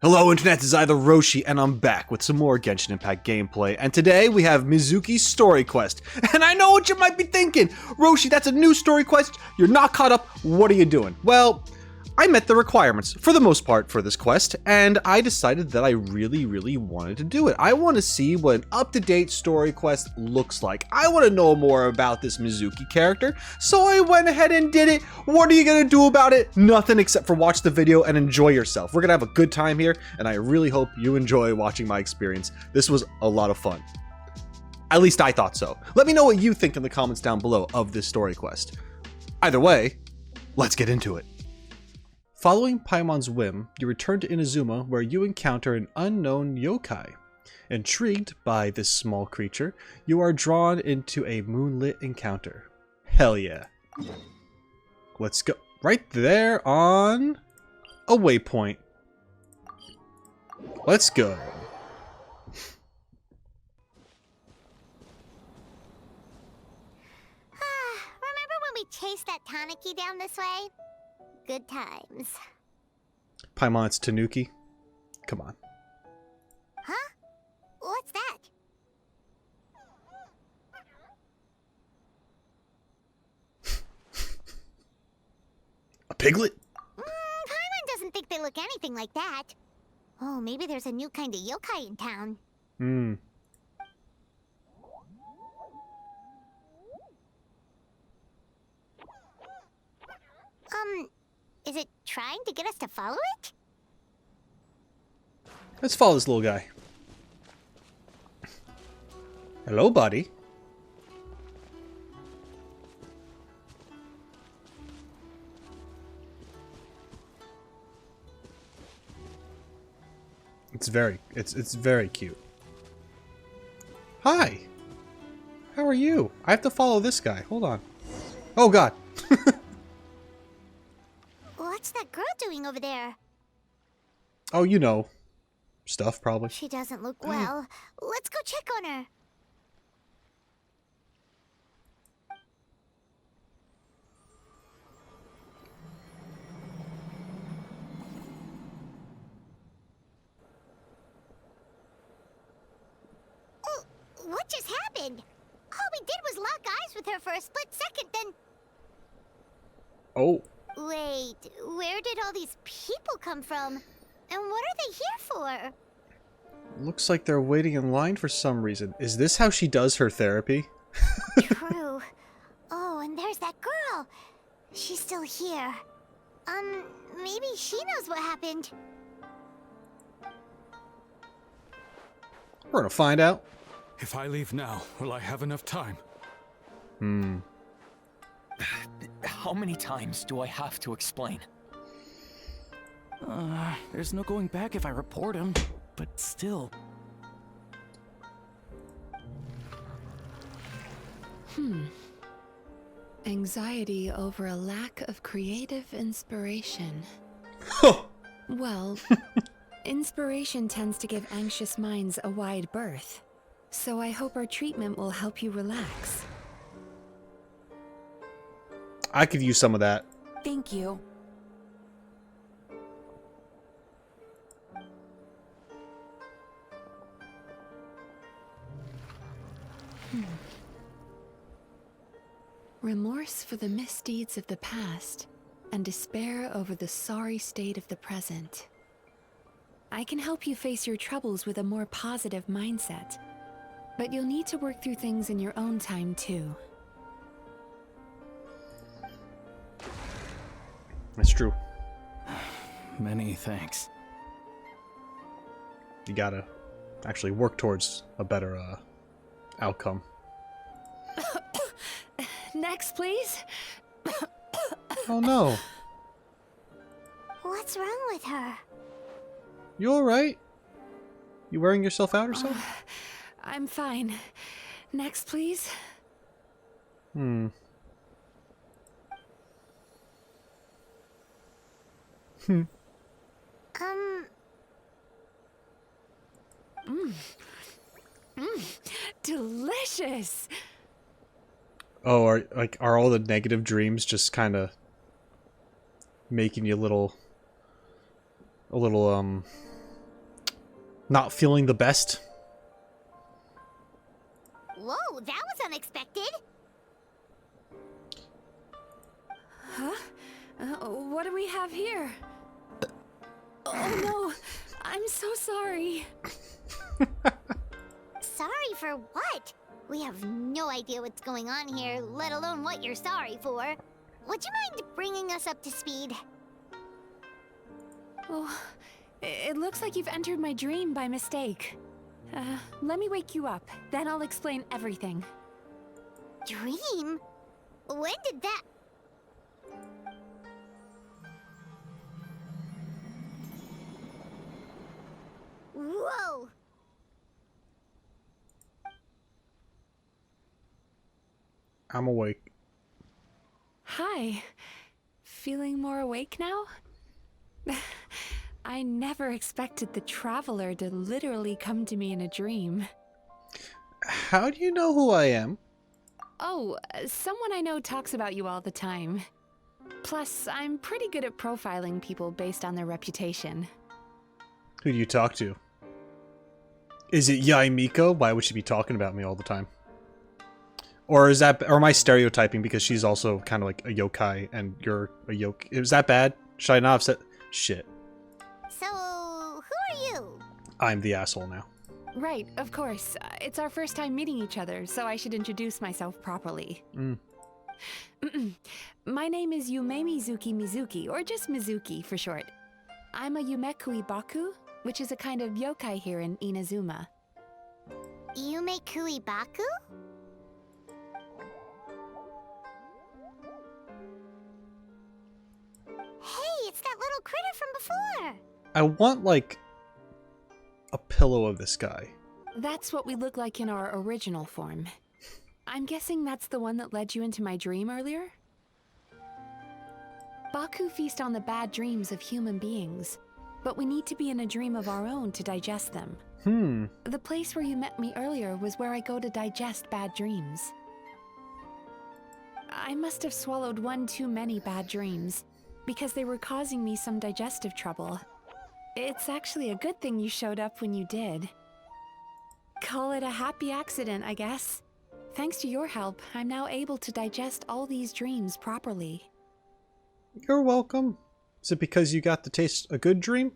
Hello Internet, this is TheRoschi, and I'm back with some more Genshin Impact gameplay, and today we have Mizuki's story quest. And I know what you might be thinking, Roshi, that's a new story quest, you're not caught up, what are you doing? Well, I met the requirements, for the most part, for this quest, and I decided that I really wanted to do it. I want to see what an up-to-date story quest looks like. I want to know more about this Mizuki character, so I went ahead and did it. What are you going to do about it? Nothing except for watch the video and enjoy yourself. We're going to have a good time here, and I really hope you enjoy watching my experience. This was a lot of fun. At least I thought so. Let me know what you think in the comments down below of this story quest. Either way, let's get into it. Following Paimon's whim, you return to Inazuma where you encounter an unknown yokai. Intrigued by this small creature, you are drawn into a moonlit encounter. Hell yeah. Let's go. Right there on a waypoint. Let's go. Remember when we chased that Tanuki down this way? Good times. Paimon, it's Tanuki. Come on. Huh? What's that? A piglet? Paimon doesn't think they look anything like that. Oh, maybe there's a new kind of yokai in town. Is it trying to get us to follow it? Let's follow this little guy. Hello, buddy. It's very cute. Hi. How are you? I have to follow this guy. Hold on. Oh God. What's that girl doing over there? Oh, you know, stuff probably. She doesn't look well. Let's go check on her. Oh, what just happened? All we did was lock eyes with her for a split second, then... Oh. Wait, where did all these people come from? And what are they here for? Looks like they're waiting in line for some reason. Is this how she does her therapy? True. Oh, and there's that girl. She's still here. Maybe she knows what happened. We're gonna find out. If I leave now, will I have enough time? How many times do I have to explain? There's no going back if I report him, but still. Anxiety over a lack of creative inspiration. Well, inspiration tends to give anxious minds a wide berth, so I hope our treatment will help you relax. I could use some of that. Thank you. Remorse for the misdeeds of the past, and despair over the sorry state of the present. I can help you face your troubles with a more positive mindset, but you'll need to work through things in your own time too. That's true. Many thanks. You gotta actually work towards a better outcome. Next, please. Oh no. What's wrong with her? You alright? You wearing yourself out or something? I'm fine. Next, please. Delicious. Oh, are all the negative dreams just kind of making you a little Not feeling the best? Whoa, that was unexpected. Huh? What do we have here? Oh no, I'm so sorry. Sorry for what? We have no idea what's going on here, let alone what you're sorry for. Would you mind bringing us up to speed? Oh, it looks like you've entered my dream by mistake. Let me wake you up, then I'll explain everything. Dream? When did that... Whoa! I'm awake. Hi. Feeling more awake now? I never expected the Traveler to literally come to me in a dream. How do you know who I am? Oh, someone I know talks about you all the time. Plus, I'm pretty good at profiling people based on their reputation. Who do you talk to? Is it Yai Miko? Why would she be talking about me all the time? Or is that, or am I stereotyping because she's also kind of like a yokai and you're a yokai? Is that bad? Should I not have said? Shit. So, who are you? I'm the asshole now. Right, of course. It's our first time meeting each other, so I should introduce myself properly. My name is Yume Mizuki, or just Mizuki for short. I'm a Yumekui Baku, which is a kind of yokai here in Inazuma. Yumekui Baku? Hey, it's that little critter from before! I want, like, a pillow of this guy. That's what we look like in our original form. I'm guessing that's the one that led you into my dream earlier? Baku feast on the bad dreams of human beings, but we need to be in a dream of our own to digest them. The place where you met me earlier was where I go to digest bad dreams. I must have swallowed one too many bad dreams, because they were causing me some digestive trouble. It's actually a good thing you showed up when you did. Call it a happy accident, I guess. Thanks to your help, I'm now able to digest all these dreams properly. You're welcome. Is it because you got to taste a good dream?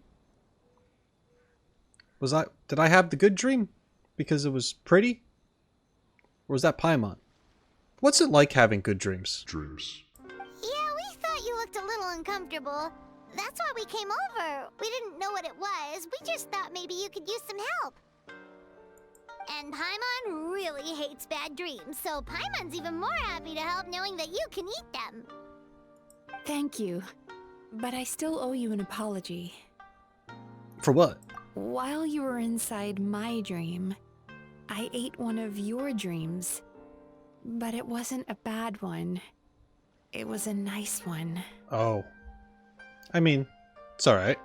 Did I have the good dream? Because it was pretty? Or was that Paimon? What's it like having good dreams? Yeah, we thought you looked a little uncomfortable. That's why we came over. We didn't know what it was. We just thought maybe you could use some help. And Paimon really hates bad dreams, so Paimon's even more happy to help knowing that you can eat them. Thank you, but I still owe you an apology. For what? While you were inside my dream, I ate one of your dreams. But it wasn't a bad one. It was a nice one. Oh. I mean, it's alright.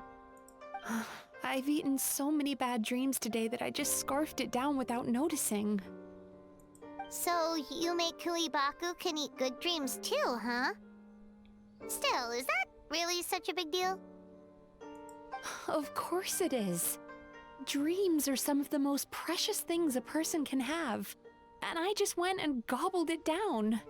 I've eaten so many bad dreams today that I just scarfed it down without noticing. So, Yumekui Baku can eat good dreams too, huh? Still, is that really such a big deal? Of course it is. Dreams are some of the most precious things a person can have. And I just went and gobbled it down.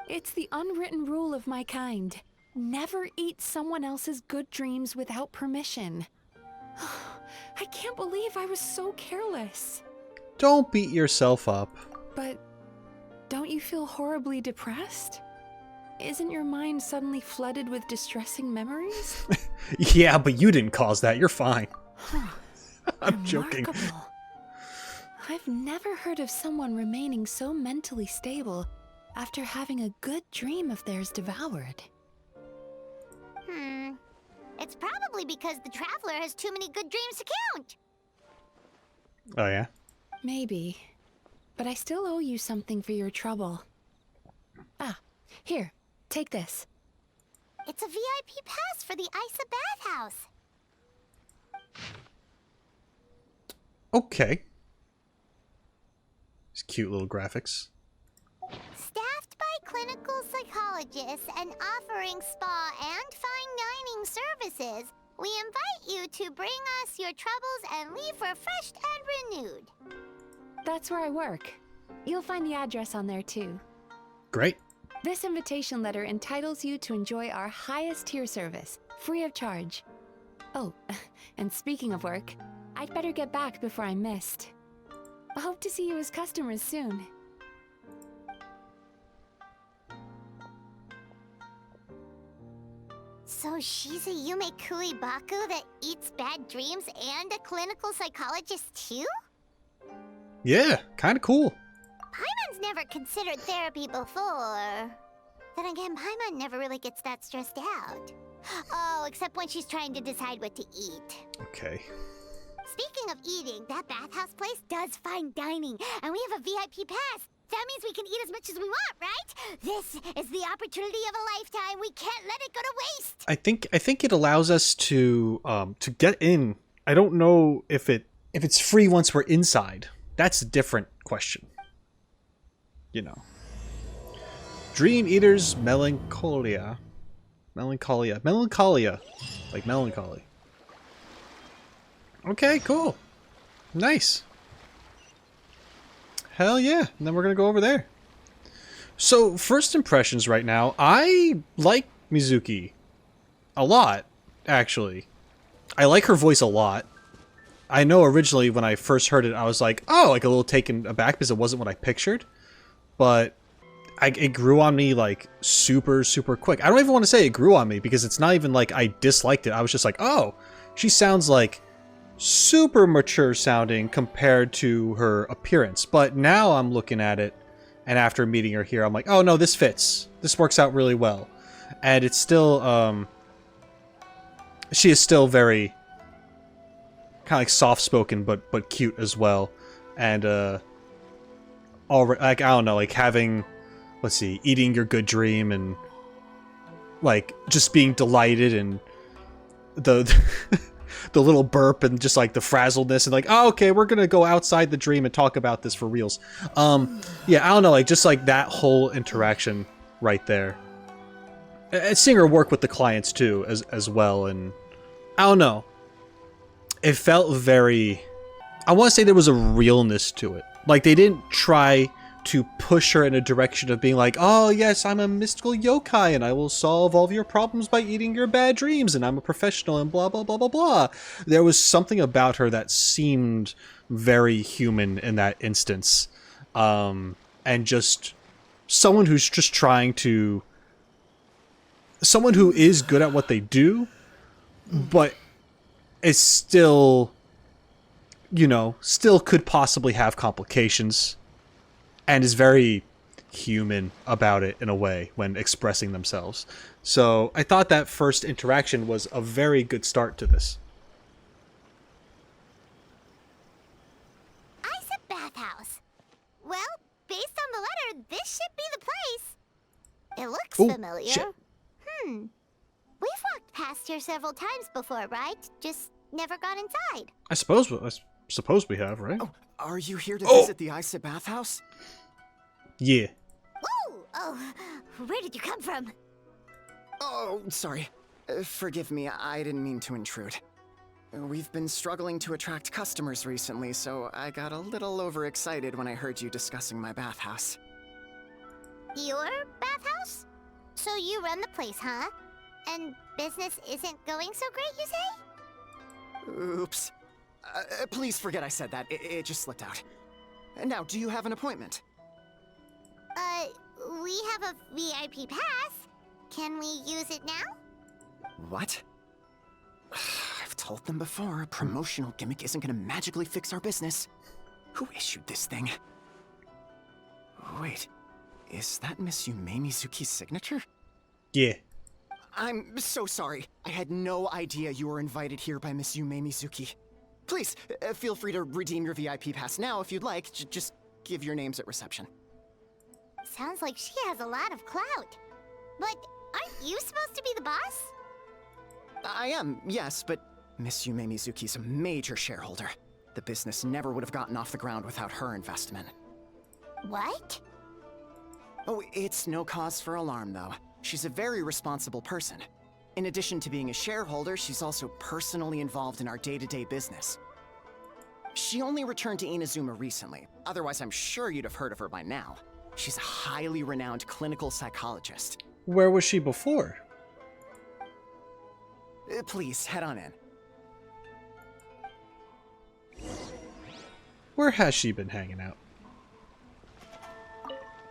It's the unwritten rule of my kind. Never eat someone else's good dreams without permission. I can't believe I was so careless. Don't beat yourself up. But don't you feel horribly depressed? Isn't your mind suddenly flooded with distressing memories? Yeah, but you didn't cause that. You're fine. I'm joking. Remarkable. I've never heard of someone remaining so mentally stable after having a good dream of theirs devoured. It's probably because the Traveler has too many good dreams to count. Oh, yeah? Maybe. But I still owe you something for your trouble. Ah, here, take this. It's a VIP pass for the Aisa Bathhouse. Okay. These cute little graphics. Staffed by clinical psychologists and offering spa and fine dining services, We invite you to bring us your troubles and leave refreshed and renewed. That's where I work. You'll find the address on there too. Great. This invitation letter entitles you to enjoy our highest tier service, free of charge. Oh, and speaking of work, I'd better get back before I'm missed. I hope to see you as customers soon. So she's a Yume Kuibaku that eats bad dreams and a clinical psychologist too? Yeah, kind of cool. Paimon's never considered therapy before. Then again, Paimon never really gets that stressed out. Oh, except when she's trying to decide what to eat. Okay. Speaking of eating, that bathhouse place does fine dining, and we have a VIP pass. That means we can eat as much as we want, right? This is the opportunity of a lifetime. We can't let it go to waste. I think it allows us to get in. I don't know if it's free once we're inside. That's a different question. You know. Dream Eater's Melancholia. Melancholia. Like melancholy. Okay, cool. Nice. Hell yeah. And then we're going to go over there. So, first impressions right now. I like Mizuki. A lot, actually. I like her voice a lot. I know originally when I first heard it, I was like, oh, like a little taken aback because it wasn't what I pictured. But it grew on me like super, super quick. I don't even want to say it grew on me because it's not even like I disliked it. I was just like, oh, she sounds like super mature sounding compared to her appearance. But now I'm looking at it, and after meeting her here, I'm like, oh no, this fits. This works out really well. And it's still, she is still very kind of like soft-spoken, but cute as well. And, like, I don't know, like having, let's see, eating your good dream and, like, just being delighted and the the little burp and just like the frazzledness and like, oh, okay, we're gonna go outside the dream and talk about this for reals. Yeah, I don't know, like just like that whole interaction right there. And seeing her work with the clients too as well, and I don't know. It felt very, I want to say there was a realness to it. Like they didn't try to push her in a direction of being like, oh yes, I'm a mystical yokai and I will solve all of your problems by eating your bad dreams and I'm a professional and blah blah blah blah blah. There was something about her that seemed very human in that instance. And just someone who's just trying to, someone who is good at what they do, but is still, you know, still could possibly have complications. And is very human about it in a way when expressing themselves. So I thought that first interaction was a very good start to this. Aisa Bathhouse. Well, based on the letter, this should be the place. It looks Ooh, familiar. shit. We've walked past here several times before, right? Just never got inside. I suppose we have, right? Oh, are you here to visit the Aisa Bathhouse? Yeah. Whoa! Oh, where did you come from? Oh, sorry. Forgive me, I didn't mean to intrude. We've been struggling to attract customers recently, so I got a little overexcited when I heard you discussing my bathhouse. Your bathhouse? So you run the place, huh? And business isn't going so great, you say? Oops. Please forget I said that. It just slipped out. Now, do you have an appointment? We have a VIP pass. Can we use it now? What? I've told them before, a promotional gimmick isn't gonna magically fix our business. Who issued this thing? Wait, is that Miss Yume Mizuki's signature? Yeah. I'm so sorry. I had no idea you were invited here by Miss Yume Mizuki. Please, feel free to redeem your VIP pass now if you'd like. Just give your names at reception. Sounds like she has a lot of clout. But aren't you supposed to be the boss? I am, yes, but Miss Yume Mizuki's a major shareholder. The business never would have gotten off the ground without her investment. What? Oh, it's no cause for alarm, though. She's a very responsible person. In addition to being a shareholder, she's also personally involved in our day-to-day business. She only returned to Inazuma recently, otherwise I'm sure you'd have heard of her by now. She's a highly renowned clinical psychologist. Where was she before? Please, head on in. Where has she been hanging out?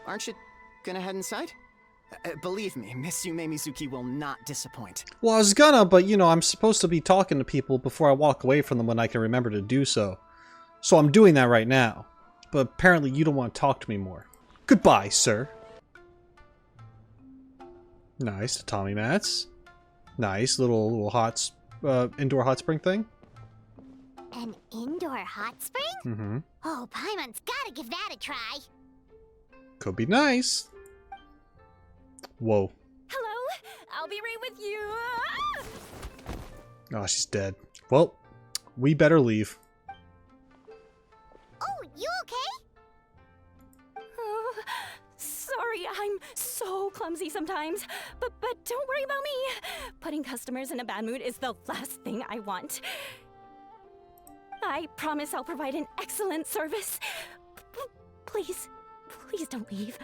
Aren't you gonna head inside? Believe me, Miss Yume Mizuki will not disappoint. Well, I was gonna, but you know, I'm supposed to be talking to people before I walk away from them when I can remember to do so. So I'm doing that right now. But apparently you don't want to talk to me more. Goodbye, sir. Nice, tatami mats. Nice, little hot, indoor hot spring thing. An indoor hot spring? Mm-hmm. Oh, Paimon's gotta give that a try. Could be nice. Whoa. Hello, I'll be right with you. Oh, she's dead. Well, we better leave. Oh, you okay? Oh, sorry, I'm so clumsy sometimes. But don't worry about me. Putting customers in a bad mood is the last thing I want. I promise I'll provide an excellent service. Please don't leave.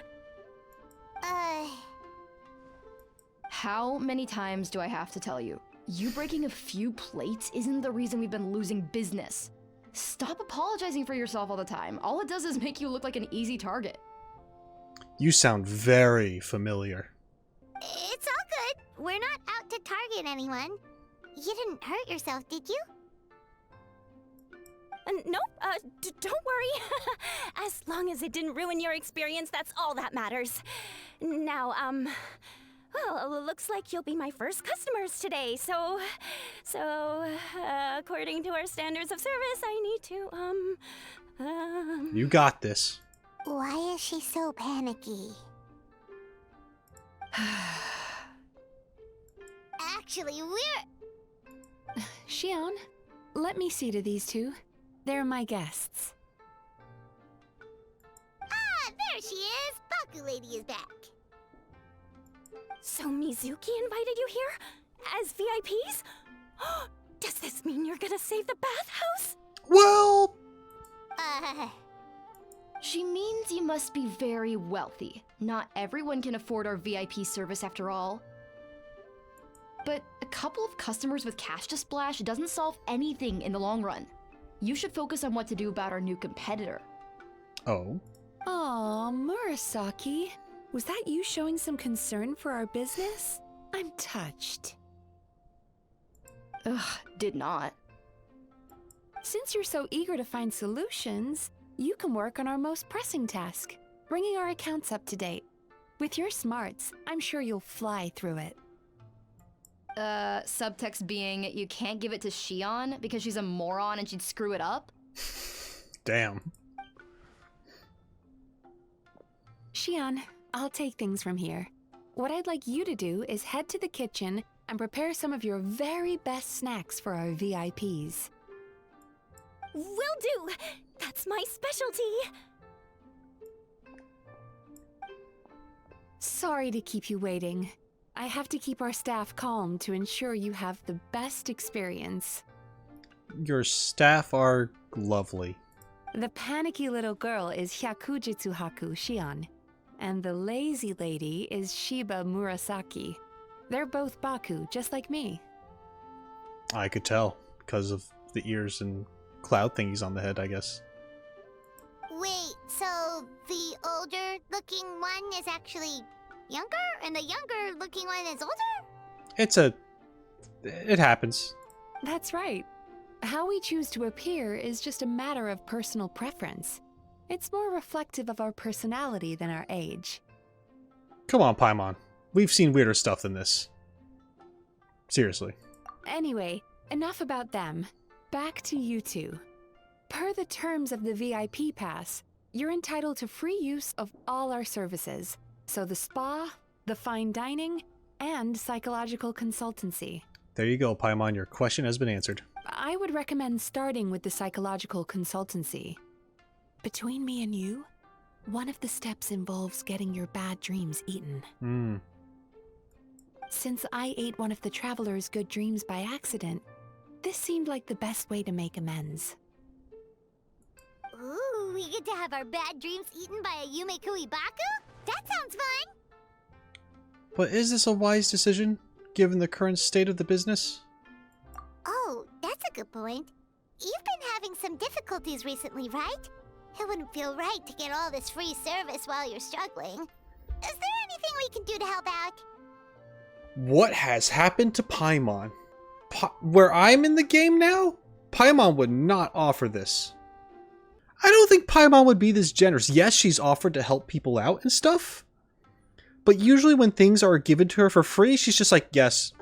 How many times do I have to tell you? You breaking a few plates isn't the reason we've been losing business. Stop apologizing for yourself all the time. All it does is make you look like an easy target. You sound very familiar. It's all good. We're not out to target anyone. You didn't hurt yourself, did you? Nope, don't worry. As long as it didn't ruin your experience, that's all that matters. Now, well, looks like you'll be my first customers today, so, according to our standards of service, I need to, You got this. Why is she so panicky? Actually, we're... Xion, let me see to these two. They're my guests. Ah, there she is! Baku Lady is back. So Mizuki invited you here? As VIPs? Does this mean you're gonna save the bathhouse? Well... She means you must be very wealthy. Not everyone can afford our VIP service after all. But a couple of customers with cash to splash doesn't solve anything in the long run. You should focus on what to do about our new competitor. Oh. Aw, Murasaki. Was that you showing some concern for our business? I'm touched. Ugh, did not. Since you're so eager to find solutions, you can work on our most pressing task, bringing our accounts up to date. With your smarts, I'm sure you'll fly through it. Subtext being, you can't give it to Xion because she's a moron and she'd screw it up? Damn. Xion, I'll take things from here. What I'd like you to do is head to the kitchen and prepare some of your very best snacks for our VIPs. Will do! That's my specialty! Sorry to keep you waiting. I have to keep our staff calm to ensure you have the best experience. Your staff are lovely. The panicky little girl is Hyakujitsu Haku Xion, and the lazy lady is Shiba Murasaki. They're both Baku, just like me. I could tell, because of the ears and cloud thingies on the head, I guess. Wait, so the older-looking one is actually younger, and the younger-looking one is older? It happens. That's right. How we choose to appear is just a matter of personal preference. It's more reflective of our personality than our age. Come on, Paimon. We've seen weirder stuff than this. Seriously. Anyway, enough about them. Back to you two. Per the terms of the VIP pass, you're entitled to free use of all our services. So the spa, the fine dining, and psychological consultancy. There you go, Paimon. Your question has been answered. I would recommend starting with the psychological consultancy. Between me and you, one of the steps involves getting your bad dreams eaten. Since I ate one of the traveler's good dreams by accident, this seemed like the best way to make amends. Ooh, we get to have our bad dreams eaten by a Yume Kuibaku? That sounds fun! But is this a wise decision, given the current state of the business? Oh, that's a good point. You've been having some difficulties recently, right? It wouldn't feel right to get all this free service while you're struggling. Is there anything we can do to help out? What has happened to Paimon? Where I'm in the game now? Paimon would not offer this. I don't think Paimon would be this generous. Yes, she's offered to help people out and stuff. But usually when things are given to her for free, she's just like, yes.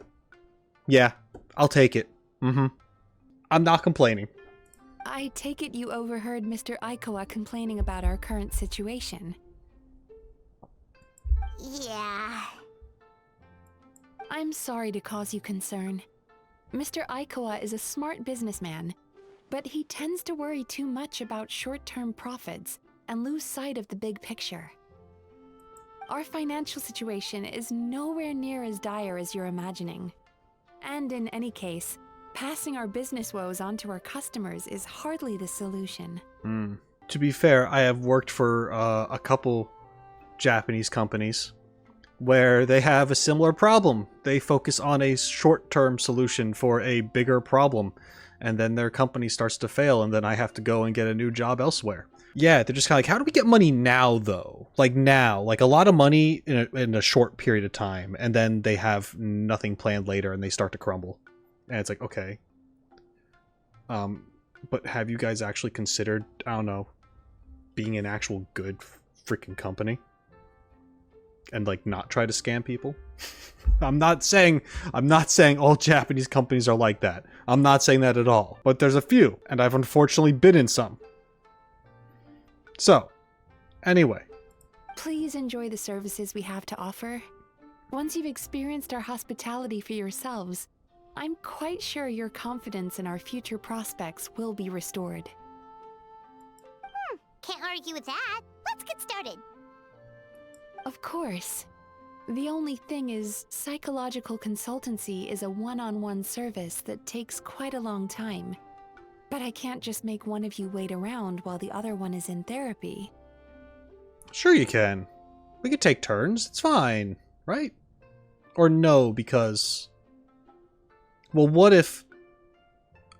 Yeah, I'll take it. I'm not complaining. I take it you overheard Mr. Aikawa complaining about our current situation. Yeah. I'm sorry to cause you concern. Mr. Aikawa is a smart businessman, but he tends to worry too much about short-term profits and lose sight of the big picture. Our financial situation is nowhere near as dire as you're imagining. And in any case, passing our business woes on to our customers is hardly the solution. To be fair, I have worked for a couple Japanese companies where they have a similar problem. They focus on a short-term solution for a bigger problem, and then their company starts to fail, and then I have to go and get a new job elsewhere. Yeah, they're just kind of like, how do we get money now, though? Like now, like a lot of money in a short period of time, and then they have nothing planned later, and they start to crumble. And it's like, okay. But have you guys actually considered, I don't know, being an actual good freaking company? And like not try to scam people? I'm not saying all Japanese companies are like that. I'm not saying that at all. But there's a few, and I've unfortunately been in some. So, anyway. Please enjoy the services we have to offer. Once you've experienced our hospitality for yourselves, I'm quite sure your confidence in our future prospects will be restored. Can't argue with that. Let's get started. Of course. The only thing is, psychological consultancy is a one-on-one service that takes quite a long time. But I can't just make one of you wait around while the other one is in therapy. Sure you can. We could take turns. It's fine, right? Or no, because... Well, what if...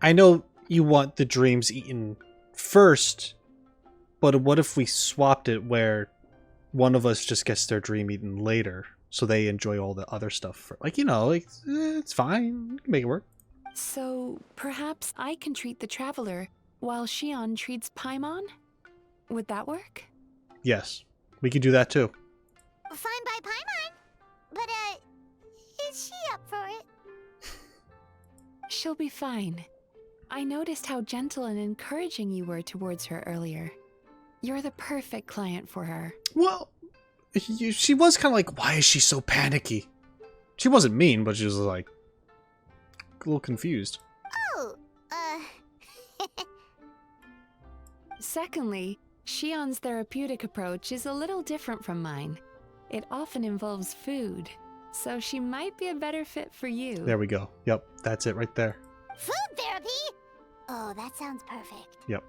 I know you want the dreams eaten first, but what if we swapped it where one of us just gets their dream eaten later, so they enjoy all the other stuff? Like, you know, like, it's fine. We can make it work. So, perhaps I can treat the Traveler while Shion treats Paimon? Would that work? Yes, we could do that too. Fine by Paimon. But, is she up for it? She'll be fine. I noticed how gentle and encouraging you were towards her earlier. You're the perfect client for her. Well, she was kind of like, why is she so panicky? She wasn't mean, but she was like, a little confused. Oh, Secondly, Shion's therapeutic approach is a little different from mine. It often involves food, so she might be a better fit for you. There we go. Yep, that's it right there. food therapy? Oh, that sounds perfect. Yep.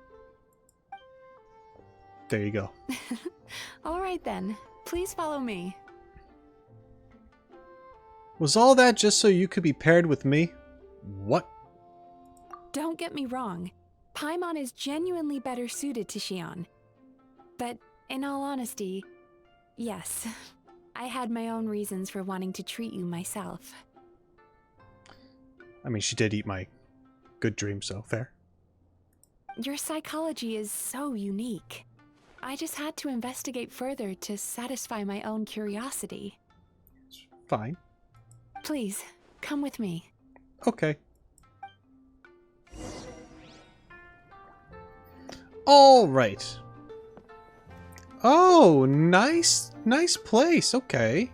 There you go. All right then, please follow me. Was all that just so you could be paired with me? What? Don't get me wrong, Paimon is genuinely better suited to Shion. But in all honesty, yes, I had my own reasons for wanting to treat you myself. I mean, she did eat my good dream, so fair. Your psychology is so unique. I just had to investigate further to satisfy my own curiosity. Fine. Please, come with me. Okay. All right. Oh, nice place. Okay.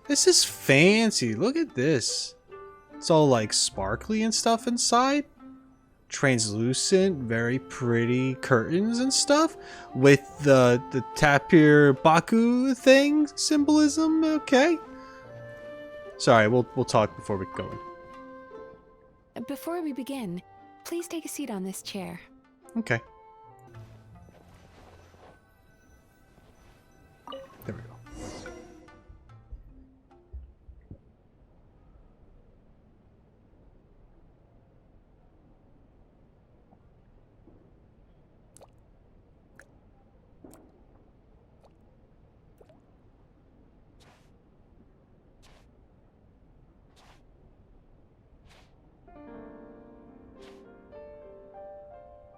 This is fancy. Look at this. It's all like sparkly and stuff inside. Translucent, very pretty curtains and stuff with the tapir baku thing symbolism. Okay. Sorry, we'll talk before we go in. Before we begin, please take a seat on this chair. Okay. There we go.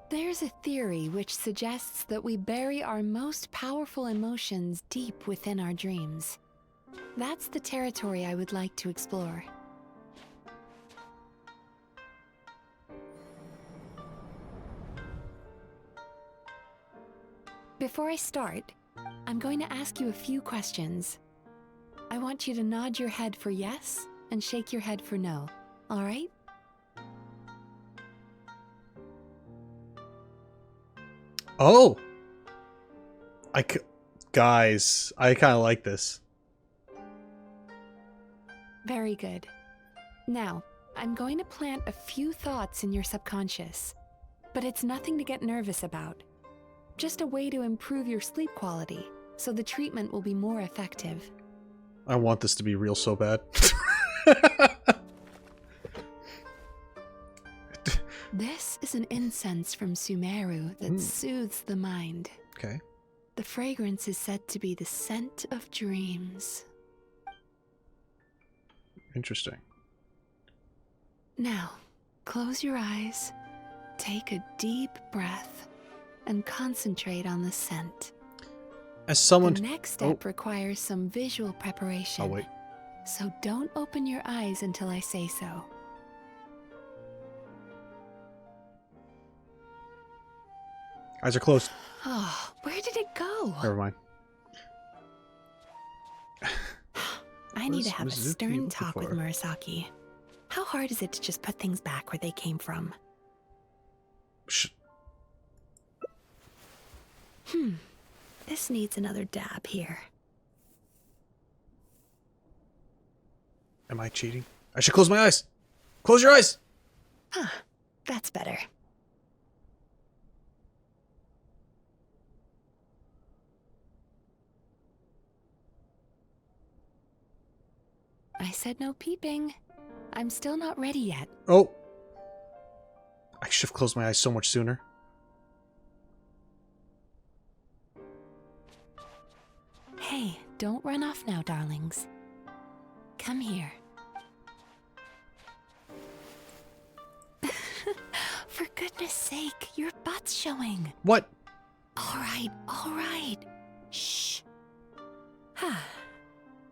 There's a theory which suggests that we bury our most powerful emotions deep within our dreams. That's the territory I would like to explore. Before I start, I'm going to ask you a few questions. I want you to nod your head for yes and shake your head for no, all right? Oh! Guys, I kind of like this. Very good. Now, I'm going to plant a few thoughts in your subconscious, but it's nothing to get nervous about. Just a way to improve your sleep quality, so the treatment will be more effective. I want this to be real so bad. This is an incense from Sumeru that soothes the mind. Okay. The fragrance is said to be the scent of dreams. Interesting. Now, close your eyes, take a deep breath, and concentrate on the scent. As someone... The next step requires some visual preparation. Oh, wait. So don't open your eyes until I say so. Eyes are closed. Oh, where did it go? Never mind. I need to have a Mizuki stern looking talk with for? Murasaki. How hard is it to just put things back where they came from? This needs another dab here. Am I cheating? I should close my eyes. Close your eyes. That's better. I said no peeping. I'm still not ready yet. Oh. I should have closed my eyes so much sooner. Hey, don't run off now, darlings. Come here. For goodness sake, your butt's showing. What? All right. Shh.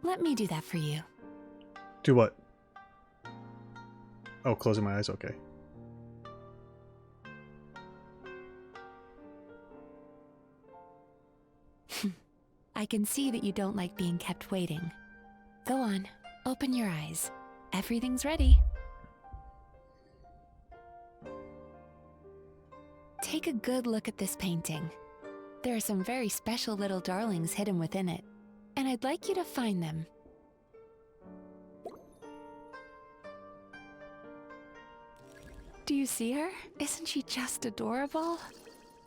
Let me do that for you. Do what? Oh, closing my eyes? Okay. I can see that you don't like being kept waiting. Go on, open your eyes. Everything's ready. Take a good look at this painting. There are some very special little darlings hidden within it, and I'd like you to find them. Do you see her? Isn't she just adorable?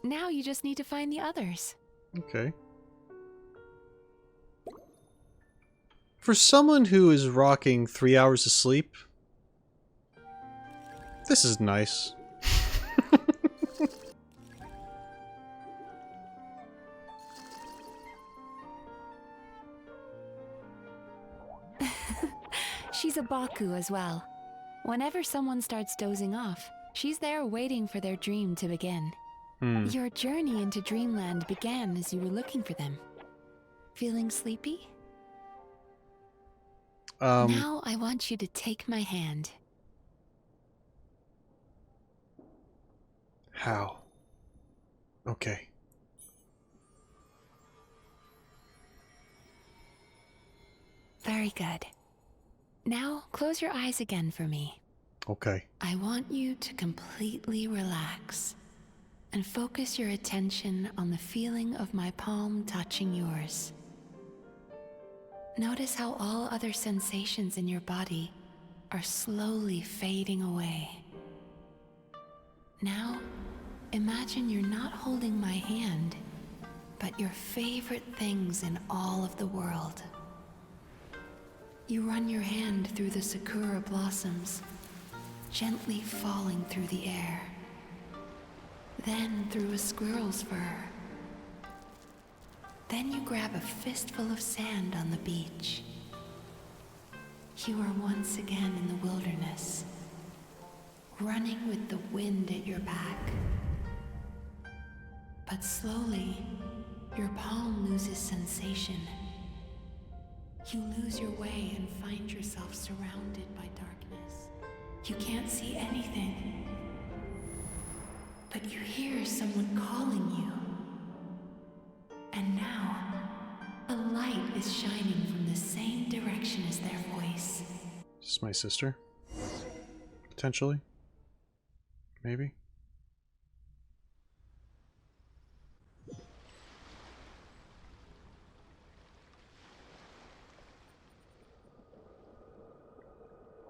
Now you just need to find the others. Okay. For someone who is rocking 3 hours of sleep, this is nice. She's a Baku as well. Whenever someone starts dozing off, she's there waiting for their dream to begin. Your journey into Dreamland began as you were looking for them. Feeling sleepy? Now I want you to take my hand. How? Okay. Very good. Now close your eyes again for me. Okay. I want you to completely relax and focus your attention on the feeling of my palm touching yours. Notice how all other sensations in your body are slowly fading away. Now, imagine you're not holding my hand, but your favorite things in all of the world. You run your hand through the sakura blossoms, gently falling through the air. Then through a squirrel's fur. Then you grab a fistful of sand on the beach. You are once again in the wilderness, running with the wind at your back. But slowly, your palm loses sensation. You lose your way and find yourself surrounded by darkness. You can't see anything, but you hear someone calling you. And now, a light is shining from the same direction as their voice. Is this my sister? Potentially? Maybe?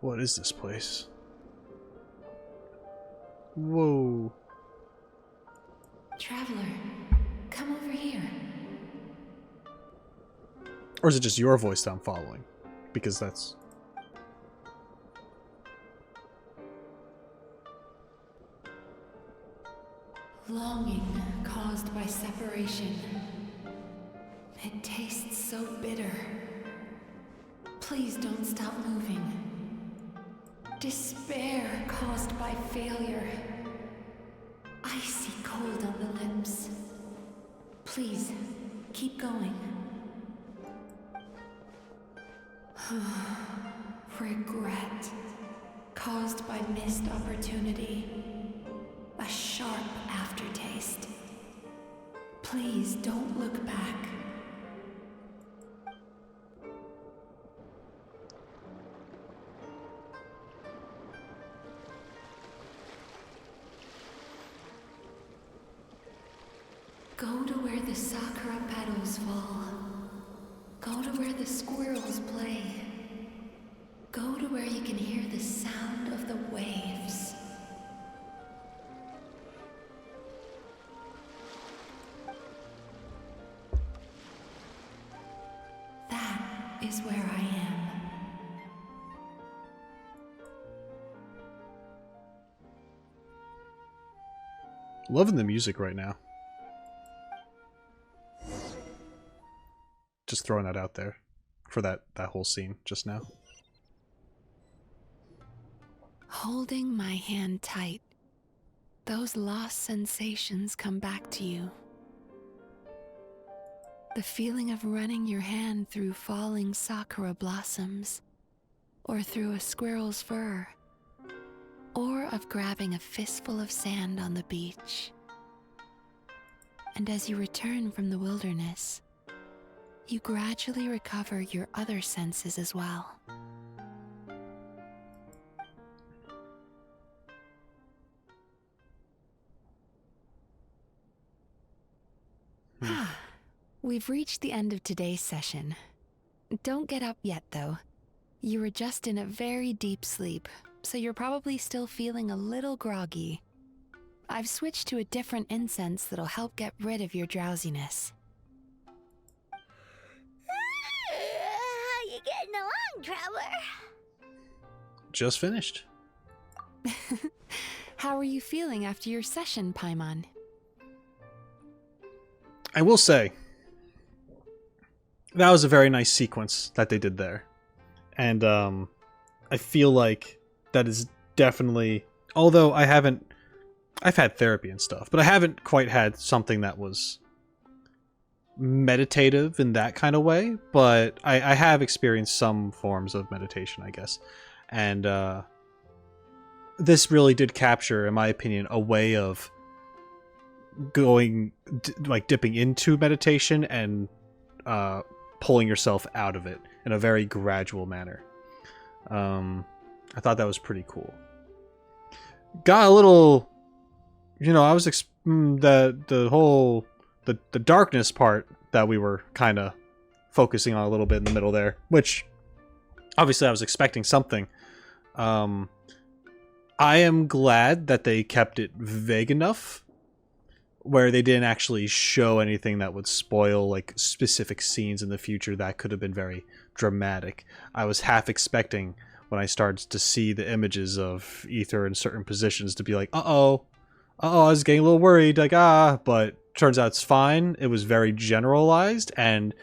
What is this place? Whoa. Traveler, come over here. Or is it just your voice that I'm following? Because that's... Longing caused by separation. It tastes so bitter. Please don't stop moving. Despair caused by failure. Icy cold on the lips. Please, keep going. Regret caused by missed opportunity. A sharp aftertaste. Please don't look back. Go to where the sakura petals fall. Go to where the squirrels play. Go to where you can hear the sound of the waves. That is where I am. Loving the music right now. Just throwing that out there for that whole scene just now. Holding my hand tight, those lost sensations come back to you. The feeling of running your hand through falling sakura blossoms, or through a squirrel's fur, or of grabbing a fistful of sand on the beach. And as you return from the wilderness, you gradually recover your other senses as well. We've reached the end of today's session. Don't get up yet, though. You were just in a very deep sleep, so you're probably still feeling a little groggy. I've switched to a different incense that'll help get rid of your drowsiness. How you getting along, traveler? Just finished. How are you feeling after your session, Paimon? I will say, that was a very nice sequence that they did there. And I feel like that is definitely, although I've had therapy and stuff, but I haven't quite had something that was meditative in that kind of way, but I have experienced some forms of meditation, I guess. And this really did capture, in my opinion, a way of going, dipping into meditation and pulling yourself out of it in a very gradual manner. I thought that was pretty cool. Got a little, I was the darkness part that we were kind of focusing on a little bit in the middle there, which obviously I was expecting something. I am glad that they kept it vague enough where they didn't actually show anything that would spoil like specific scenes in the future that could have been very dramatic. I was half expecting when I started to see the images of Ether in certain positions to be like, uh-oh, I was getting a little worried, like, but turns out it's fine. It was very generalized, and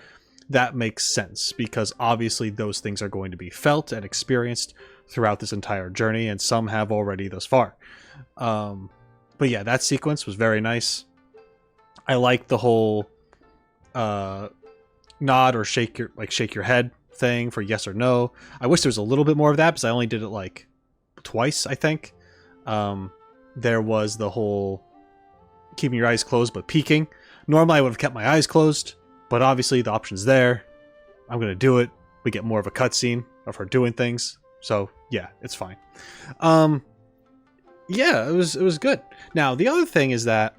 that makes sense because obviously those things are going to be felt and experienced throughout this entire journey, and some have already thus far. But yeah, that sequence was very nice. I like the whole nod or shake your head thing for yes or no. I wish there was a little bit more of that because I only did it like twice, I think. There was the whole keeping your eyes closed but peeking. Normally I would have kept my eyes closed, but obviously the option's there. I'm going to do it. We get more of a cutscene of her doing things. So yeah, it's fine. Yeah, it was good. Now, the other thing is that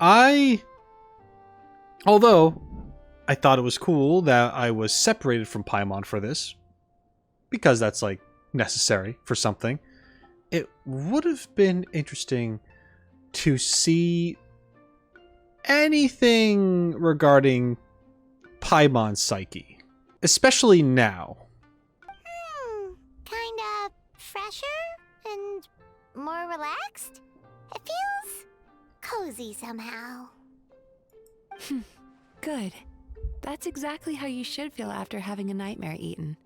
although I thought it was cool that I was separated from Paimon for this, because that's like necessary for something, it would have been interesting to see anything regarding Paimon's psyche, especially now. Kinda fresher and more relaxed? It feels cozy somehow. Good. That's exactly how you should feel after having a nightmare eaten.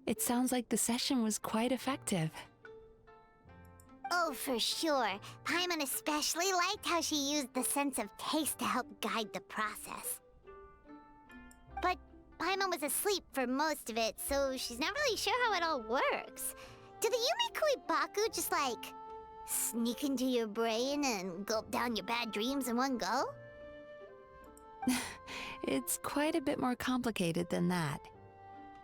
It sounds like the session was quite effective. Oh, for sure. Paimon especially liked how she used the sense of taste to help guide the process. But Paimon was asleep for most of it, so she's not really sure how it all works. Do the Yumikui Baku just like sneak into your brain and gulp down your bad dreams in one go? It's quite a bit more complicated than that.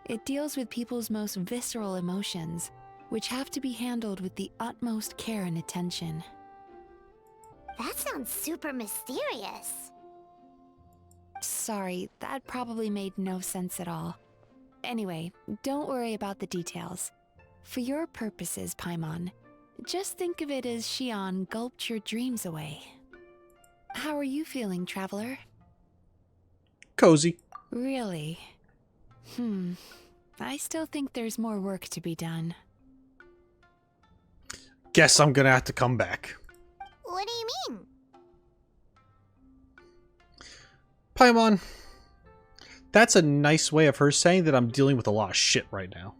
It deals with people's most visceral emotions, which have to be handled with the utmost care and attention. That sounds super mysterious. Sorry, that probably made no sense at all. Anyway, don't worry about the details. For your purposes, Paimon, just think of it as Xion gulped your dreams away. How are you feeling, Traveler? Cozy. Really? I still think there's more work to be done. Guess I'm gonna have to come back. What do you mean? Paimon, that's a nice way of her saying that I'm dealing with a lot of shit right now.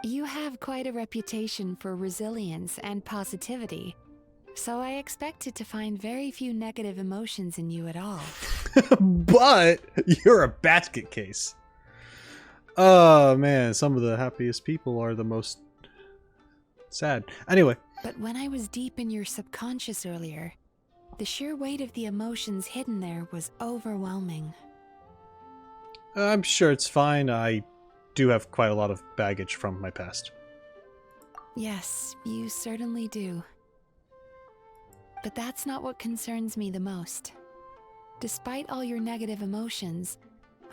You have quite a reputation for resilience and positivity, so I expected to find very few negative emotions in you at all. But you're a basket case. Oh man, some of the happiest people are the most sad. Anyway. But when I was deep in your subconscious earlier, the sheer weight of the emotions hidden there was overwhelming. I'm sure it's fine. I do have quite a lot of baggage from my past. Yes, you certainly do. But that's not what concerns me the most. Despite all your negative emotions,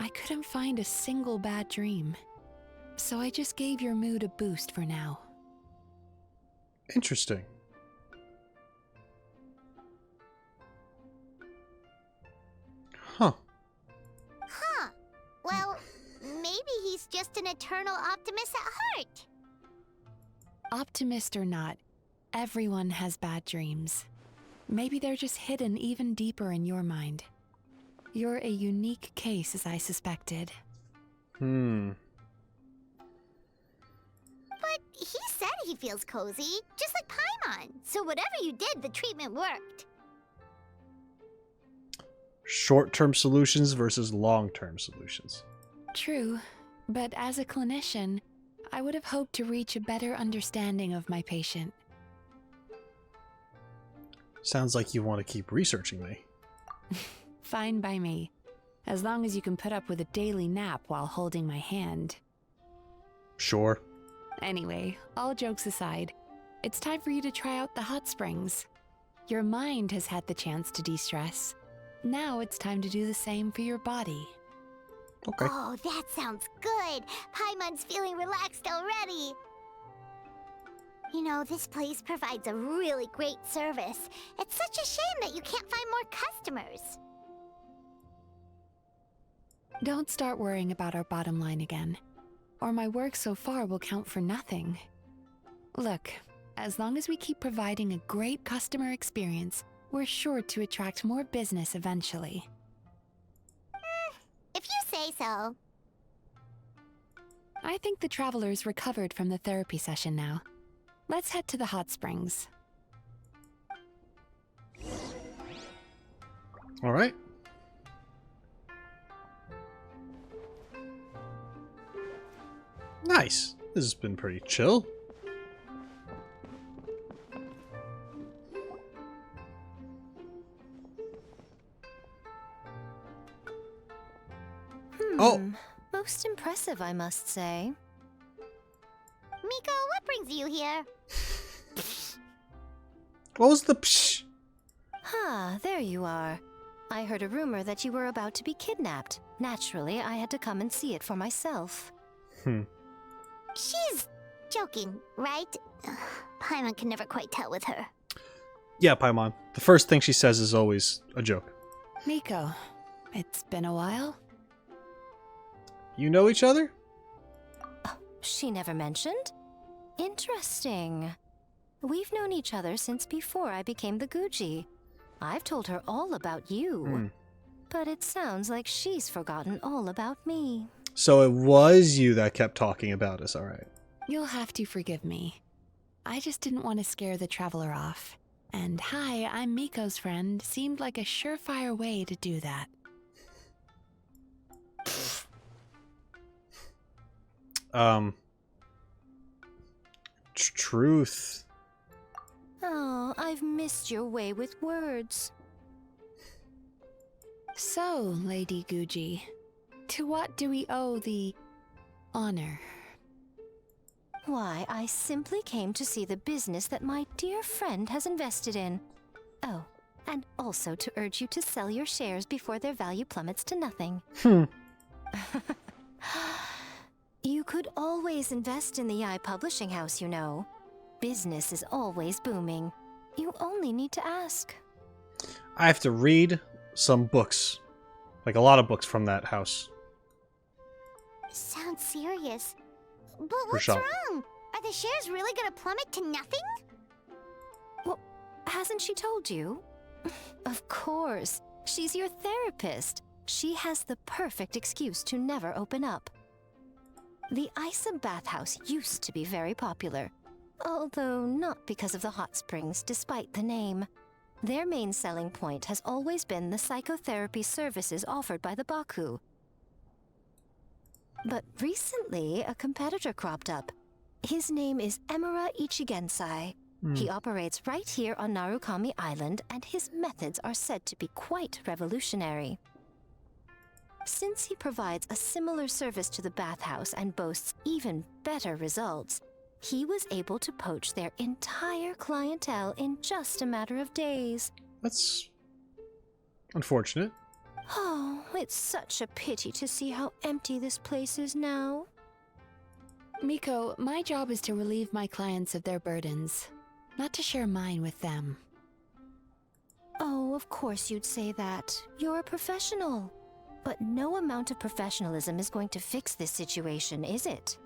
I couldn't find a single bad dream. So I just gave your mood a boost for now. Interesting. Huh. Well, maybe he's just an eternal optimist at heart. Optimist or not, everyone has bad dreams. Maybe they're just hidden even deeper in your mind. You're a unique case, as I suspected. But he said he feels cozy, just like Paimon. So whatever you did, the treatment worked. Short-term solutions versus long-term solutions. True, but as a clinician, I would have hoped to reach a better understanding of my patient. Sounds like you want to keep researching me. Fine by me, as long as you can put up with a daily nap while holding my hand. Sure. Anyway, all jokes aside, it's time for you to try out the hot springs. Your mind has had the chance to de-stress. Now it's time to do the same for your body. Okay. Oh, that sounds good. Paimon's feeling relaxed already. You know, this place provides a really great service. It's such a shame that you can't find more customers. Don't start worrying about our bottom line again, or my work so far will count for nothing. Look, as long as we keep providing a great customer experience, we're sure to attract more business eventually. If you say so. I think the traveler's recovered from the therapy session now. Let's head to the hot springs. All right. Nice. This has been pretty chill. Oh, Most impressive, I must say. Miko, what brings you here? what was the psh? Ah, there you are. I heard a rumor that you were about to be kidnapped. Naturally, I had to come and see it for myself. She's joking, right? Ugh, Paimon can never quite tell with her. Yeah, Paimon. The first thing she says is always a joke. Miko, it's been a while. You know each other? She never mentioned? Interesting. We've known each other since before I became the Guji. I've told her all about you. But it sounds like she's forgotten all about me. So it was you that kept talking about us, alright. You'll have to forgive me. I just didn't want to scare the traveler off. And hi, I'm Miko's friend seemed like a surefire way to do that. Truth. Oh, I've missed your way with words. So, Lady Guji, to what do we owe the honor? Why, I simply came to see the business that my dear friend has invested in. Oh, and also to urge you to sell your shares before their value plummets to nothing. You could always invest in the publishing house, you know. Business is always booming. You only need to ask. I have to read some books. Like a lot of books from that house. Sounds serious. But For what's sure. wrong? Are the shares really gonna plummet to nothing? Well, hasn't she told you? Of course. She's your therapist. She has the perfect excuse to never open up. The Aisa Bathhouse used to be very popular, although not because of the hot springs, despite the name. Their main selling point has always been the psychotherapy services offered by the Baku. But recently, a competitor cropped up. His name is Emira Ichigensai. He operates right here on Narukami Island, and his methods are said to be quite revolutionary. Since he provides a similar service to the bathhouse and boasts even better results, he was able to poach their entire clientele in just a matter of days. That's unfortunate. Oh, it's such a pity to see how empty this place is now. Miko, my job is to relieve my clients of their burdens, not to share mine with them. Oh, of course you'd say that. You're a professional. But no amount of professionalism is going to fix this situation, is it?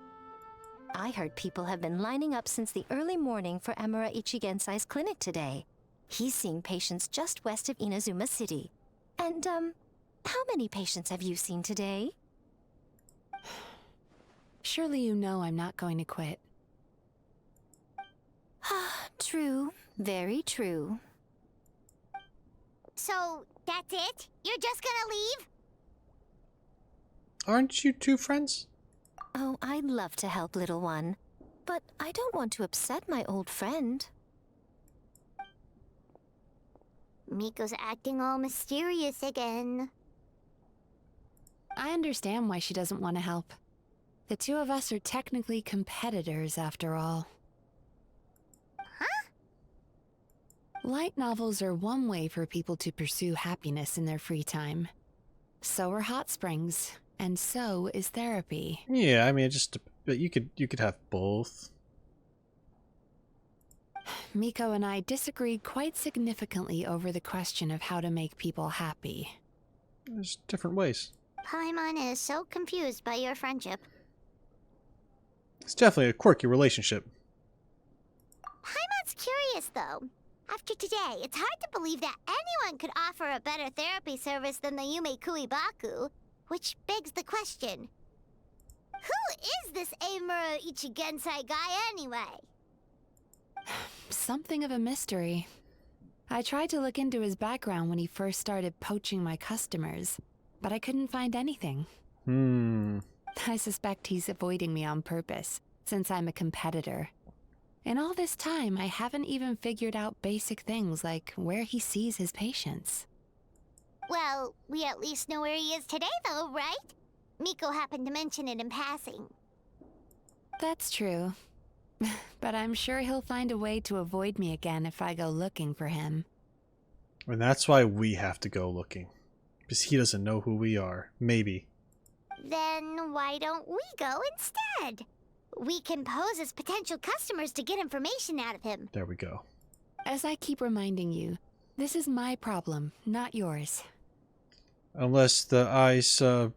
I heard people have been lining up since the early morning for Emira Ichigensai's clinic today. He's seeing patients just west of Inazuma City. And, how many patients have you seen today? Surely you know I'm not going to quit. True. Very true. So, that's it? You're just gonna leave? Aren't you two friends? Oh, I'd love to help, little one. But I don't want to upset my old friend. Miko's acting all mysterious again. I understand why she doesn't want to help. The two of us are technically competitors, after all. Huh? Light novels are one way for people to pursue happiness in their free time. So are hot springs, and so is therapy. Yeah, I mean, but you could have both. Miko and I disagreed quite significantly over the question of how to make people happy. There's different ways. Paimon is so confused by your friendship. It's definitely a quirky relationship. Paimon's curious, though. After today, it's hard to believe that anyone could offer a better therapy service than the Yume Kuibaku, which begs the question, who is this Eimura Ichigensai guy anyway? Something of a mystery. I tried to look into his background when he first started poaching my customers, but I couldn't find anything. I suspect he's avoiding me on purpose, since I'm a competitor. In all this time, I haven't even figured out basic things like where he sees his patients. Well, we at least know where he is today, though, right? Miko happened to mention it in passing. That's true. But I'm sure he'll find a way to avoid me again if I go looking for him. And that's why we have to go looking. Because he doesn't know who we are. Maybe. Then why don't we go instead? We can pose as potential customers to get information out of him. There we go. As I keep reminding you, this is my problem, not yours. Unless the Aisa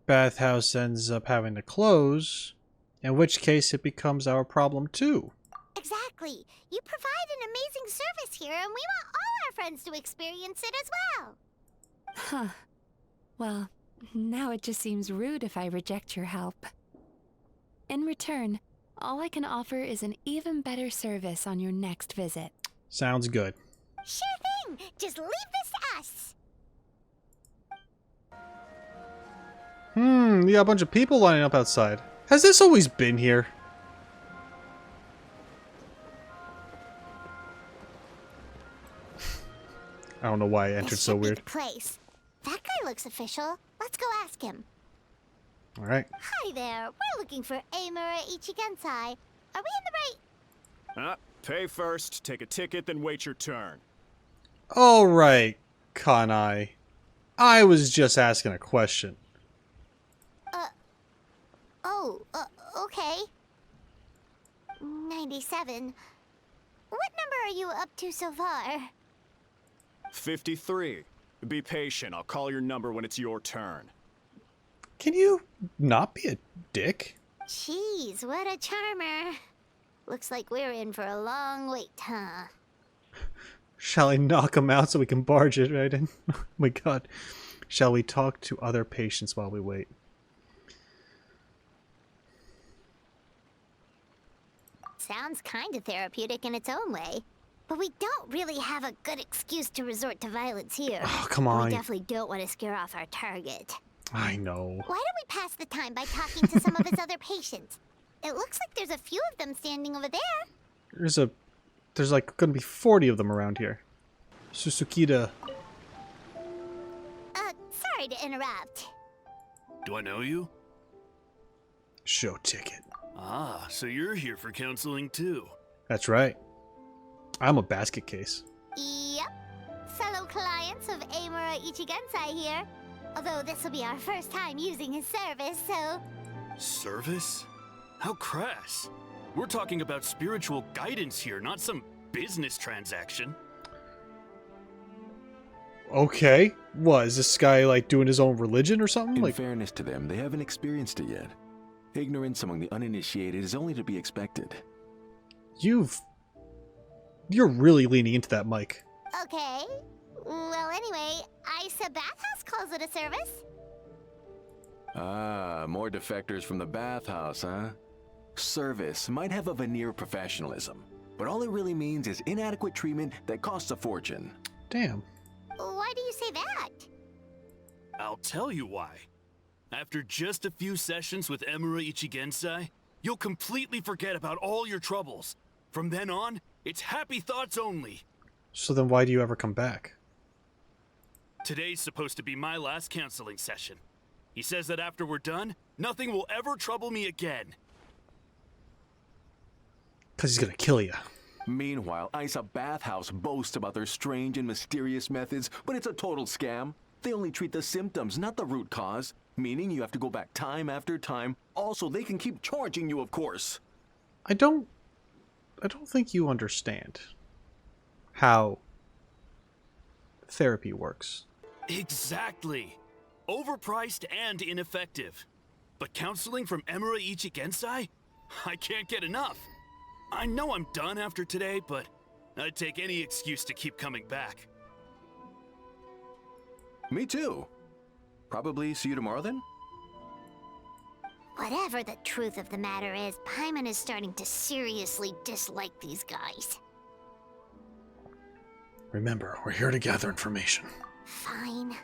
bathhouse ends up having to close, in which case it becomes our problem too. Exactly. You provide an amazing service here, and we want all our friends to experience it as well. Huh. Well, now it just seems rude if I reject your help. In return, all I can offer is an even better service on your next visit. Sounds good. Sure thing. Just leave this to us. You got a bunch of people lining up outside. Has this always been here? I don't know why I entered This so should be weird. the place. That guy looks official. Let's go ask him. Alright. Hi there. We're looking for Eimura Ichigensai. Are we in the right... Pay first, take a ticket, then wait your turn. Alright, Kanai. I was just asking a question. Okay. 97. What number are you up to so far? 53. Be patient, I'll call your number when it's your turn. Can you not be a dick? Jeez, what a charmer. Looks like we're in for a long wait, huh? Shall I knock him out so we can barge it right in? Oh my god. Shall we talk to other patients while we wait? Sounds kind of therapeutic in its own way. But we don't really have a good excuse to resort to violence here. Oh, come on. We definitely don't want to scare off our target. I know. Why don't we pass the time by talking to some of his other patients? It looks like there's a few of them standing over there. There's like gonna be 40 of them around here. Susukida. Sorry to interrupt. Do I know you? Show ticket. Ah, so you're here for counseling too. That's right. I'm a basket case. Yep. Fellow clients of Eimura Ichigensai here. Although this will be our first time using his service, so... Service? How crass. We're talking about spiritual guidance here, not some business transaction. Okay. What, is this guy like doing his own religion or something? In Like, fairness to them, they haven't experienced it yet. Ignorance among the uninitiated is only to be expected. you're really leaning into that mic. Okay. Well, anyway, Aisa Bathhouse calls it a service. Ah, more defectors from the bathhouse, huh? Service might have a veneer of professionalism, but all it really means is inadequate treatment that costs a fortune. Damn. Why do you say that? I'll tell you why. After just a few sessions with Eimura Ichigensai, you'll completely forget about all your troubles. From then on, it's happy thoughts only. So then why do you ever come back? Today's supposed to be my last counseling session. He says that after we're done, nothing will ever trouble me again. Because he's gonna kill you. Meanwhile, Aisa Bathhouse boasts about their strange and mysterious methods, but it's a total scam. They only treat the symptoms, not the root cause. Meaning you have to go back time after time. Also, they can keep charging you, of course. I don't think you understand how therapy works. Exactly. Overpriced and ineffective. But counseling from Emura Ichigensai? I can't get enough. I know I'm done after today, but I'd take any excuse to keep coming back. Me too. Probably see you tomorrow then? Whatever the truth of the matter is, Paimon is starting to seriously dislike these guys. Remember, we're here to gather information. Fine.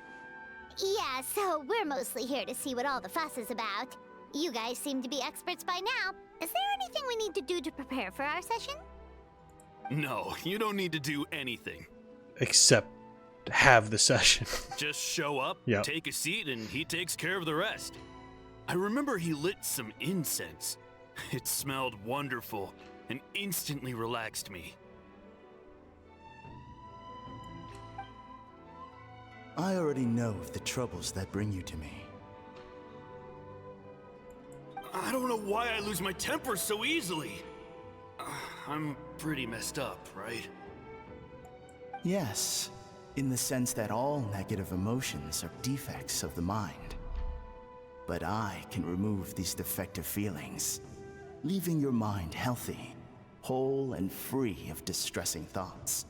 Yeah, so we're mostly here to see what all the fuss is about. You guys seem to be experts by now. Is there anything we need to do to prepare for our session? No, you don't need to do anything. Except have the session. Just show up, Yep. take a seat, and he takes care of the rest. I remember he lit some incense. It smelled wonderful and instantly relaxed me. I already know of the troubles that bring you to me. I don't know why I lose my temper so easily. I'm pretty messed up, right? Yes, in the sense that all negative emotions are defects of the mind. But I can remove these defective feelings, leaving your mind healthy, whole and free of distressing thoughts.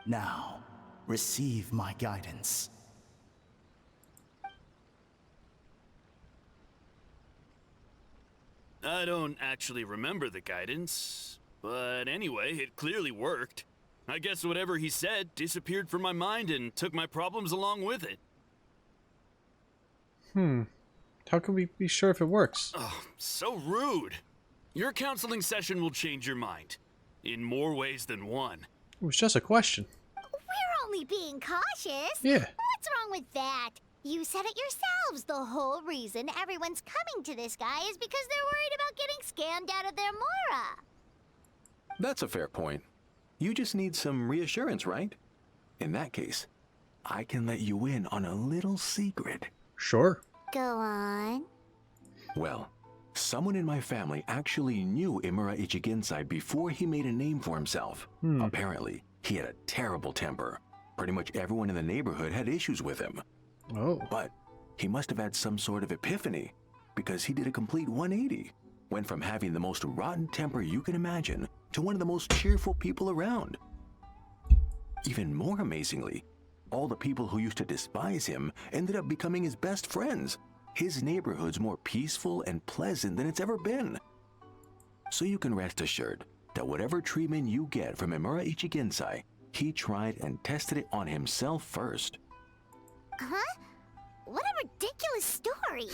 Now, receive my guidance. I don't actually remember the guidance, but anyway, it clearly worked. I guess whatever he said disappeared from my mind and took my problems along with it. How can we be sure if it works? Oh, so rude. Your counseling session will change your mind. In more ways than one. It was just a question. We're only being cautious. Yeah. What's wrong with that? You said it yourselves. The whole reason everyone's coming to this guy is because they're worried about getting scammed out of their Mora. That's a fair point. You just need some reassurance, right? In that case, I can let you in on a little secret. Sure. Go on. Well, someone in my family actually knew Imura Ichigensai before he made a name for himself. Apparently, he had a terrible temper. Pretty much everyone in the neighborhood had issues with him. Oh. But he must have had some sort of epiphany, because he did a complete 180. Went from having the most rotten temper you can imagine to one of the most cheerful people around. Even more amazingly, all the people who used to despise him ended up becoming his best friends. His neighborhood's more peaceful and pleasant than it's ever been. So you can rest assured that whatever treatment you get from Imura Ichigensai, he tried and tested it on himself first. Huh? What a ridiculous story.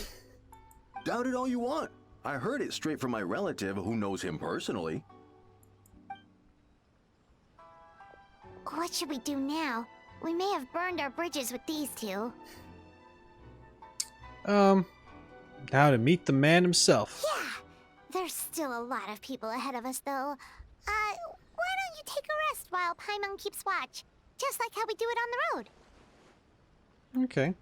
Doubt it all you want. I heard it straight from my relative who knows him personally. What should we do now? We may have burned our bridges with these two. Now to meet the man himself. Yeah. There's still a lot of people ahead of us, though. Why don't you take a rest while Paimon keeps watch? Just like how we do it on the road. Okay.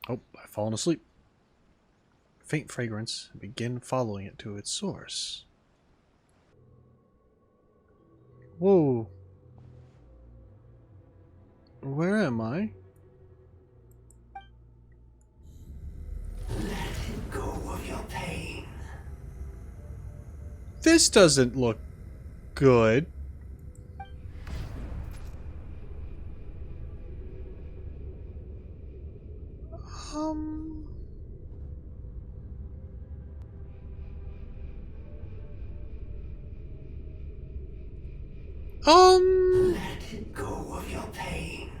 Oh, I've fallen asleep. Faint fragrance, and begin following it to its source. Whoa. Where am I? Let go of your pain. This doesn't look good. Let go of your pain.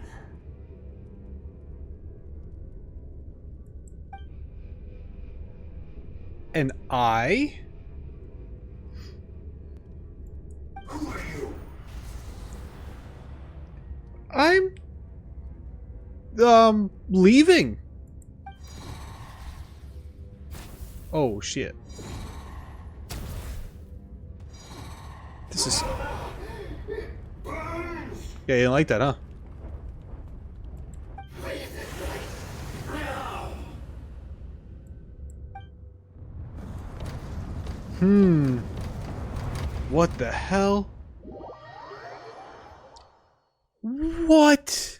And I? Who are you? I'm leaving. Oh shit. This is... Yeah, you didn't like that, huh? What the hell? What?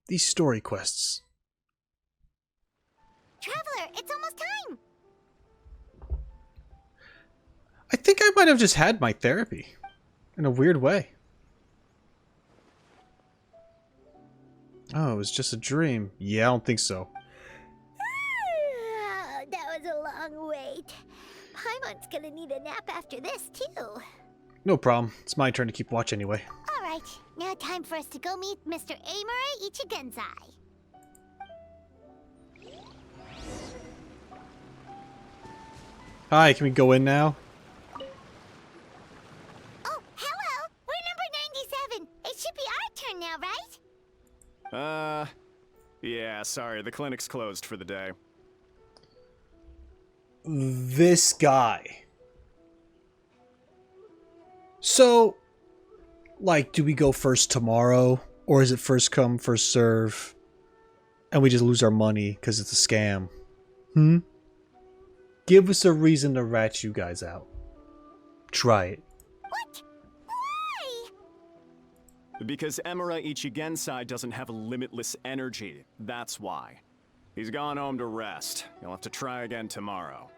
These story quests. Traveler, it's almost time! I think I might have just had my therapy. In a weird way. Oh, it was just a dream. Yeah, I don't think so. That was a long wait. Paimon's gonna need a nap after this, too. No problem. It's my turn to keep watch anyway. Alright, now time for us to go meet Mr. Amura Ichigensai. Hi, can we go in now? Oh, hello! We're number 97! It should be our turn now, right? Yeah, sorry, the clinic's closed for the day. This guy. So, like, do we go first tomorrow? Or is it first come, first serve? And we just lose our money because it's a scam? Give us a reason to rat you guys out. Try it. What? Why? Because Emura Ichigensai doesn't have limitless energy, that's why. He's gone home to rest. You'll have to try again tomorrow.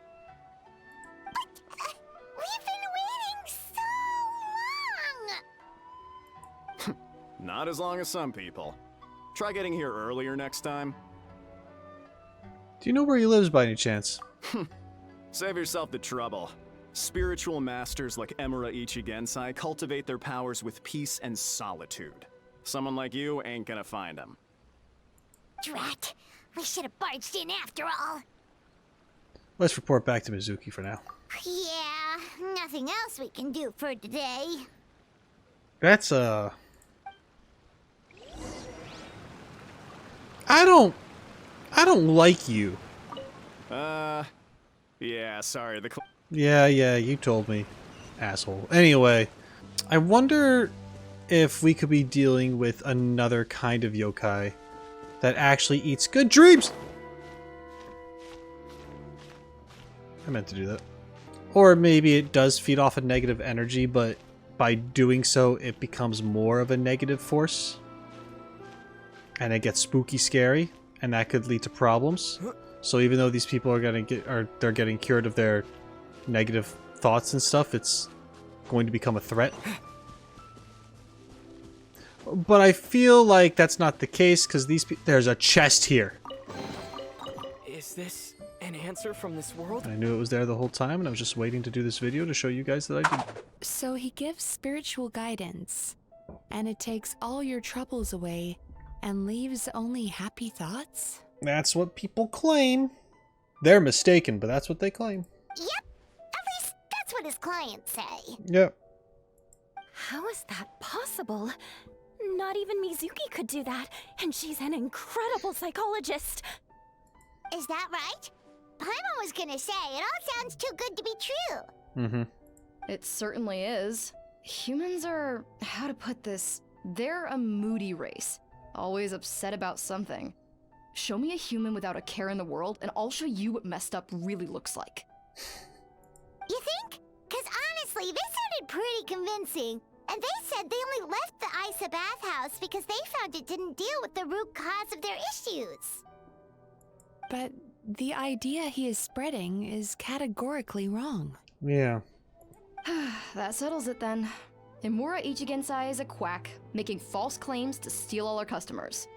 But, we've been waiting so long! Not as long as some people. Try getting here earlier next time. Do you know where he lives by any chance? Save yourself the trouble. Spiritual masters like Emura Ichigensai cultivate their powers with peace and solitude. Someone like you ain't gonna find them. Drat! We should have barged in after all. Let's report back to Mizuki for now. Yeah, nothing else we can do for today. That's I don't like you. Yeah, sorry, Yeah, you told me, asshole. Anyway, I wonder if we could be dealing with another kind of yokai that actually eats good dreams! I meant to do that. Or maybe it does feed off a negative energy, but by doing so, it becomes more of a negative force. And it gets spooky scary, and that could lead to problems. So even though these people are they're getting cured of their negative thoughts and stuff, it's going to become a threat. But I feel like that's not the case because there's a chest here. Is this an answer from this world? I knew it was there the whole time, and I was just waiting to do this video to show you guys that I did. So he gives spiritual guidance, and it takes all your troubles away and leaves only happy thoughts? That's what people claim. They're mistaken, but that's what they claim. Yep, at least that's what his clients say. Yep. How is that possible? Not even Mizuki could do that, and she's an incredible psychologist. Is that right? Paimon was gonna say, it all sounds too good to be true. It certainly is. Humans are, how to put this, they're a moody race. Always upset about something. Show me a human without a care in the world, and I'll show you what messed up really looks like. You think? Because honestly, they sounded pretty convincing. And they said they only left the Aisa Bathhouse because they found it didn't deal with the root cause of their issues. But the idea he is spreading is categorically wrong. Yeah. That settles it then. Emura Ichigensai is a quack, making false claims to steal all our customers.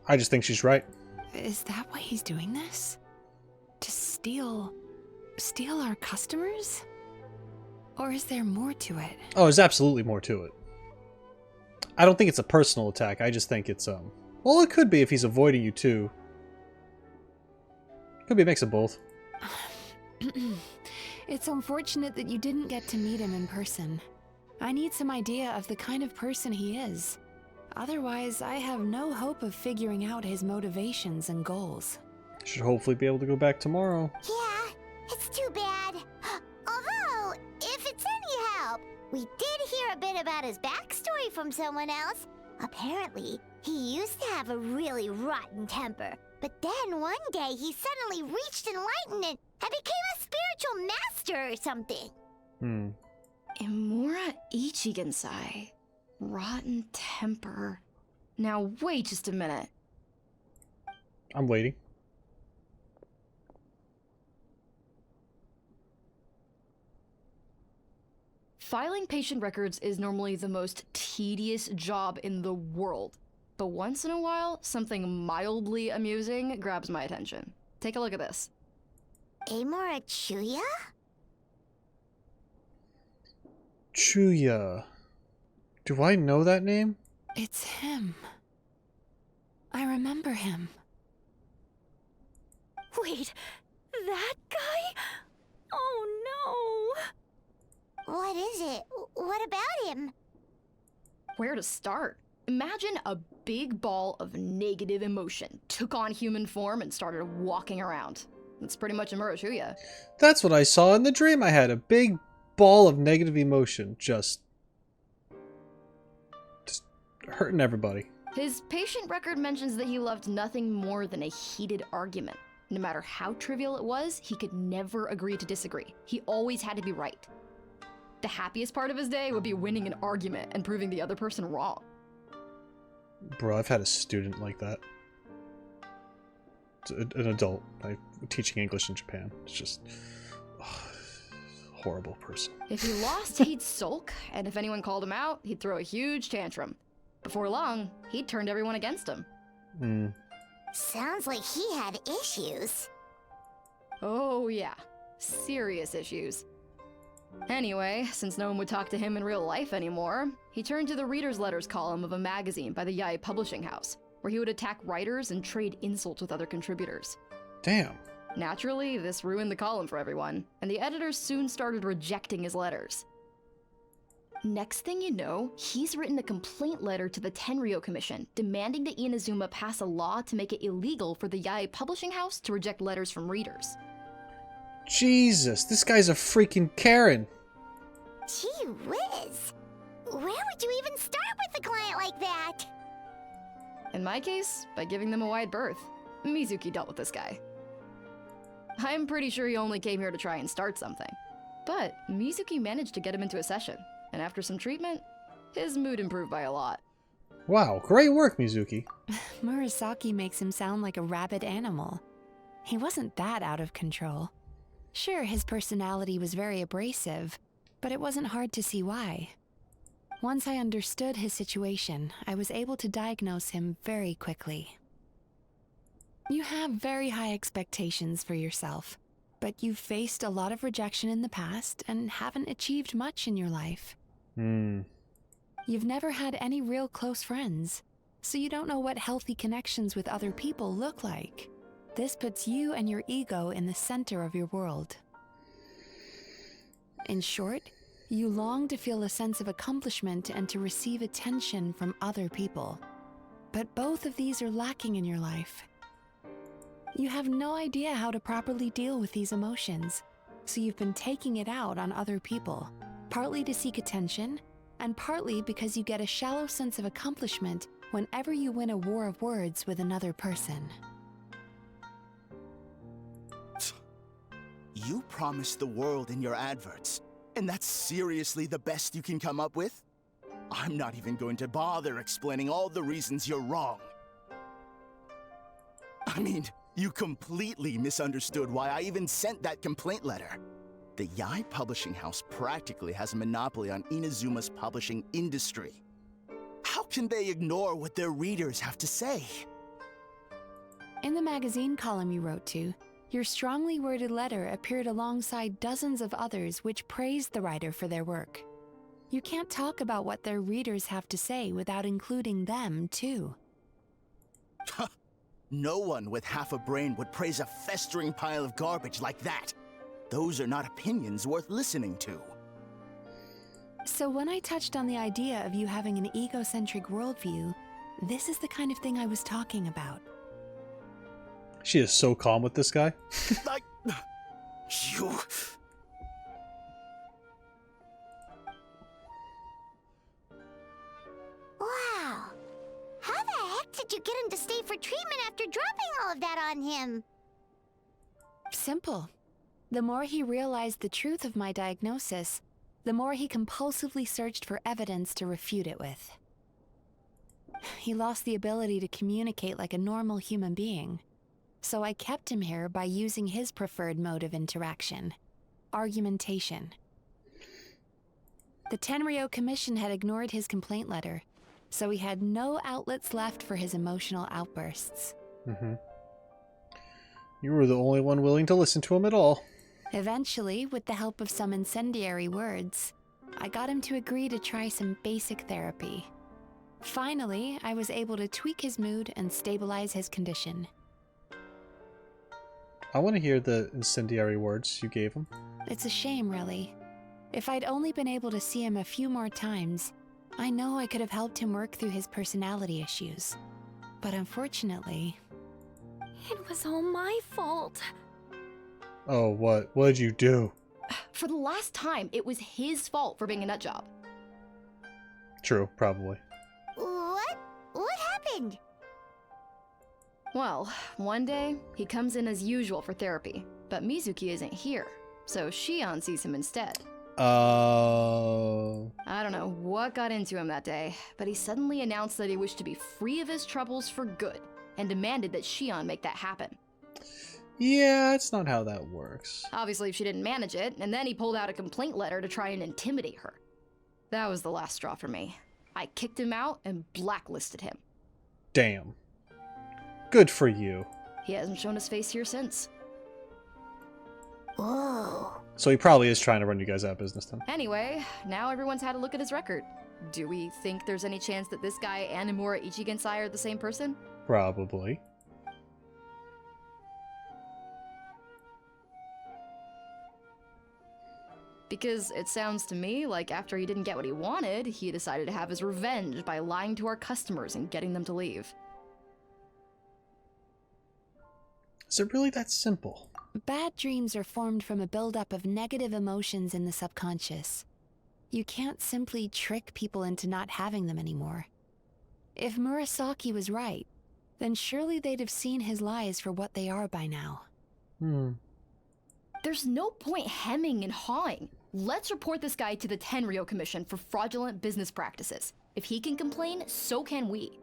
I just think she's right. Is that why he's doing this? To steal our customers? Or is there more to it? Oh, there's absolutely more to it. I don't think it's a personal attack. I just think it's, well, it could be if he's avoiding you too. Could be a mix of both. It's unfortunate that you didn't get to meet him in person. I need some idea of the kind of person he is. Otherwise, I have no hope of figuring out his motivations and goals. Should hopefully be able to go back tomorrow. Yeah, it's too bad. Although, if it's any help, we did hear a bit about his backstory from someone else. Apparently, he used to have a really rotten temper, but then one day he suddenly reached enlightenment and became a spiritual master or something. Imura Ichigensai. Rotten temper. Now wait just a minute. I'm waiting. Filing patient records is normally the most tedious job in the world. But once in a while, something mildly amusing grabs my attention. Take a look at this. Amora Chuya? Chuya. Do I know that name? It's him. I remember him. Wait, that guy? Oh no! What is it? What about him? Where to start? Imagine a big ball of negative emotion took on human form and started walking around. It's pretty much Imura Chuya. That's what I saw in the dream I had. A big ball of negative emotion. Just hurting everybody. His patient record mentions that he loved nothing more than a heated argument. No matter how trivial it was, he could never agree to disagree. He always had to be right. The happiest part of his day would be winning an argument and proving the other person wrong. Bro, I've had a student like that. An adult, like teaching English in Japan. It's just horrible person. If he lost, he'd sulk, and if anyone called him out, he'd throw a huge tantrum. Before long, he'd turned everyone against him. Sounds like he had issues. Oh yeah, serious issues. Anyway, since no one would talk to him in real life anymore, he turned to the reader's letters column of a magazine by the Yae Publishing House, where he would attack writers and trade insults with other contributors. Damn. Naturally, this ruined the column for everyone, and the editors soon started rejecting his letters. Next thing you know, he's written a complaint letter to the Tenryo Commission, demanding that Inazuma pass a law to make it illegal for the Yae Publishing House to reject letters from readers. Jesus, this guy's a freaking Karen. Gee whiz. Where would you even start with a client like that? In my case, by giving them a wide berth. Mizuki dealt with this guy. I'm pretty sure he only came here to try and start something. But Mizuki managed to get him into a session, and after some treatment, his mood improved by a lot. Wow, great work, Mizuki. Murasaki makes him sound like a rabid animal. He wasn't that out of control. Sure, his personality was very abrasive, but it wasn't hard to see why. Once I understood his situation, I was able to diagnose him very quickly. You have very high expectations for yourself, but you've faced a lot of rejection in the past and haven't achieved much in your life. You've never had any real close friends, so you don't know what healthy connections with other people look like. This puts you and your ego in the center of your world. In short, you long to feel a sense of accomplishment and to receive attention from other people. But both of these are lacking in your life. You have no idea how to properly deal with these emotions, so you've been taking it out on other people, partly to seek attention, and partly because you get a shallow sense of accomplishment whenever you win a war of words with another person. You promised the world in your adverts, and that's seriously the best you can come up with? I'm not even going to bother explaining all the reasons you're wrong. I mean, you completely misunderstood why I even sent that complaint letter. The Yae Publishing House practically has a monopoly on Inazuma's publishing industry. How can they ignore what their readers have to say? In the magazine column you wrote to, your strongly worded letter appeared alongside dozens of others which praised the writer for their work. You can't talk about what their readers have to say without including them, too. No one with half a brain would praise a festering pile of garbage like that. Those are not opinions worth listening to. So when I touched on the idea of you having an egocentric worldview, this is the kind of thing I was talking about. She is so calm with this guy. You... Wow, did you get him to stay for treatment after dropping all of that on him? Simple. The more he realized the truth of my diagnosis, the more he compulsively searched for evidence to refute it with. He lost the ability to communicate like a normal human being. So I kept him here by using his preferred mode of interaction: argumentation. The Tenryo Commission had ignored his complaint letter, so he had no outlets left for his emotional outbursts. You were the only one willing to listen to him at all. Eventually, with the help of some incendiary words, I got him to agree to try some basic therapy. Finally, I was able to tweak his mood and stabilize his condition. I want to hear the incendiary words you gave him. It's a shame, really. If I'd only been able to see him a few more times, I know I could have helped him work through his personality issues. But unfortunately... It was all my fault. Oh, what? What did you do? For the last time, it was his fault for being a nutjob. True, probably. What? What happened? Well, one day, he comes in as usual for therapy, but Mizuki isn't here, so Shion sees him instead. Oh. I don't know what got into him that day, but he suddenly announced that he wished to be free of his troubles for good, and demanded that Shion make that happen. Yeah, that's not how that works. Obviously, she didn't manage it, and then he pulled out a complaint letter to try and intimidate her. That was the last straw for me. I kicked him out and blacklisted him. Damn. Good for you. He hasn't shown his face here since. Whoa. So he probably is trying to run you guys out of business then. Anyway, now everyone's had a look at his record. Do we think there's any chance that this guy and Nomura Ichigensai are the same person? Probably. Because it sounds to me like after he didn't get what he wanted, he decided to have his revenge by lying to our customers and getting them to leave. Is it really that simple? Bad dreams are formed from a buildup of negative emotions in the subconscious. You can't simply trick people into not having them anymore. If Murasaki was right, then surely they'd have seen his lies for what they are by now. There's no point hemming and hawing. Let's report this guy to the Tenryo Commission for fraudulent business practices. If he can complain, so can we.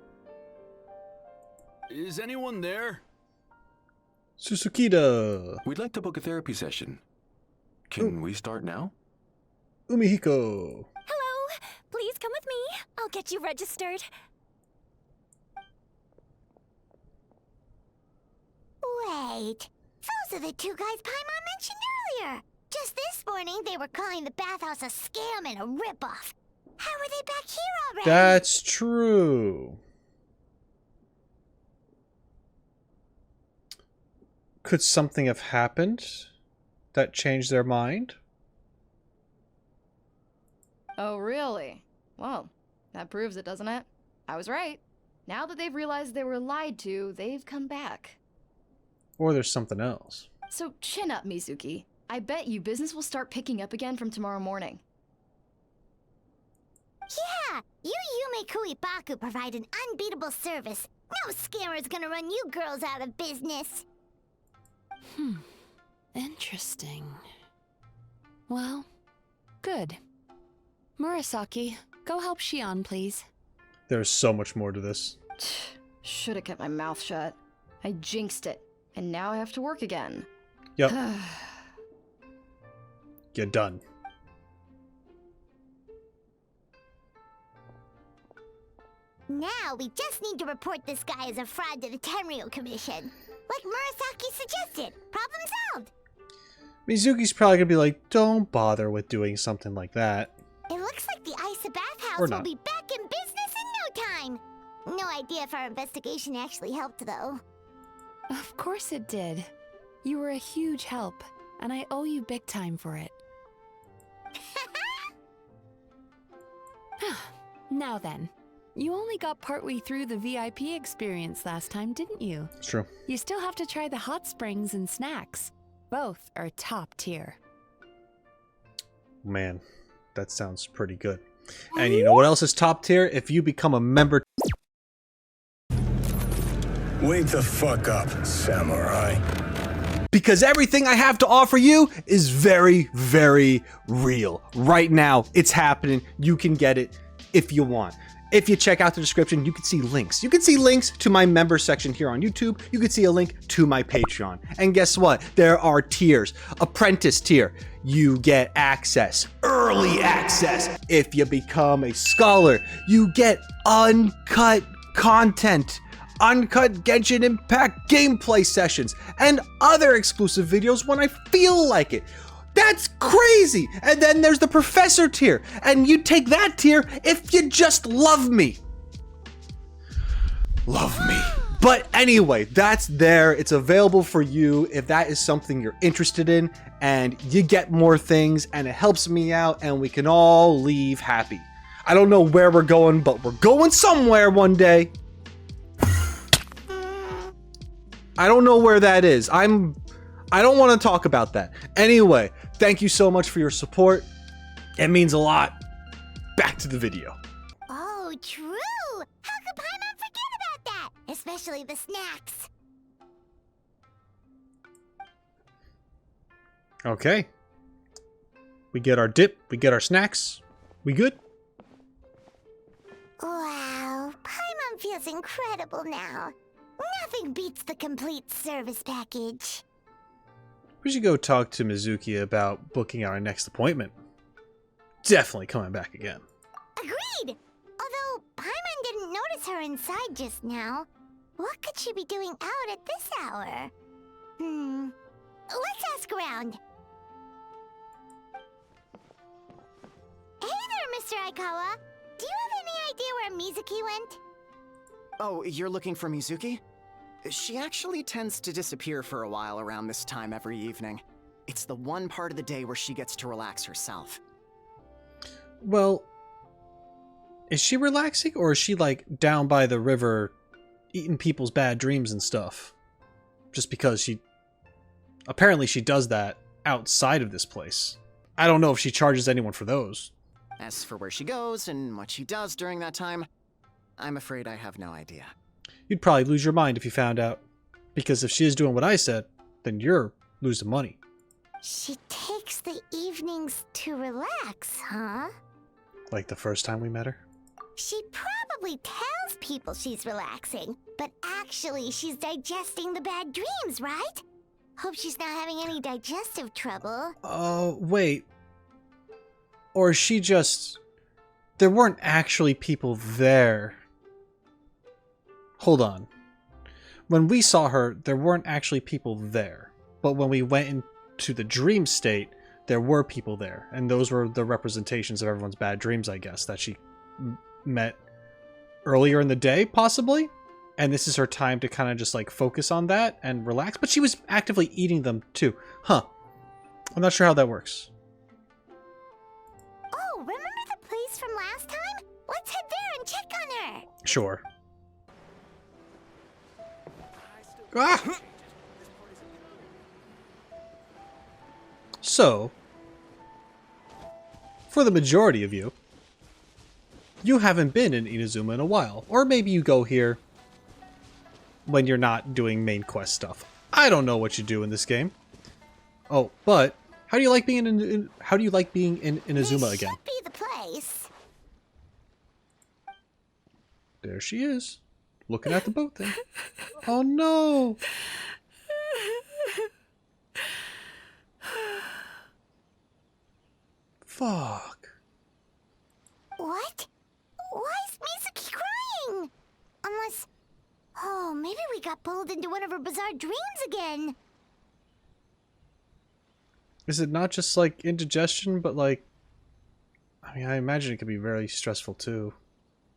Is anyone there? Susukida! We'd like to book a therapy session. Can we start now? Umihiko! Hello! Please come with me. I'll get you registered. Wait. Those are the two guys Paimon mentioned earlier. Just this morning, they were calling the Bathhouse a scam and a ripoff. How are they back here already? That's true. Could something have happened that changed their mind? Oh, really? Well, that proves it, doesn't it? I was right. Now that they've realized they were lied to, they've come back. Or there's something else. So chin up, Mizuki. I bet you business will start picking up again from tomorrow morning. Yeah! You Yume Kuibaku provide an unbeatable service. No scammer's gonna run you girls out of business. Interesting. Well, good. Murasaki, go help Shion, please. There's so much more to this. Should have kept my mouth shut. I jinxed it, and now I have to work again. Yep. You're done. Now we just need to report this guy as a fraud to the Tenryo Commission. Like Murasaki suggested. Problem solved. Mizuki's probably gonna be like, don't bother with doing something like that. It looks like the Aisa Bathhouse Or will not. be back in business in no time. No idea if our investigation actually helped, though. Of course it did. You were a huge help, and I owe you big time for it. Now then, you only got partway through the VIP experience last time, didn't you? It's true. You still have to try the hot springs and snacks. Both are top tier. Man, that sounds pretty good. And you know what else is top tier? If you become a member Wake the fuck up, samurai. Because everything I have to offer you is very, very real. Right now, it's happening. You can get it if you want. If you check out the description, you can see links. You can see links to my member section here on YouTube. You can see a link to my Patreon. And guess what? There are tiers. Apprentice tier, you get access, early access. If you become a scholar, you get uncut content. Uncut Genshin Impact gameplay sessions, and other exclusive videos when I feel like it. That's crazy! And then there's the Professor tier, and you take that tier if you just love me. Love me. But anyway, that's there. It's available for you if that is something you're interested in, and you get more things, and it helps me out, and we can all leave happy. I don't know where we're going, but we're going somewhere one day. I don't know where that is. I don't want to talk about that. Anyway, thank you so much for your support. It means a lot. Back to the video. Oh, true! How could Paimon forget about that? Especially the snacks. Okay. We get our dip, we get our snacks. We good? Wow, Paimon feels incredible now. Nothing beats the complete service package. We should go talk to Mizuki about booking our next appointment. Definitely coming back again. Agreed! Although Paimon didn't notice her inside just now. What could she be doing out at this hour? Let's ask around. Hey there, Mr. Aikawa. Do you have any idea where Mizuki went? Oh, you're looking for Mizuki? She actually tends to disappear for a while around this time every evening. It's the one part of the day where she gets to relax herself. Well, is she relaxing, or is she like down by the river eating people's bad dreams and stuff? Just because apparently she does that outside of this place. I don't know if she charges anyone for those. As for where she goes and what she does during that time, I'm afraid I have no idea. You'd probably lose your mind if you found out. Because if she is doing what I said, then you're losing money. She takes the evenings to relax, huh? Like the first time we met her? She probably tells people she's relaxing, but actually she's digesting the bad dreams, right? Hope she's not having any digestive trouble. Oh, wait. Or is she just... There weren't actually people there. Hold on. When we saw her, there weren't actually people there. But when we went into the dream state, there were people there. And those were the representations of everyone's bad dreams, I guess, that she met earlier in the day, possibly? And this is her time to kind of just like focus on that and relax. But she was actively eating them too. Huh. I'm not sure how that works. Oh, remember the place from last time? Let's head there and check on her. Sure. Ah! So, for the majority of you, you haven't been in Inazuma in a while. Or maybe you go here when you're not doing main quest stuff. I don't know what you do in this game. Oh, but how do you like being in Inazuma again? Should be the place. There she is, looking at the boat thing. Oh no! Fuck. What? Why is Mizuki crying? Unless... Oh, maybe we got pulled into one of her bizarre dreams again. Is it not just like indigestion, but like... I mean, I imagine it could be very stressful too.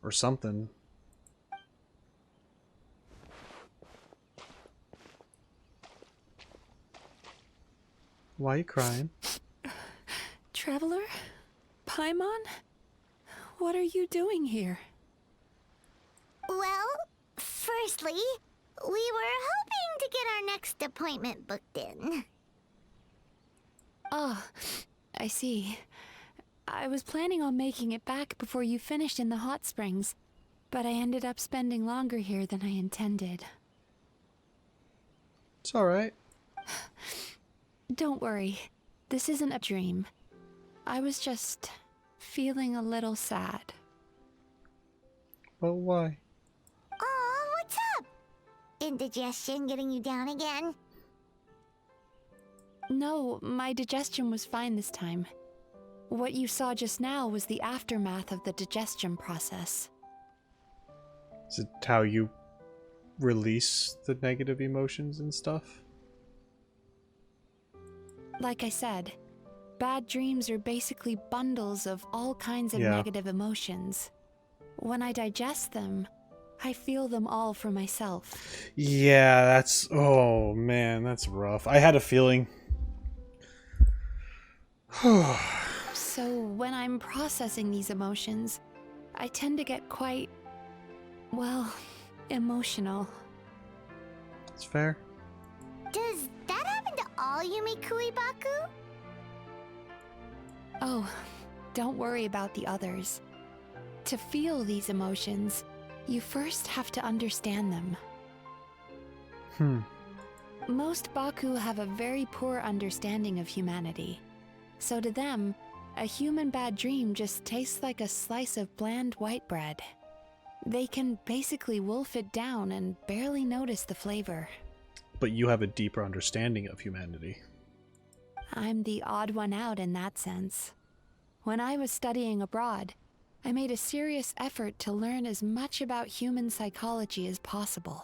Or something. Why are you crying? Traveler? Paimon? What are you doing here? Well, firstly, we were hoping to get our next appointment booked in. Oh, I see. I was planning on making it back before you finished in the hot springs, but I ended up spending longer here than I intended. It's alright. Don't worry. This isn't a dream. I was just feeling a little sad. Well, why? Oh, what's up? Indigestion getting you down again? No, my digestion was fine this time. What you saw just now was the aftermath of the digestion process. Is it how you release the negative emotions and stuff? Like I said, bad dreams are basically bundles of all kinds of negative emotions. When I digest them, I feel them all for myself. Yeah, that's... Oh, man, that's rough. I had a feeling. So when I'm processing these emotions, I tend to get quite, well, emotional. That's fair. Does that happen to all Yumikui Baku? Oh, don't worry about the others. To feel these emotions, you first have to understand them. Most Baku have a very poor understanding of humanity. So to them, a human bad dream just tastes like a slice of bland white bread. They can basically wolf it down and barely notice the flavor. But you have a deeper understanding of humanity. I'm the odd one out in that sense. When I was studying abroad, I made a serious effort to learn as much about human psychology as possible.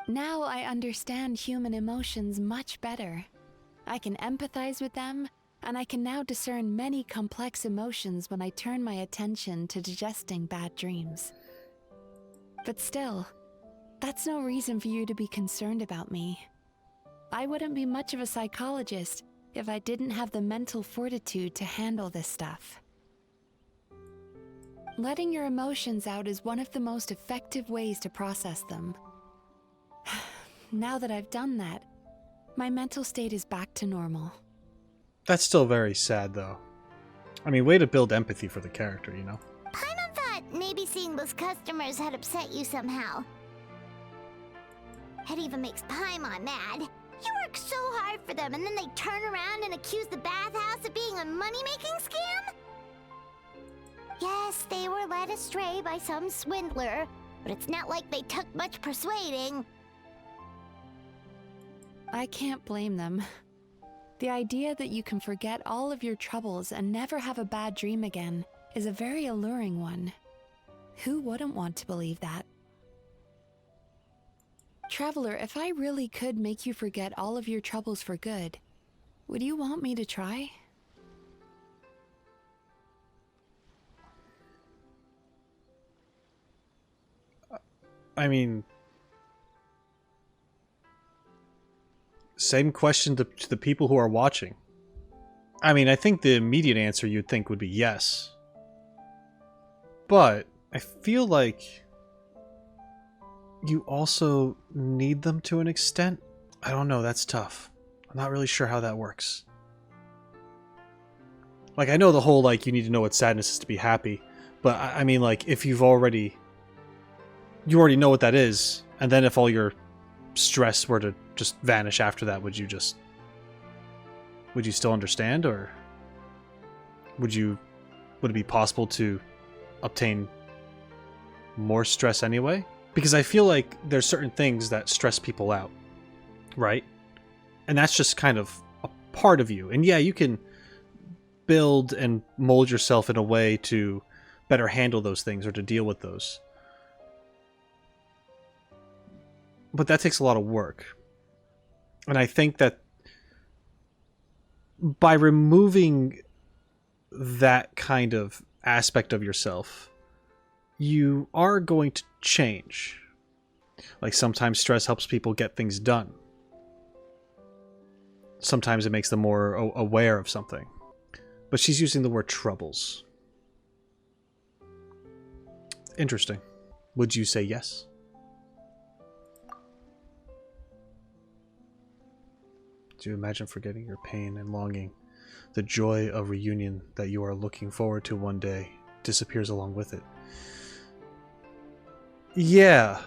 Now I understand human emotions much better. I can empathize with them, and I can now discern many complex emotions when I turn my attention to digesting bad dreams. But still, that's no reason for you to be concerned about me. I wouldn't be much of a psychologist if I didn't have the mental fortitude to handle this stuff. Letting your emotions out is one of the most effective ways to process them. Now that I've done that, my mental state is back to normal. That's still very sad, though. I mean, way to build empathy for the character, you know? Paimon thought maybe seeing those customers had upset you somehow. It even makes Paimon mad. You work so hard for them, and then they turn around and accuse the Bathhouse of being a money-making scam? Yes, they were led astray by some swindler, but it's not like they took much persuading. I can't blame them. The idea that you can forget all of your troubles and never have a bad dream again is a very alluring one. Who wouldn't want to believe that? Traveler, if I really could make you forget all of your troubles for good, would you want me to try? I mean... Same question to the people who are watching. I mean, I think the immediate answer you'd think would be yes. But I feel like you also need them to an extent. I don't know, that's tough. I'm not really sure how that works. Like, I know the whole, like, you need to know what sadness is to be happy. But, I mean, like, if you already know what that is, and then if all your stress were to just vanish after that, would you still understand, or would it be possible to obtain more stress anyway? Because I feel like there's certain things that stress people out, right? And that's just kind of a part of you. And yeah, you can build and mold yourself in a way to better handle those things or to deal with those. But that takes a lot of work. And I think that by removing that kind of aspect of yourself, you are going to change. Like, sometimes stress helps people get things done. Sometimes it makes them more aware of something. But she's using the word troubles. Interesting. Would you say yes? Do you imagine forgetting your pain and longing? The joy of reunion that you are looking forward to one day disappears along with it. Yeah.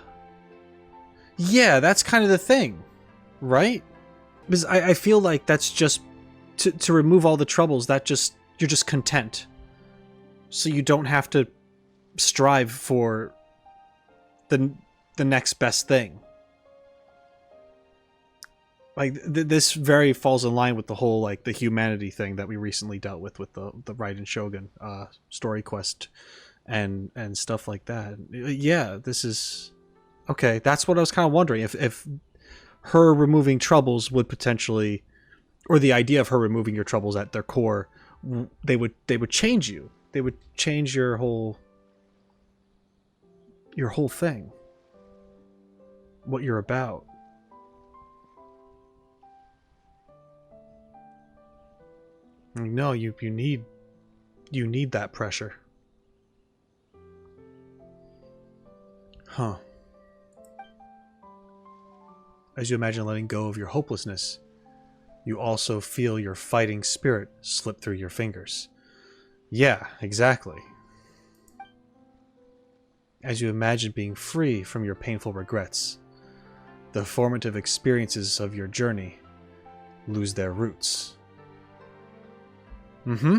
Yeah, that's kind of the thing, right? Because I feel like that's just to remove all the troubles. That just you're just content, so you don't have to strive for the next best thing. Like this very falls in line with the whole like the humanity thing that we recently dealt with the Raiden Shogun story quest and stuff like that. Yeah, this is okay. That's what I was kind of wondering if her removing troubles would potentially, or the idea of her removing your troubles at their core, they would change you. They would change your whole thing, what you're about. No, you need that pressure. Huh. As you imagine letting go of your hopelessness, you also feel your fighting spirit slip through your fingers. Yeah, exactly. As you imagine being free from your painful regrets, the formative experiences of your journey lose their roots. Mm-hmm.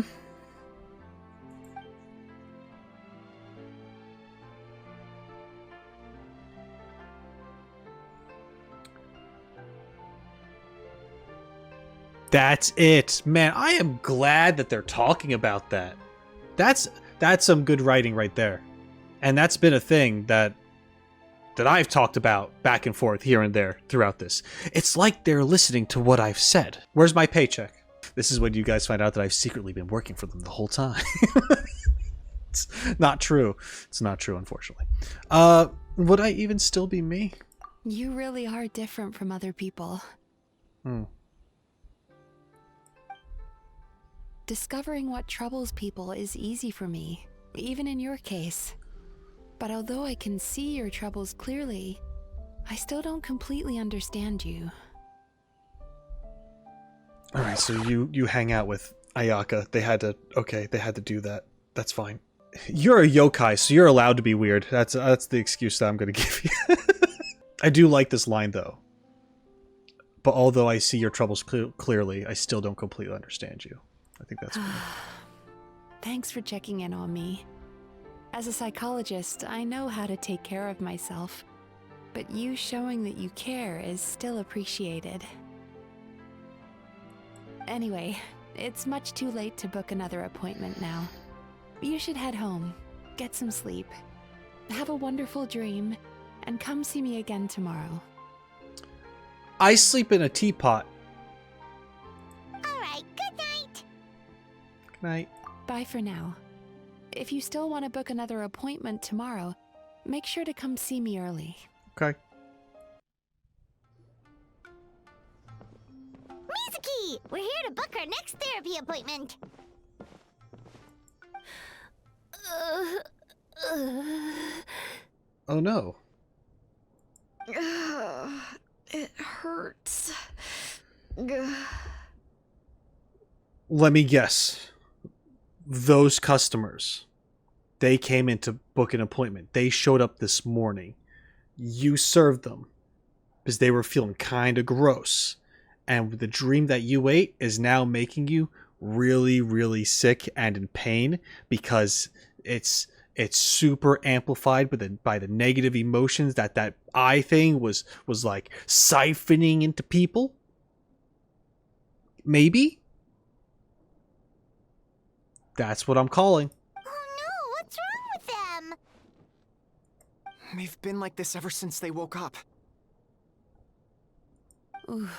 That's it. Man, I am glad that they're talking about that. That's some good writing right there. And that's been a thing that I've talked about back and forth here and there throughout this. It's like they're listening to what I've said. Where's my paycheck? This is when you guys find out that I've secretly been working for them the whole time. It's not true. It's not true, unfortunately. Would I even still be me? You really are different from other people. Discovering what troubles people is easy for me, even in your case. But although I can see your troubles clearly, I still don't completely understand you. Alright, so you hang out with Ayaka. They had to do that. That's fine. You're a yokai, so you're allowed to be weird. That's the excuse that I'm going to give you. I do like this line, though. But although I see your troubles clearly, I still don't completely understand you. I think that's funny. Thanks for checking in on me. As a psychologist, I know how to take care of myself. But you showing that you care is still appreciated. Anyway, it's much too late to book another appointment now. You should head home, get some sleep, have a wonderful dream, and come see me again tomorrow. I sleep in a teapot. Alright, good night. Good night. Bye for now. If you still want to book another appointment tomorrow, make sure to come see me early. Okay. Mizuki! We're here to book our next therapy appointment. Oh no. It hurts. Let me guess. Those customers, they came in to book an appointment. They showed up this morning. You served them because they were feeling kind of gross. And the dream that you ate is now making you really, really sick and in pain because it's super amplified by the negative emotions that eye thing was like siphoning into people. Maybe? That's what I'm calling. Oh no, what's wrong with them? They've been like this ever since they woke up. Ooh,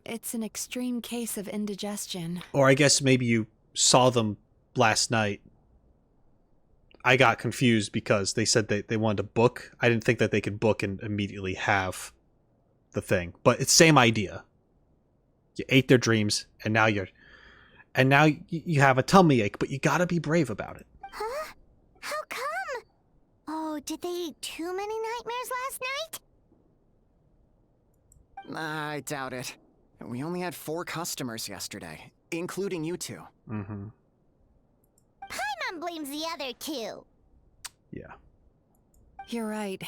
it's an extreme case of indigestion. Or I guess maybe you saw them last night. I got confused because they said they wanted to book. I didn't think that they could book and immediately have the thing. But it's same idea. You ate their dreams, and now you have a tummy ache, but you gotta be brave about it. Huh? How come? Oh, did they eat too many nightmares last night? I doubt it. We only had 4 customers yesterday, including you two. Mm-hmm. Paimon blames the other 2. Yeah. You're right.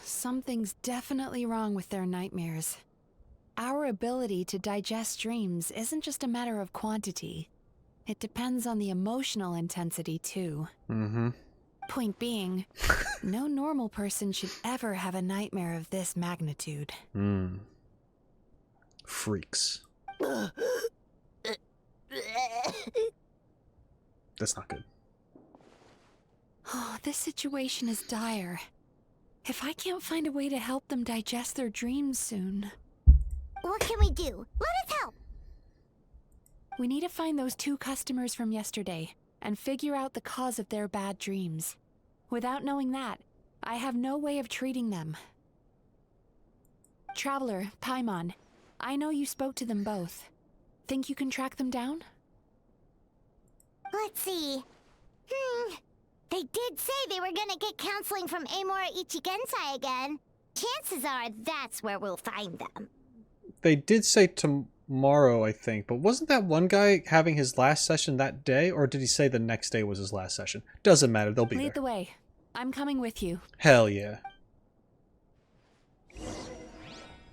Something's definitely wrong with their nightmares. Our ability to digest dreams isn't just a matter of quantity. It depends on the emotional intensity, too. Mm-hmm. Point being, no normal person should ever have a nightmare of this magnitude. Freaks. That's not good. Oh, this situation is dire. If I can't find a way to help them digest their dreams soon... What can we do? Let us help! We need to find those 2 customers from yesterday and figure out the cause of their bad dreams. Without knowing that, I have no way of treating them. Traveler, Paimon, I know you spoke to them both. Think you can track them down? Let's see. They did say they were gonna get counseling from Amora Ichigensai again. Chances are that's where we'll find them. They did say tomorrow, I think, but wasn't that one guy having his last session that day, or did he say the next day was his last session? Doesn't matter, they'll be there. Lead the way. I'm coming with you. Hell yeah.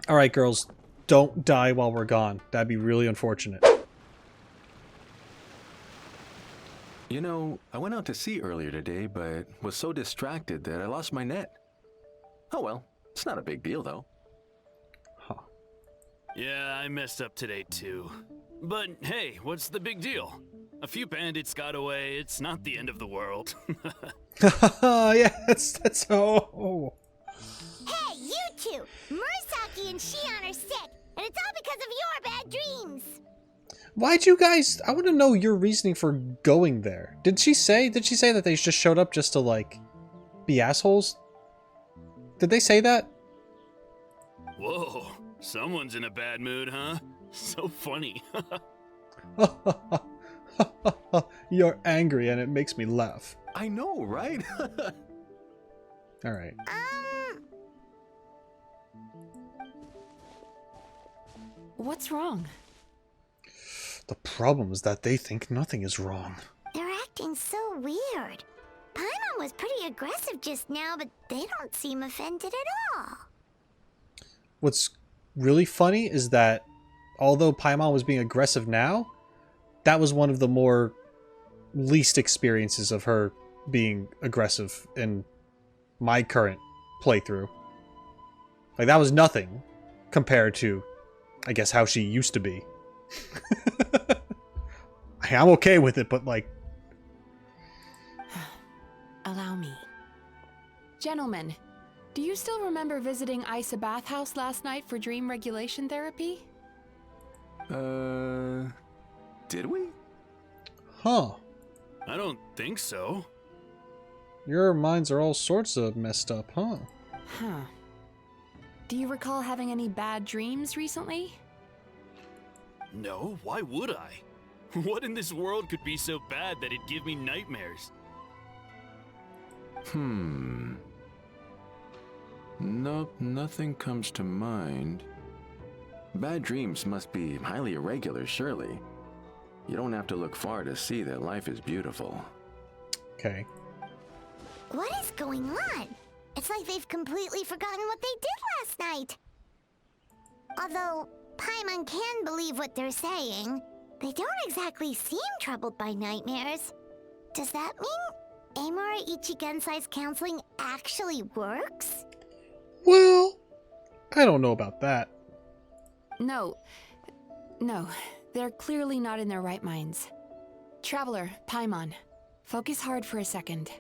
Alright, girls. Don't die while we're gone. That'd be really unfortunate. You know, I went out to sea earlier today, but was so distracted that I lost my net. Oh well, it's not a big deal though. Huh. Yeah, I messed up today too. But hey, what's the big deal? A few bandits got away, it's not the end of the world. Yeah, that's oh. Hey, you two! Murasaki and Shion are sick, and it's all because of your bad dreams! Why'd you guys... I want to know your reasoning for going there. Did she say that they just showed up just to, like, be assholes? Did they say that? Whoa, someone's in a bad mood, huh? So funny. You're angry and it makes me laugh. I know, right? Alright. What's wrong? The problem is that they think nothing is wrong. They're acting so weird. Paimon was pretty aggressive just now, but they don't seem offended at all. What's really funny is that although Paimon was being aggressive now, that was one of the more least experiences of her being aggressive in my current playthrough. Like, that was nothing compared to, I guess, how she used to be. I'm okay with it, but like... Allow me. Gentlemen, do you still remember visiting Aisa Bathhouse last night for dream regulation therapy? Did we? Huh. I don't think so. Your minds are all sorts of messed up, huh? Huh. Do you recall having any bad dreams recently? No, why would I? What in this world could be so bad that it'd give me nightmares? Nope, nothing comes to mind. Bad dreams must be highly irregular, surely. You don't have to look far to see that life is beautiful. Okay. What is going on? It's like they've completely forgotten what they did last night. Although Paimon can believe what they're saying, they don't exactly seem troubled by nightmares. Does that mean Amora Ichigensai's counseling actually works? Well, I don't know about that. No, they're clearly not in their right minds. Traveler, Paimon, focus hard for a second.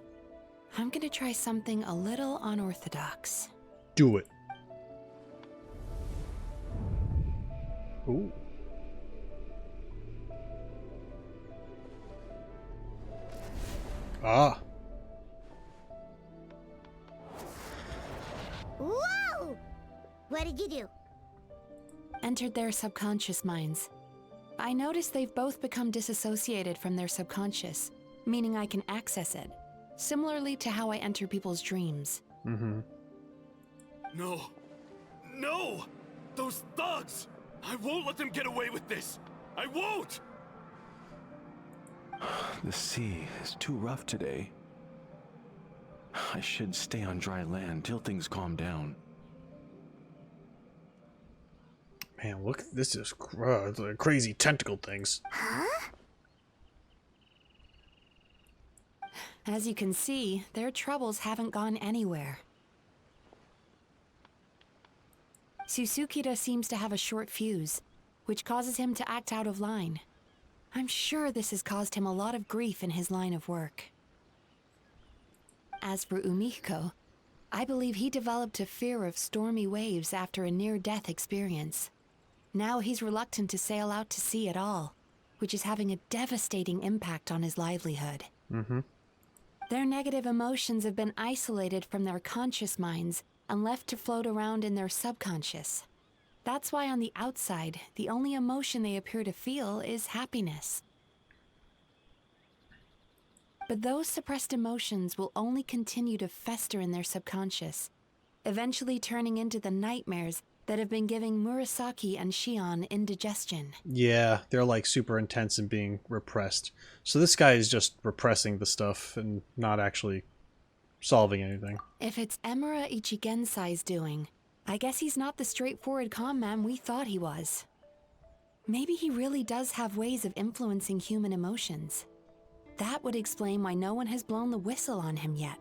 I'm gonna try something a little unorthodox. Do it. Ooh. Ah. Whoa! What did you do? Entered their subconscious minds. I noticed they've both become disassociated from their subconscious, meaning I can access it, similarly to how I enter people's dreams. Mm-hmm. No! No! Those thugs! I won't let them get away with this! I won't! The sea is too rough today. I should stay on dry land till things calm down. Man, look, this is crazy tentacle things. Huh? As you can see, their troubles haven't gone anywhere. Susukida seems to have a short fuse, which causes him to act out of line. I'm sure this has caused him a lot of grief in his line of work. As for Umiko, I believe he developed a fear of stormy waves after a near-death experience. Now he's reluctant to sail out to sea at all, which is having a devastating impact on his livelihood. Mm-hmm. Their negative emotions have been isolated from their conscious minds and left to float around in their subconscious. That's why on the outside, the only emotion they appear to feel is happiness. But those suppressed emotions will only continue to fester in their subconscious, eventually turning into the nightmares that have been giving Murasaki and Shion indigestion. Yeah, they're like super intense and being repressed. So this guy is just repressing the stuff and not actually solving anything. If it's Emura Ichigensai's doing, I guess he's not the straightforward con man we thought he was. Maybe he really does have ways of influencing human emotions. That would explain why no one has blown the whistle on him yet.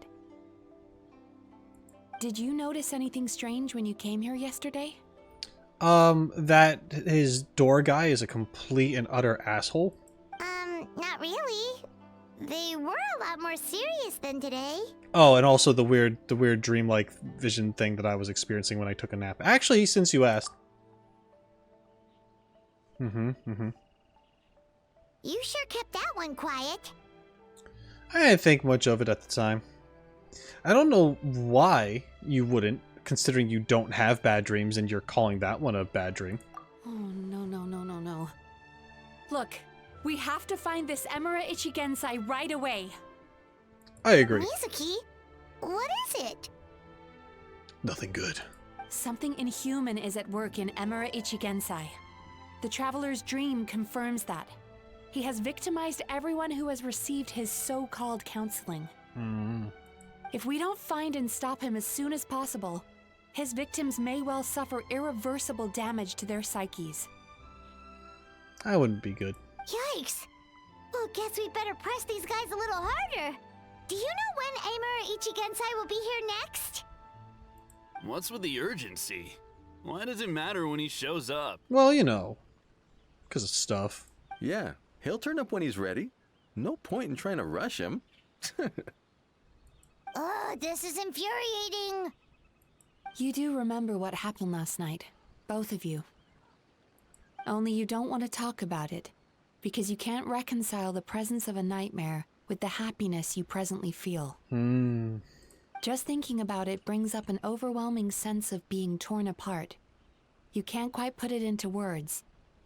Did you notice anything strange when you came here yesterday? That his door guy is a complete and utter asshole. Not really. They were a lot more serious than today. Oh, and also the weird dreamlike vision thing that I was experiencing when I took a nap. Actually, since you asked. Mm-hmm. You sure kept that one quiet. I didn't think much of it at the time. I don't know why you wouldn't, considering you don't have bad dreams and you're calling that one a bad dream. Oh, no. Look, we have to find this Emura Ichigensai right away. I agree. Mizuki, what is it? Nothing good. Something inhuman is at work in Emura Ichigensai. The Traveler's dream confirms that. He has victimized everyone who has received his so-called counseling. If we don't find and stop him as soon as possible, his victims may well suffer irreversible damage to their psyches. That wouldn't be good. Yikes! Well, guess we better press these guys a little harder. Do you know when Emura Ichigensai will be here next? What's with the urgency? Why does it matter when he shows up? Well, you know, because of stuff. Yeah, he'll turn up when he's ready. No point in trying to rush him. Oh, this is infuriating. You do remember what happened last night, both of you. Only you don't want to talk about it, because you can't reconcile the presence of a nightmare with the happiness you presently feel. Just thinking about it brings up an overwhelming sense of being torn apart. You can't quite put it into words,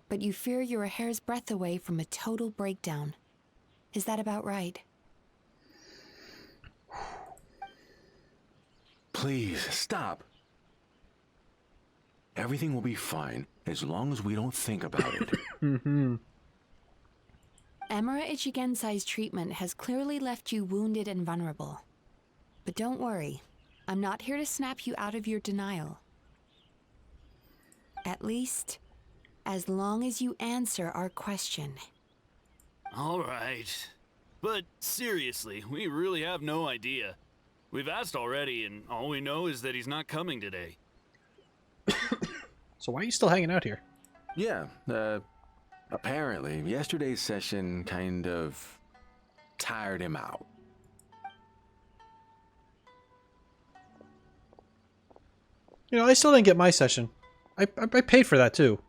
but you fear you're a hair's breadth away from a total breakdown. Is that about right? Please, stop. Everything will be fine as long as we don't think about it. Emura Ichigensai's treatment has clearly left you wounded and vulnerable. But don't worry, I'm not here to snap you out of your denial. At least, as long as you answer our question. All right. But seriously, we really have no idea. We've asked already, and all we know is that he's not coming today. So why are you still hanging out here? Yeah, apparently yesterday's session kind of tired him out. You know, I still didn't get my session. I paid for that too.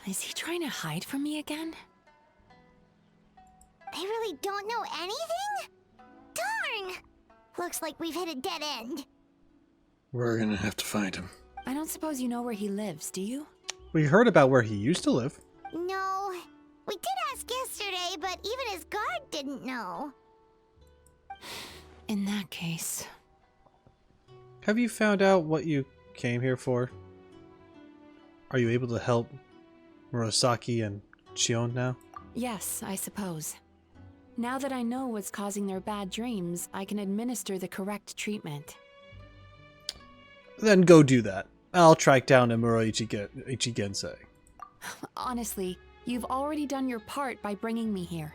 Is he trying to hide from me again? They really don't know anything? Darn! Looks like we've hit a dead end. We're gonna have to find him. I don't suppose you know where he lives, do you? We heard about where he used to live. No. We did ask yesterday, but even his guard didn't know. In that case... Have you found out what you came here for? Are you able to help Murasaki and Shion now? Yes, I suppose. Now that I know what's causing their bad dreams, I can administer the correct treatment. Then go do that. I'll track down Emura Ichigensei. Honestly, you've already done your part by bringing me here.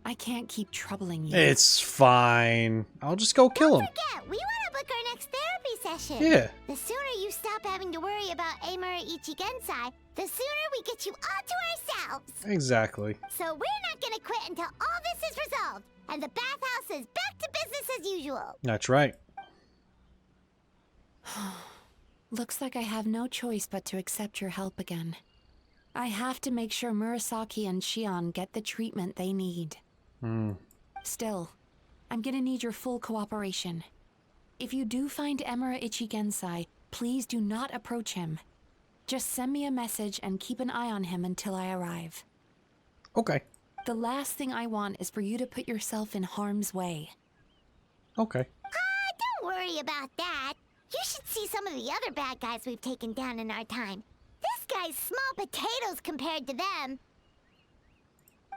I can't keep troubling you. It's fine. I'll just go kill him. Don't forget, we want to book our next therapy session. Yeah. The sooner you stop having to worry about Amura Ichigensai, the sooner we get you all to ourselves. Exactly. So we're not going to quit until all this is resolved, and the bathhouse is back to business as usual. That's right. Looks like I have no choice but to accept your help again. I have to make sure Murasaki and Shion get the treatment they need. Still, I'm gonna need your full cooperation. If you do find Emura Ichigensai, please do not approach him. Just send me a message and keep an eye on him until I arrive. Okay. The last thing I want is for you to put yourself in harm's way. Okay. Don't worry about that. You should see some of the other bad guys we've taken down in our time. This guy's small potatoes compared to them.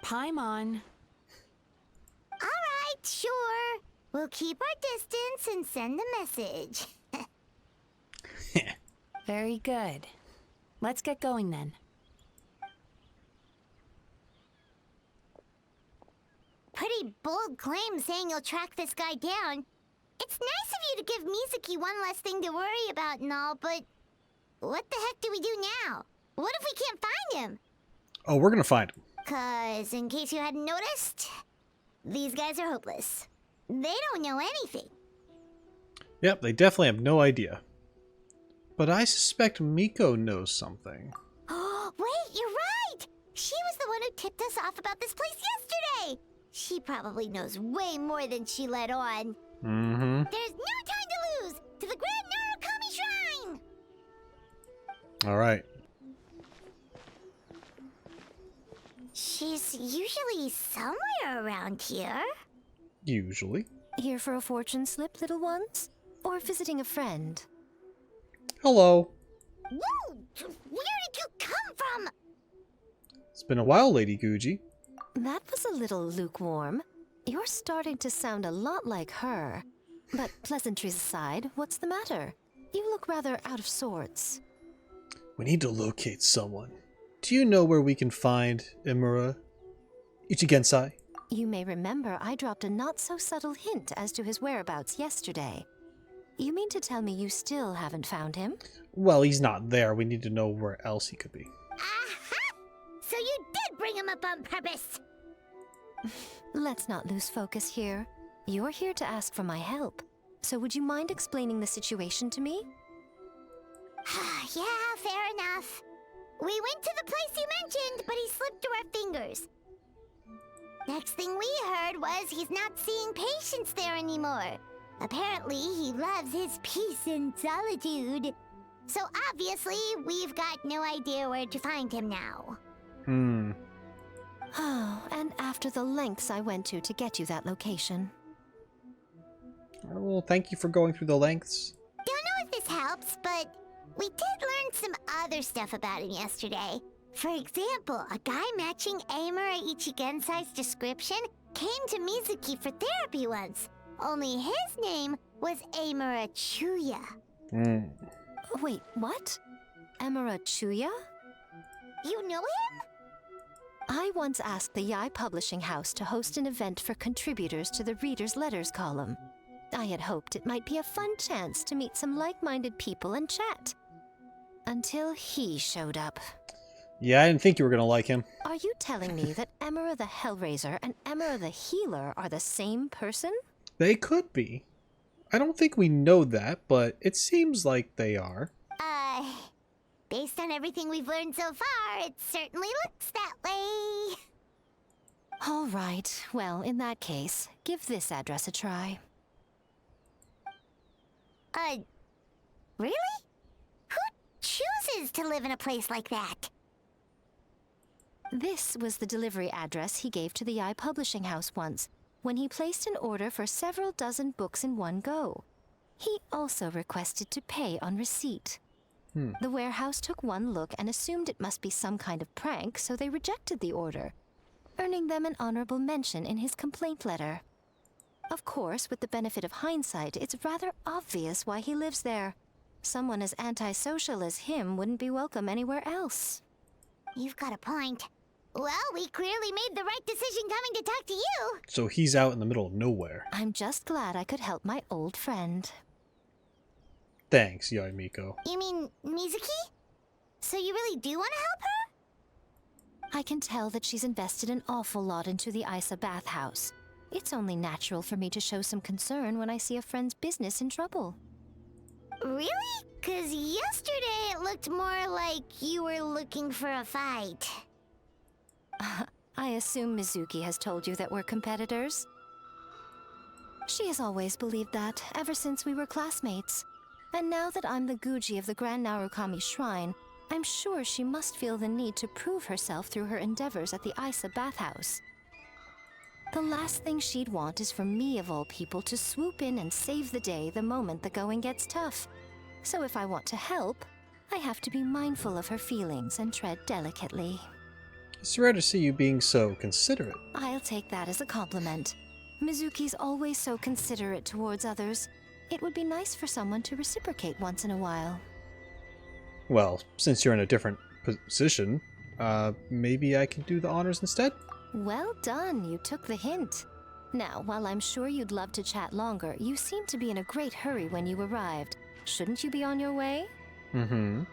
Paimon. Alright, sure. We'll keep our distance and send the message. Very good. Let's get going then. Pretty bold claim saying you'll track this guy down. It's nice of you to give Mizuki one less thing to worry about and all, but what the heck do we do now? What if we can't find him? Oh, we're gonna find him. 'Cause, in case you hadn't noticed, these guys are hopeless. They don't know anything. Yep, they definitely have no idea. But I suspect Miko knows something. Oh, wait, you're right! She was the one who tipped us off about this place yesterday! She probably knows way more than she let on. Mm-hmm. There's no time to lose! To the Grand Narukami Shrine! Alright. She's usually somewhere around here. Usually. Here for a fortune slip, little ones? Or visiting a friend? Hello. Whoa! Where did you come from? It's been a while, Lady Guji. That was a little lukewarm. You're starting to sound a lot like her. But pleasantries aside, what's the matter? You look rather out of sorts. We need to locate someone. Do you know where we can find Emura Ichigensai? You may remember I dropped a not-so-subtle hint as to his whereabouts yesterday. You mean to tell me you still haven't found him? Well, he's not there. We need to know where else he could be. Aha! So you did bring him up on purpose! Let's not lose focus here. You're here to ask for my help. So would you mind explaining the situation to me? Yeah, fair enough. We went to the place you mentioned, but he slipped through our fingers. Next thing we heard was he's not seeing patients there anymore. Apparently, he loves his peace and solitude. So obviously, we've got no idea where to find him now. Oh, and after the lengths I went to get you that location. Well, thank you for going through the lengths. Don't know if this helps, but we did learn some other stuff about him yesterday. For example, a guy matching Amura Ichigensai's description came to Mizuki for therapy once. Only his name was Amura Chuya. Wait, what? Emura Chuya? You know him? I once asked the Yai Publishing House to host an event for contributors to the Reader's Letters column. I had hoped it might be a fun chance to meet some like-minded people and chat. Until he showed up. Yeah, I didn't think you were gonna like him. Are you telling me that Emura the Hellraiser and Emura the Healer are the same person? They could be. I don't think we know that, but it seems like they are. Based on everything we've learned so far, it certainly looks that way. All right, well, in that case, give this address a try. Really? Who chooses to live in a place like that? This was the delivery address he gave to the Yai Publishing House once, when he placed an order for several dozen books in one go. He also requested to pay on receipt. The warehouse took one look and assumed it must be some kind of prank, so they rejected the order. earning them an honorable mention in his complaint letter. Of course, with the benefit of hindsight, it's rather obvious why he lives there. Someone as antisocial as him wouldn't be welcome anywhere else. You've got a point. Well, we clearly made the right decision coming to talk to you. So he's out in the middle of nowhere. I'm just glad I could help my old friend. Thanks, Yoi Miko. You mean Mizuki? So you really do want to help her? I can tell that she's invested an awful lot into the Aisa Bathhouse. It's only natural for me to show some concern when I see a friend's business in trouble. Really? 'Cause yesterday it looked more like you were looking for a fight. I assume Mizuki has told you that we're competitors? She has always believed that, ever since we were classmates. And now that I'm the Guji of the Grand Narukami Shrine, I'm sure she must feel the need to prove herself through her endeavors at the Aisa Bathhouse. The last thing she'd want is for me, of all people, to swoop in and save the day the moment the going gets tough. So if I want to help, I have to be mindful of her feelings and tread delicately. It's rare to see you being so considerate. I'll take that as a compliment. Mizuki's always so considerate towards others. It would be nice for someone to reciprocate once in a while. Well, since you're in a different position, maybe I can do the honors instead? Well done, you took the hint. Now, while I'm sure you'd love to chat longer, you seemed to be in a great hurry when you arrived. Shouldn't you be on your way? Mm-hmm.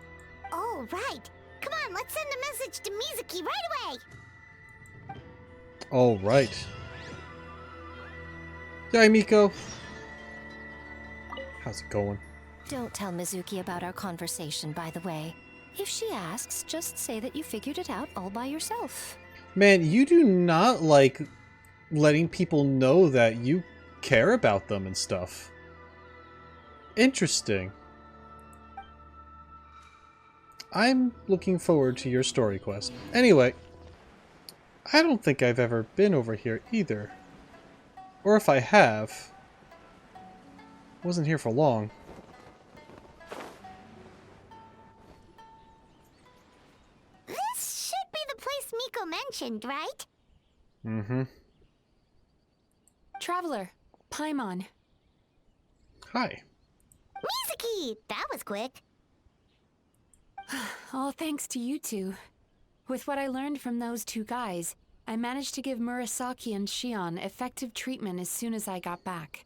Oh, right. Come on, let's send a message to Mizuki right away. All right. Yoi Miko. How's it going? Don't tell Mizuki about our conversation, by the way. If she asks, just say that you figured it out all by yourself. Man, you do not like letting people know that you care about them and stuff. Interesting. I'm looking forward to your story quest. Anyway, I don't think I've ever been over here either. Or if I have, wasn't here for long. This should be the place Miko mentioned, right? Mm-hmm. Traveler, Paimon. Hi. Mizuki! That was quick. All thanks to you two. With what I learned from those two guys, I managed to give Murasaki and Shion effective treatment as soon as I got back.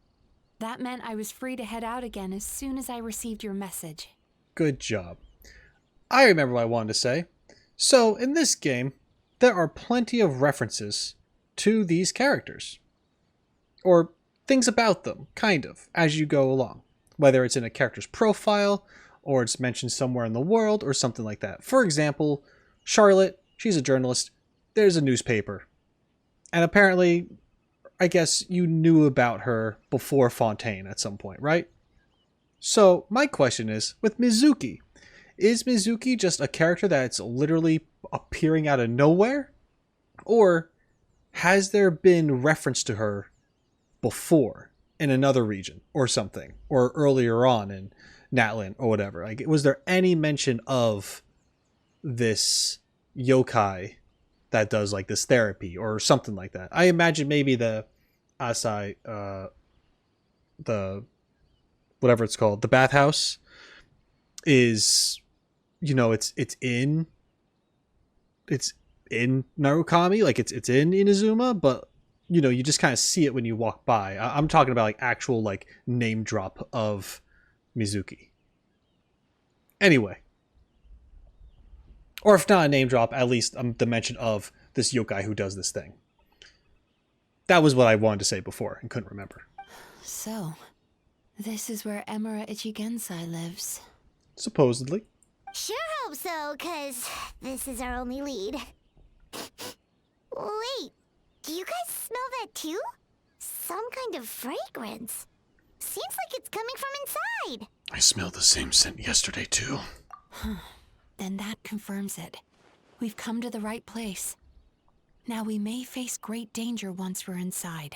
That meant I was free to head out again as soon as I received your message. Good job. I remember what I wanted to say. So, in this game, there are plenty of references to these characters. Or things about them, kind of, as you go along. Whether it's in a character's profile, or it's mentioned somewhere in the world, or something like that. For example, Charlotte, she's a journalist. There's a newspaper. And apparently, I guess you knew about her before Fontaine at some point, right? So, my question is, with Mizuki, is Mizuki just a character that's literally appearing out of nowhere? Or has there been reference to her before in another region or something? Or earlier on in Natlan or whatever? Like, was there any mention of this yokai that does like this therapy or something like that? I imagine maybe the Aisa, the whatever it's called, the bathhouse is, you know, it's in Narukami, like it's in Inazuma, but you know, you just kind of see it when you walk by. I'm talking about like actual like name drop of Mizuki. Anyway. Or if not a name drop, at least the mention of this yokai who does this thing. That was what I wanted to say before and couldn't remember. So, this is where Emura Ichigensai lives. Supposedly. Sure hope so, 'cause this is our only lead. Wait, do you guys smell that too? Some kind of fragrance. Seems like it's coming from inside. I smelled the same scent yesterday too. Then that confirms it. We've come to the right place. Now we may face great danger once we're inside.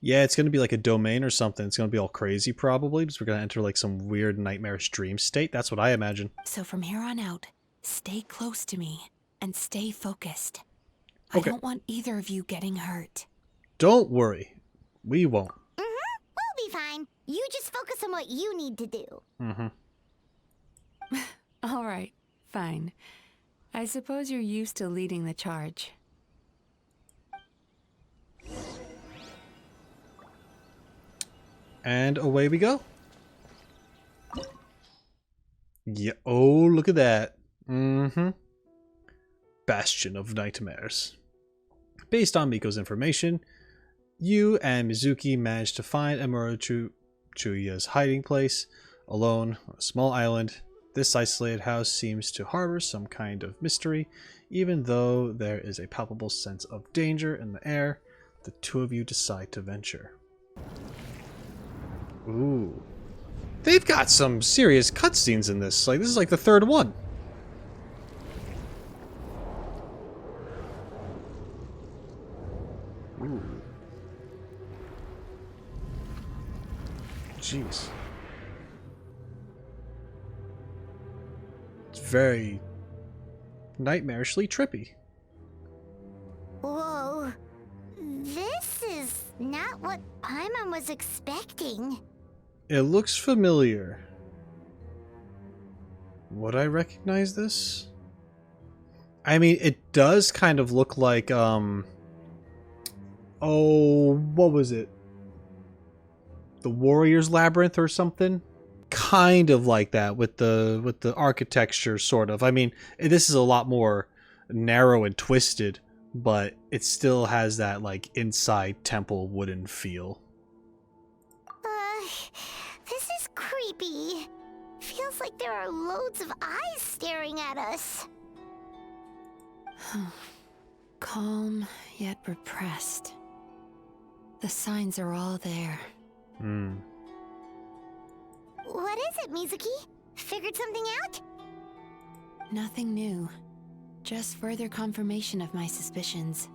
Yeah, it's going to be like a domain or something. It's going to be all crazy probably, because we're going to enter like some weird nightmarish dream state. That's what I imagine. So from here on out, stay close to me and stay focused. I don't want either of you getting hurt. Don't worry. We won't. We'll be fine. You just focus on what you need to do. All right, fine. I suppose you're used to leading the charge. And away we go. Yeah. Oh, look at that. Bastion of Nightmares. Based on Miko's information, you and Mizuki managed to find Amuro Chuya's hiding place alone on a small island. This isolated house seems to harbor some kind of mystery, even though there is a palpable sense of danger in the air. The two of you decide to venture. Ooh. They've got some serious cutscenes in this. Like, this is like the third one. Ooh. Jeez. It's very nightmarishly trippy. Whoa. This is not what Paimon was expecting. It looks familiar. Would I recognize this? I mean, it does kind of look like, oh, what was it? The Warrior's Labyrinth or something? Kind of like that with the architecture, sort of. I mean, this is a lot more narrow and twisted, but it still has that, like, inside temple wooden feel. This is creepy. Feels like there are loads of eyes staring at us. Calm, yet repressed. The signs are all there. What is it, Mizuki? Figured something out? Nothing new. Just further confirmation of my suspicions.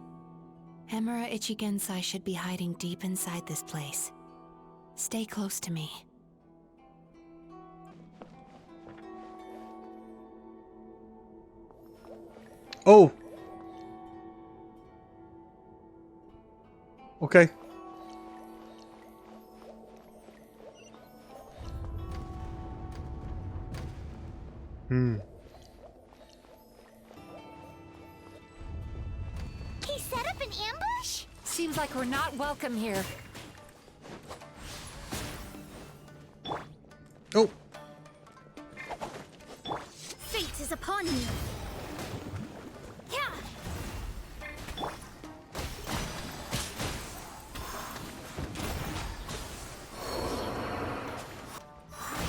Emura Ichigensai should be hiding deep inside this place. Stay close to me. Oh! Okay. He set up an ambush? Seems like we're not welcome here. Oh! Fate is upon you. Yeah.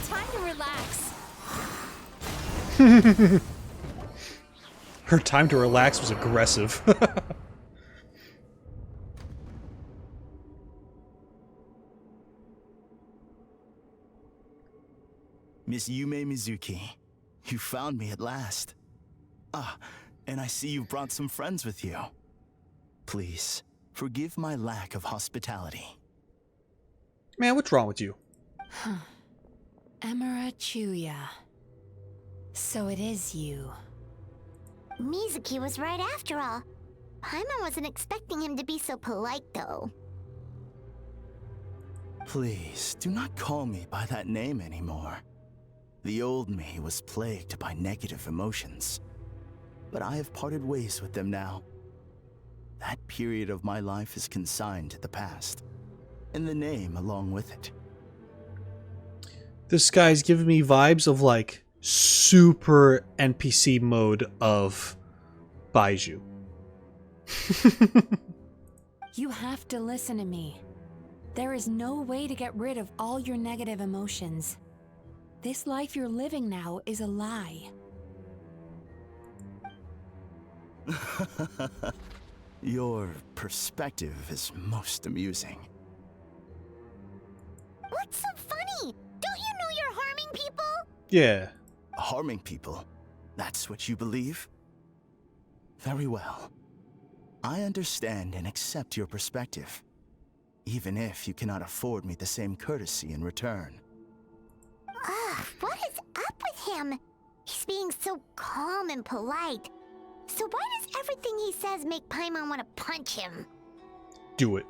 Time to relax. Her time to relax was aggressive. Miss Yume Mizuki, you found me at last. Ah, and I see you've brought some friends with you. Please, forgive my lack of hospitality. Man, what's wrong with you? Emura Chuya. So it is you. Mizuki was right after all. Paimon wasn't expecting him to be so polite, though. Please, do not call me by that name anymore. The old me was plagued by negative emotions, but I have parted ways with them now. That period of my life is consigned to the past, and the name along with it. This guy's giving me vibes of, like, super NPC mode of Baiju. You have to listen to me. There is no way to get rid of all your negative emotions. This life you're living now is a lie. Your perspective is most amusing. What's so funny? Don't you know you're harming people? Yeah. Harming people? That's what you believe? Very well. I understand and accept your perspective, even if you cannot afford me the same courtesy in return. Ugh, what is up with him? He's being so calm and polite. So why does everything he says make Paimon want to punch him? Do it.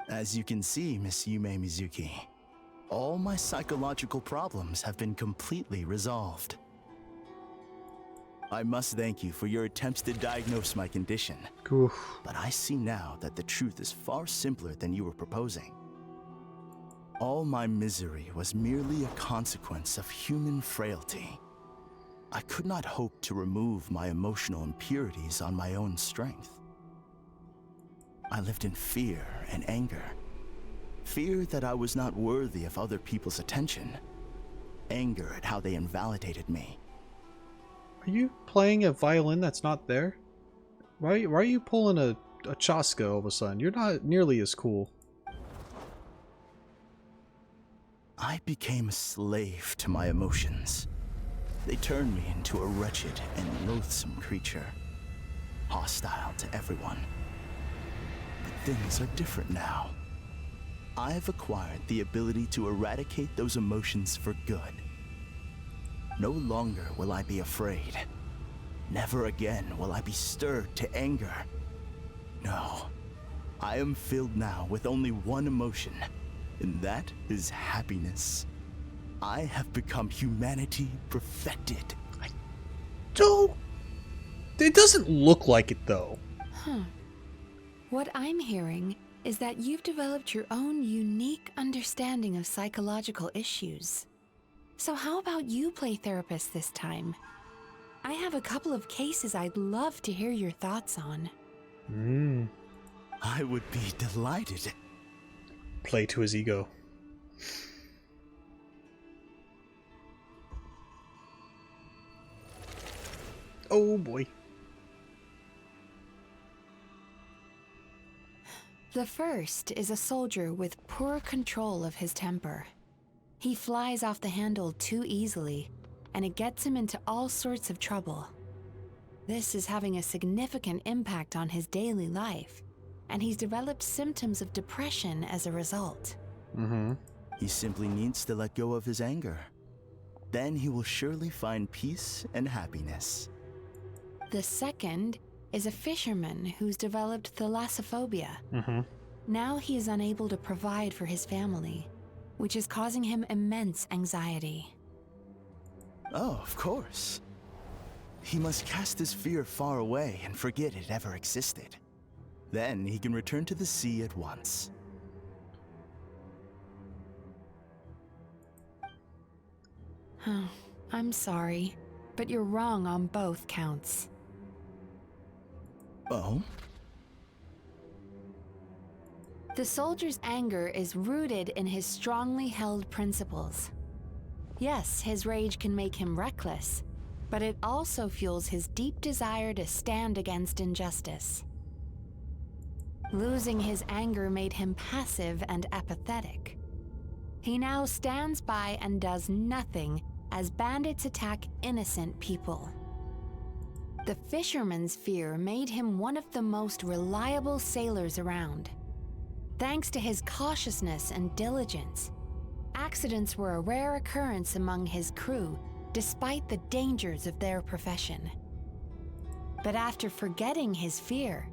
As you can see, Miss Yume Mizuki, all my psychological problems have been completely resolved. I must thank you for your attempts to diagnose my condition. Oof. But I see now that the truth is far simpler than you were proposing. All my misery was merely a consequence of human frailty. I could not hope to remove my emotional impurities on my own strength. I lived in fear and anger. Fear that I was not worthy of other people's attention. Anger at how they invalidated me. Are you playing a violin that's not there? Why are you pulling a Chaska all of a sudden? You're not nearly as cool. I became a slave to my emotions. They turned me into a wretched and loathsome creature, hostile to everyone. But things are different now. I've acquired the ability to eradicate those emotions for good. No longer will I be afraid. Never again will I be stirred to anger. No, I am filled now with only one emotion, and that is happiness. I have become humanity perfected. It doesn't look like it, though. What I'm hearing is that you've developed your own unique understanding of psychological issues. So how about you play therapist this time? I have a couple of cases I'd love to hear your thoughts on. I would be delighted. Play to his ego. Oh boy. The first is a soldier with poor control of his temper. He flies off the handle too easily, and it gets him into all sorts of trouble. This is having a significant impact on his daily life, and he's developed symptoms of depression as a result. He simply needs to let go of his anger. Then he will surely find peace and happiness. The second is a fisherman who's developed thalassophobia. Now he is unable to provide for his family, which is causing him immense anxiety. Oh, of course. He must cast his fear far away and forget it ever existed. Then he can return to the sea at once. I'm sorry, but you're wrong on both counts. Oh? The soldier's anger is rooted in his strongly held principles. Yes, his rage can make him reckless, but it also fuels his deep desire to stand against injustice. Losing his anger made him passive and apathetic. He now stands by and does nothing as bandits attack innocent people. The fisherman's fear made him one of the most reliable sailors around. Thanks to his cautiousness and diligence, accidents were a rare occurrence among his crew, despite the dangers of their profession. But after forgetting his fear,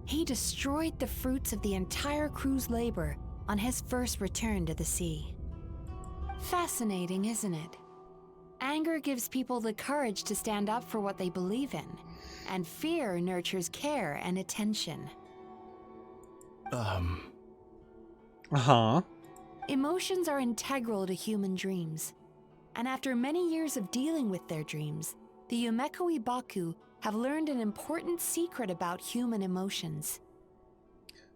he destroyed the fruits of the entire crew's labor on his first return to the sea. Fascinating, isn't it? Anger gives people the courage to stand up for what they believe in, and fear nurtures care and attention. Emotions are integral to human dreams, and after many years of dealing with their dreams, the Yumekoi Baku have learned an important secret about human emotions.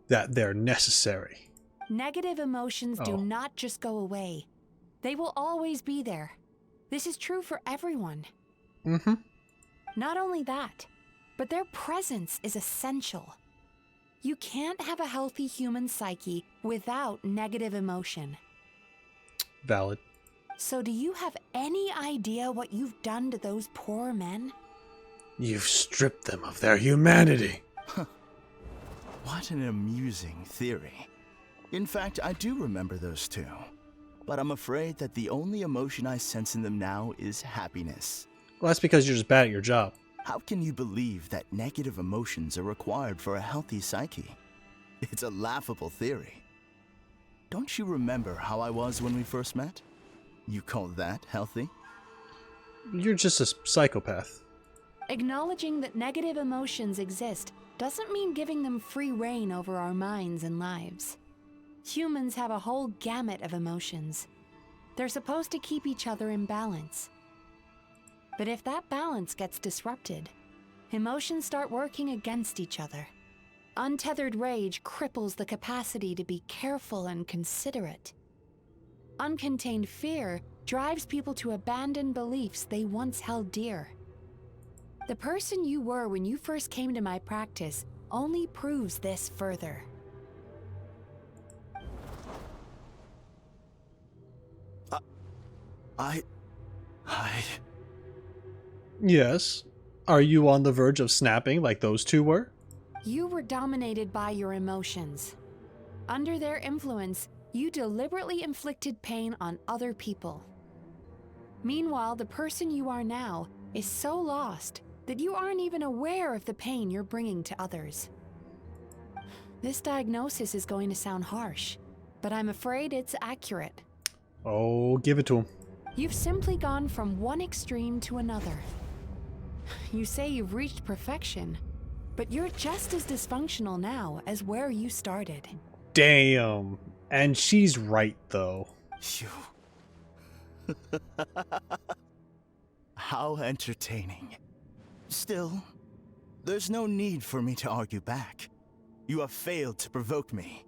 That they're necessary. Negative emotions do not just go away. They will always be there. This is true for everyone. Not only that, but their presence is essential. You can't have a healthy human psyche without negative emotion. Valid. So do you have any idea what you've done to those poor men? You've stripped them of their humanity. What an amusing theory. In fact, I do remember those two. But I'm afraid that the only emotion I sense in them now is happiness. Well, that's because you're just bad at your job. How can you believe that negative emotions are required for a healthy psyche? It's a laughable theory. Don't you remember how I was when we first met? You call that healthy? You're just a psychopath. Acknowledging that negative emotions exist doesn't mean giving them free rein over our minds and lives. Humans have a whole gamut of emotions. They're supposed to keep each other in balance. But if that balance gets disrupted, emotions start working against each other. Untethered rage cripples the capacity to be careful and considerate. Uncontained fear drives people to abandon beliefs they once held dear. The person you were when you first came to my practice only proves this further. Yes. Are you on the verge of snapping like those two were? You were dominated by your emotions. Under their influence, you deliberately inflicted pain on other people. Meanwhile, the person you are now is so lost that you aren't even aware of the pain you're bringing to others. This diagnosis is going to sound harsh, but I'm afraid it's accurate. Oh, give it to him. You've simply gone from one extreme to another. You say you've reached perfection, but you're just as dysfunctional now as where you started. Damn. And she's right, though. How entertaining. Still, there's no need for me to argue back. You have failed to provoke me.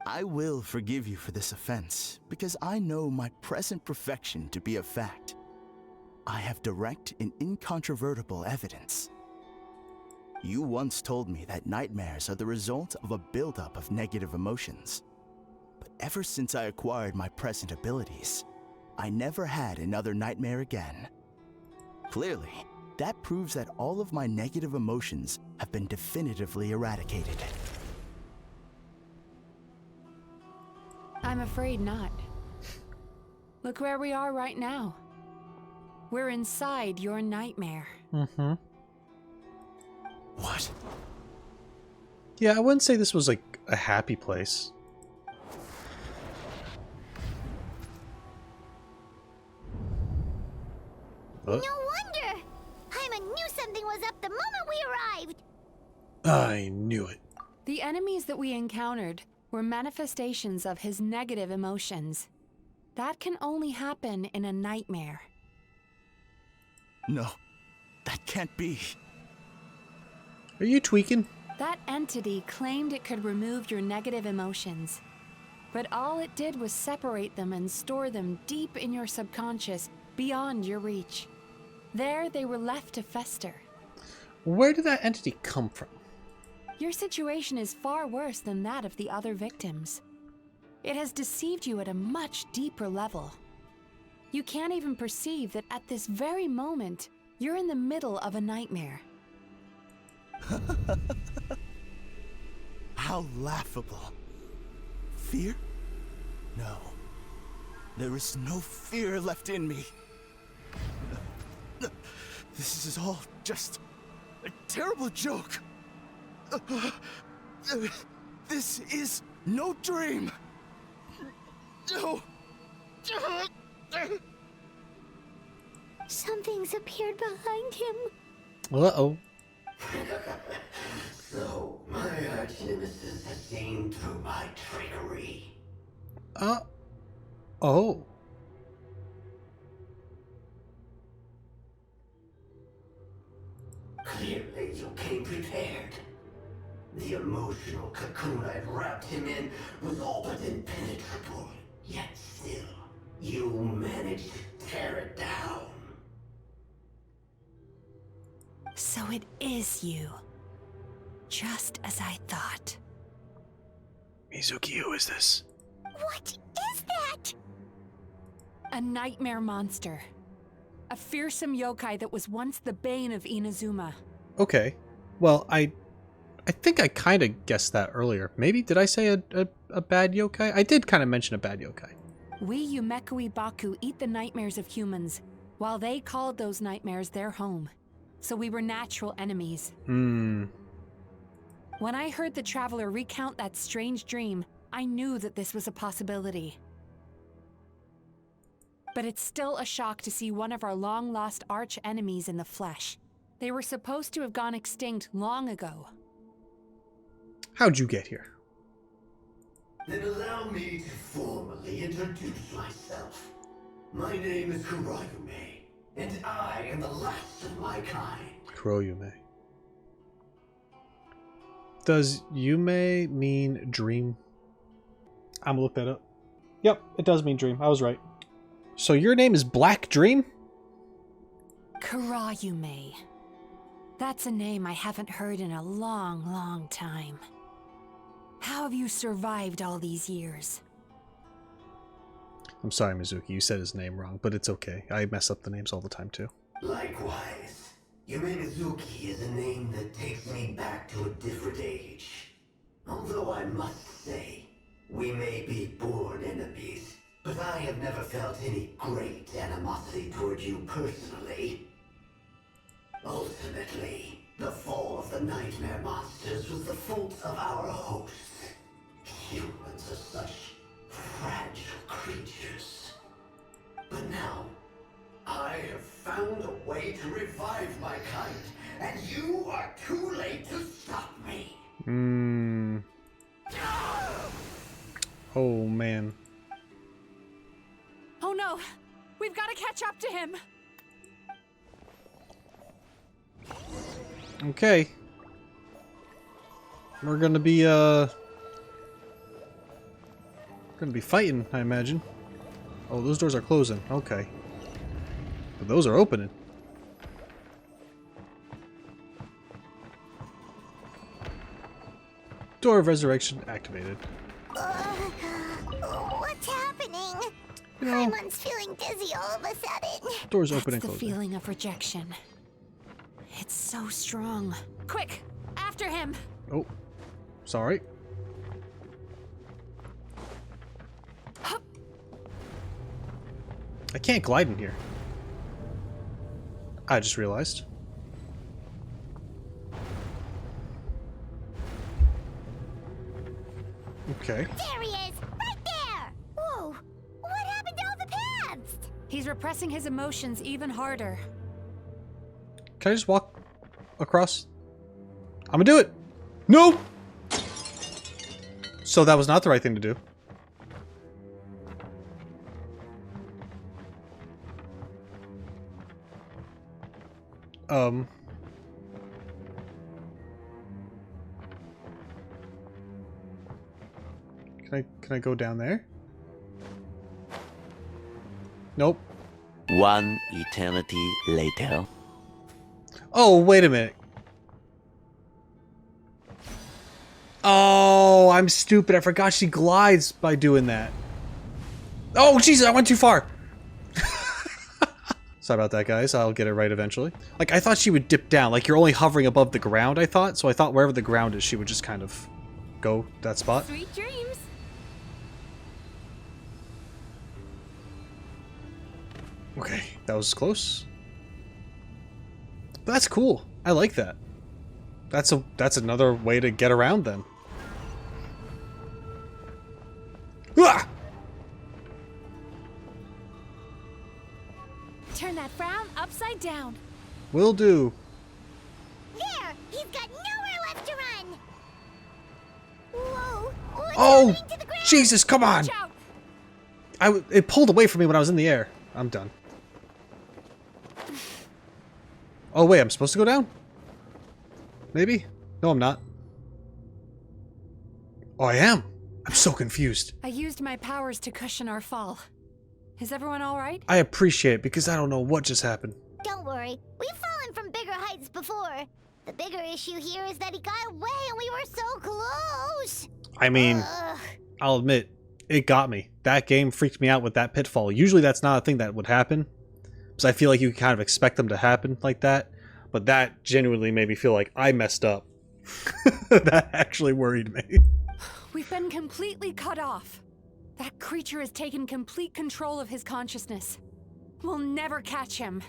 I will forgive you for this offense, because I know my present perfection to be a fact. I have direct and incontrovertible evidence. You once told me that nightmares are the result of a buildup of negative emotions. But ever since I acquired my present abilities, I never had another nightmare again. Clearly, that proves that all of my negative emotions have been definitively eradicated. I'm afraid not. Look where we are right now. We're inside your nightmare. Mm-hmm. What? Yeah, I wouldn't say this was like a happy place. No wonder! Paimon knew something was up the moment we arrived! I knew it. The enemies that we encountered were manifestations of his negative emotions. That can only happen in a nightmare. No, that can't be. Are you tweaking? That entity claimed it could remove your negative emotions. But all it did was separate them and store them deep in your subconscious, beyond your reach. There, they were left to fester. Where did that entity come from? Your situation is far worse than that of the other victims. It has deceived you at a much deeper level. You can't even perceive that at this very moment, you're in the middle of a nightmare. How laughable. Fear? No. There is no fear left in me. This is all just a terrible joke. This is no dream. No. Something's appeared behind him. Uh-oh. So, my arch-nemesis has seen through my trickery. Oh. Clearly, you came prepared. The emotional cocoon I'd wrapped him in was all but impenetrable. Yet still, you managed to tear it down. So it is you. Just as I thought. Mizuki, who is this? What is that? A nightmare monster. A fearsome yokai that was once the bane of Inazuma. Okay. Well, I think I kind of guessed that earlier. Maybe, did I say a bad yokai? I did kind of mention a bad yokai. We Yumekui Baku eat the nightmares of humans, while they called those nightmares their home. so we were natural enemies. When I heard the Traveler recount that strange dream, I knew that this was a possibility. But it's still a shock to see one of our long-lost arch-enemies in the flesh. They were supposed to have gone extinct long ago. How'd you get here? Then allow me to formally introduce myself. My name is Kurayume, and I am the last of my kind. Kurayume. Does Yume mean dream? I'm gonna look that up. Yep, it does mean dream. I was right. So your name is Black Dream? Kurayume. That's a name I haven't heard in a long, long time. How have you survived all these years? I'm sorry, Mizuki, you said his name wrong, but it's okay. I mess up the names all the time, too. Likewise, Yume Mizuki is a name that takes me back to a different age. Although I must say, we may be born enemies, but I have never felt any great animosity toward you personally. Ultimately, the fall of the nightmare monsters was the fault of our hosts. Humans are such fragile creatures. But now, I have found a way to revive my kind, and you are too late to stop me. Oh, man. Oh no! We've got to catch up to him! Okay. We're gonna be fighting, I imagine. Oh, those doors are closing. Okay. But those are opening. Door of Resurrection activated. What's happening? You know, Paimon's feeling dizzy all of a sudden. doors open and That's the closing. feeling of rejection. It's so strong. Quick! After him! Oh. Sorry. I can't glide in here. I just realized. Okay. There he is! Right there! Whoa! What happened to all the paths? He's repressing his emotions even harder. Can I just walk across? I'm gonna do it! No! So that was not the right thing to do. Can I go down there? Nope. One eternity later. Oh, wait a minute. Oh, I'm stupid. I forgot she glides by doing that. Oh, Jesus, I went too far. Sorry about that, guys. I'll get it right eventually. Like, I thought she would dip down. Like, you're only hovering above the ground, I thought. So I thought wherever the ground is, she would just kind of go that spot. Sweet dreams. Okay, that was close. But that's cool. I like that. That's another way to get around then. Ah! Turn that frown upside down. Will do. There! He's got nowhere left to run! Whoa! What's Oh, happening to the ground? Jesus, come on! Watch out. It pulled away from me when I was in the air. I'm done. Oh, wait, I'm supposed to go down? Maybe? No, I'm not. Oh, I am. I'm so confused. I used my powers to cushion our fall. Is everyone alright? I appreciate it because I don't know what just happened. Don't worry, we've fallen from bigger heights before. The bigger issue here is that he got away and we were so close. I mean, I'll admit, it got me. That game freaked me out with that pitfall. Usually that's not a thing that would happen. Because I feel like you kind of expect them to happen like that. But that genuinely made me feel like I messed up. That actually worried me. We've been completely cut off. That creature has taken complete control of his consciousness. We'll never catch him.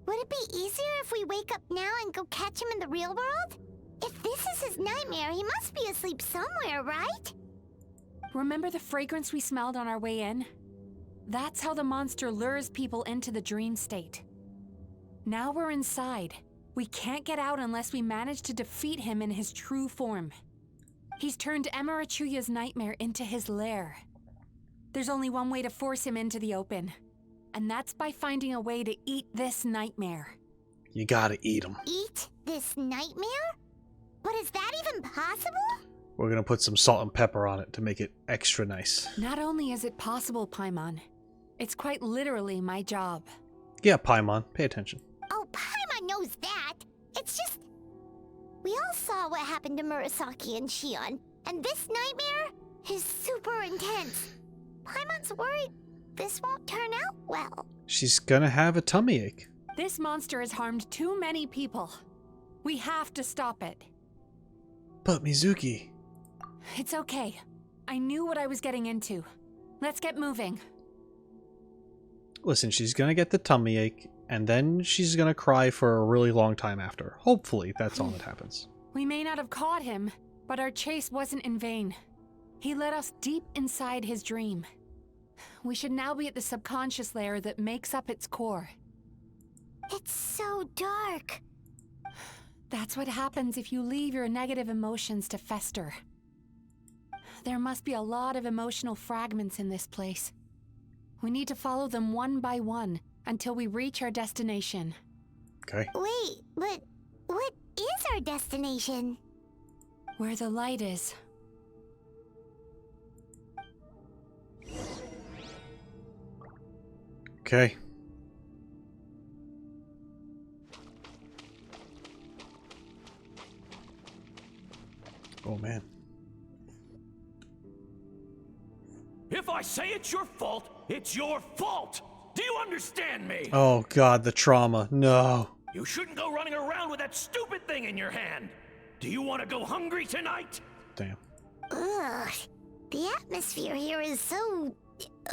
Would it be easier if we wake up now and go catch him in the real world? If this is his nightmare, he must be asleep somewhere, right? Remember the fragrance we smelled on our way in? That's how the monster lures people into the dream state. Now we're inside. We can't get out unless we manage to defeat him in his true form. He's turned Emarachuya's nightmare into his lair. There's only one way to force him into the open, and that's by finding a way to eat this nightmare. You gotta eat him. Eat this nightmare? But is that even possible? We're gonna put some salt and pepper on it to make it extra nice. Not only is it possible, Paimon, it's quite literally my job. Yeah, Paimon, pay attention. Oh, Paimon knows that. It's just... We all saw what happened to Murasaki and Shion, and this nightmare is super intense. Paimon's worried this won't turn out well. She's gonna have a tummy ache. This monster has harmed too many people. We have to stop it. But Mizuki... It's okay. I knew what I was getting into. Let's get moving. Listen, she's gonna get the tummy ache, and then she's gonna cry for a really long time after. Hopefully, that's all that happens. We may not have caught him, but our chase wasn't in vain. He led us deep inside his dream. We should now be at the subconscious layer that makes up its core. It's so dark. That's what happens if you leave your negative emotions to fester. There must be a lot of emotional fragments in this place. We need to follow them one by one until we reach our destination. Okay. Wait, but what is our destination? Where the light is. Okay. Oh man. If I say it's your fault, it's your fault! Do you understand me? Oh god, the trauma. No. You shouldn't go running around with that stupid thing in your hand! Do you want to go hungry tonight? Damn. Ugh. The atmosphere here is so...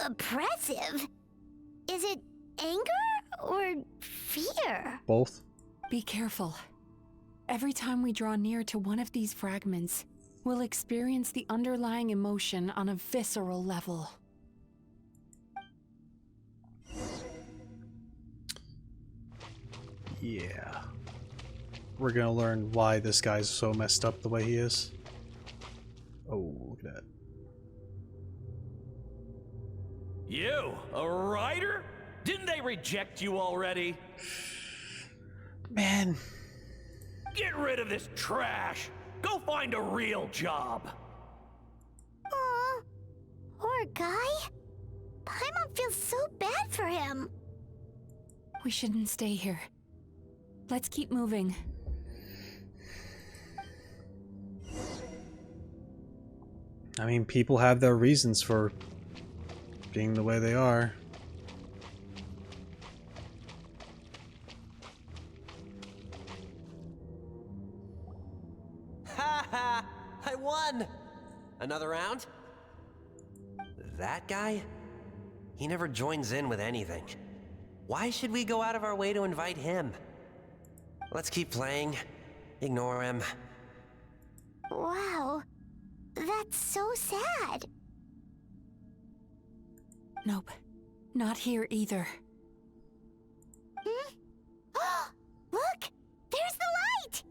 oppressive. Is it anger or fear? Both. Be careful. Every time we draw near to one of these fragments, we'll experience the underlying emotion on a visceral level. Yeah. We're gonna learn why this guy's so messed up the way he is. Oh, look at that. You, a writer? Didn't they reject you already? Man. Get rid of this trash! Go find a real job! Aw, poor guy. Paimon feels so bad for him. We shouldn't stay here. Let's keep moving. I mean, people have their reasons for being the way they are. Ha ha! I won! Another round? That guy? He never joins in with anything. Why should we go out of our way to invite him? Let's keep playing. Ignore him. Wow, that's so sad. Nope. Not here either. Hmm? Look! There's the light!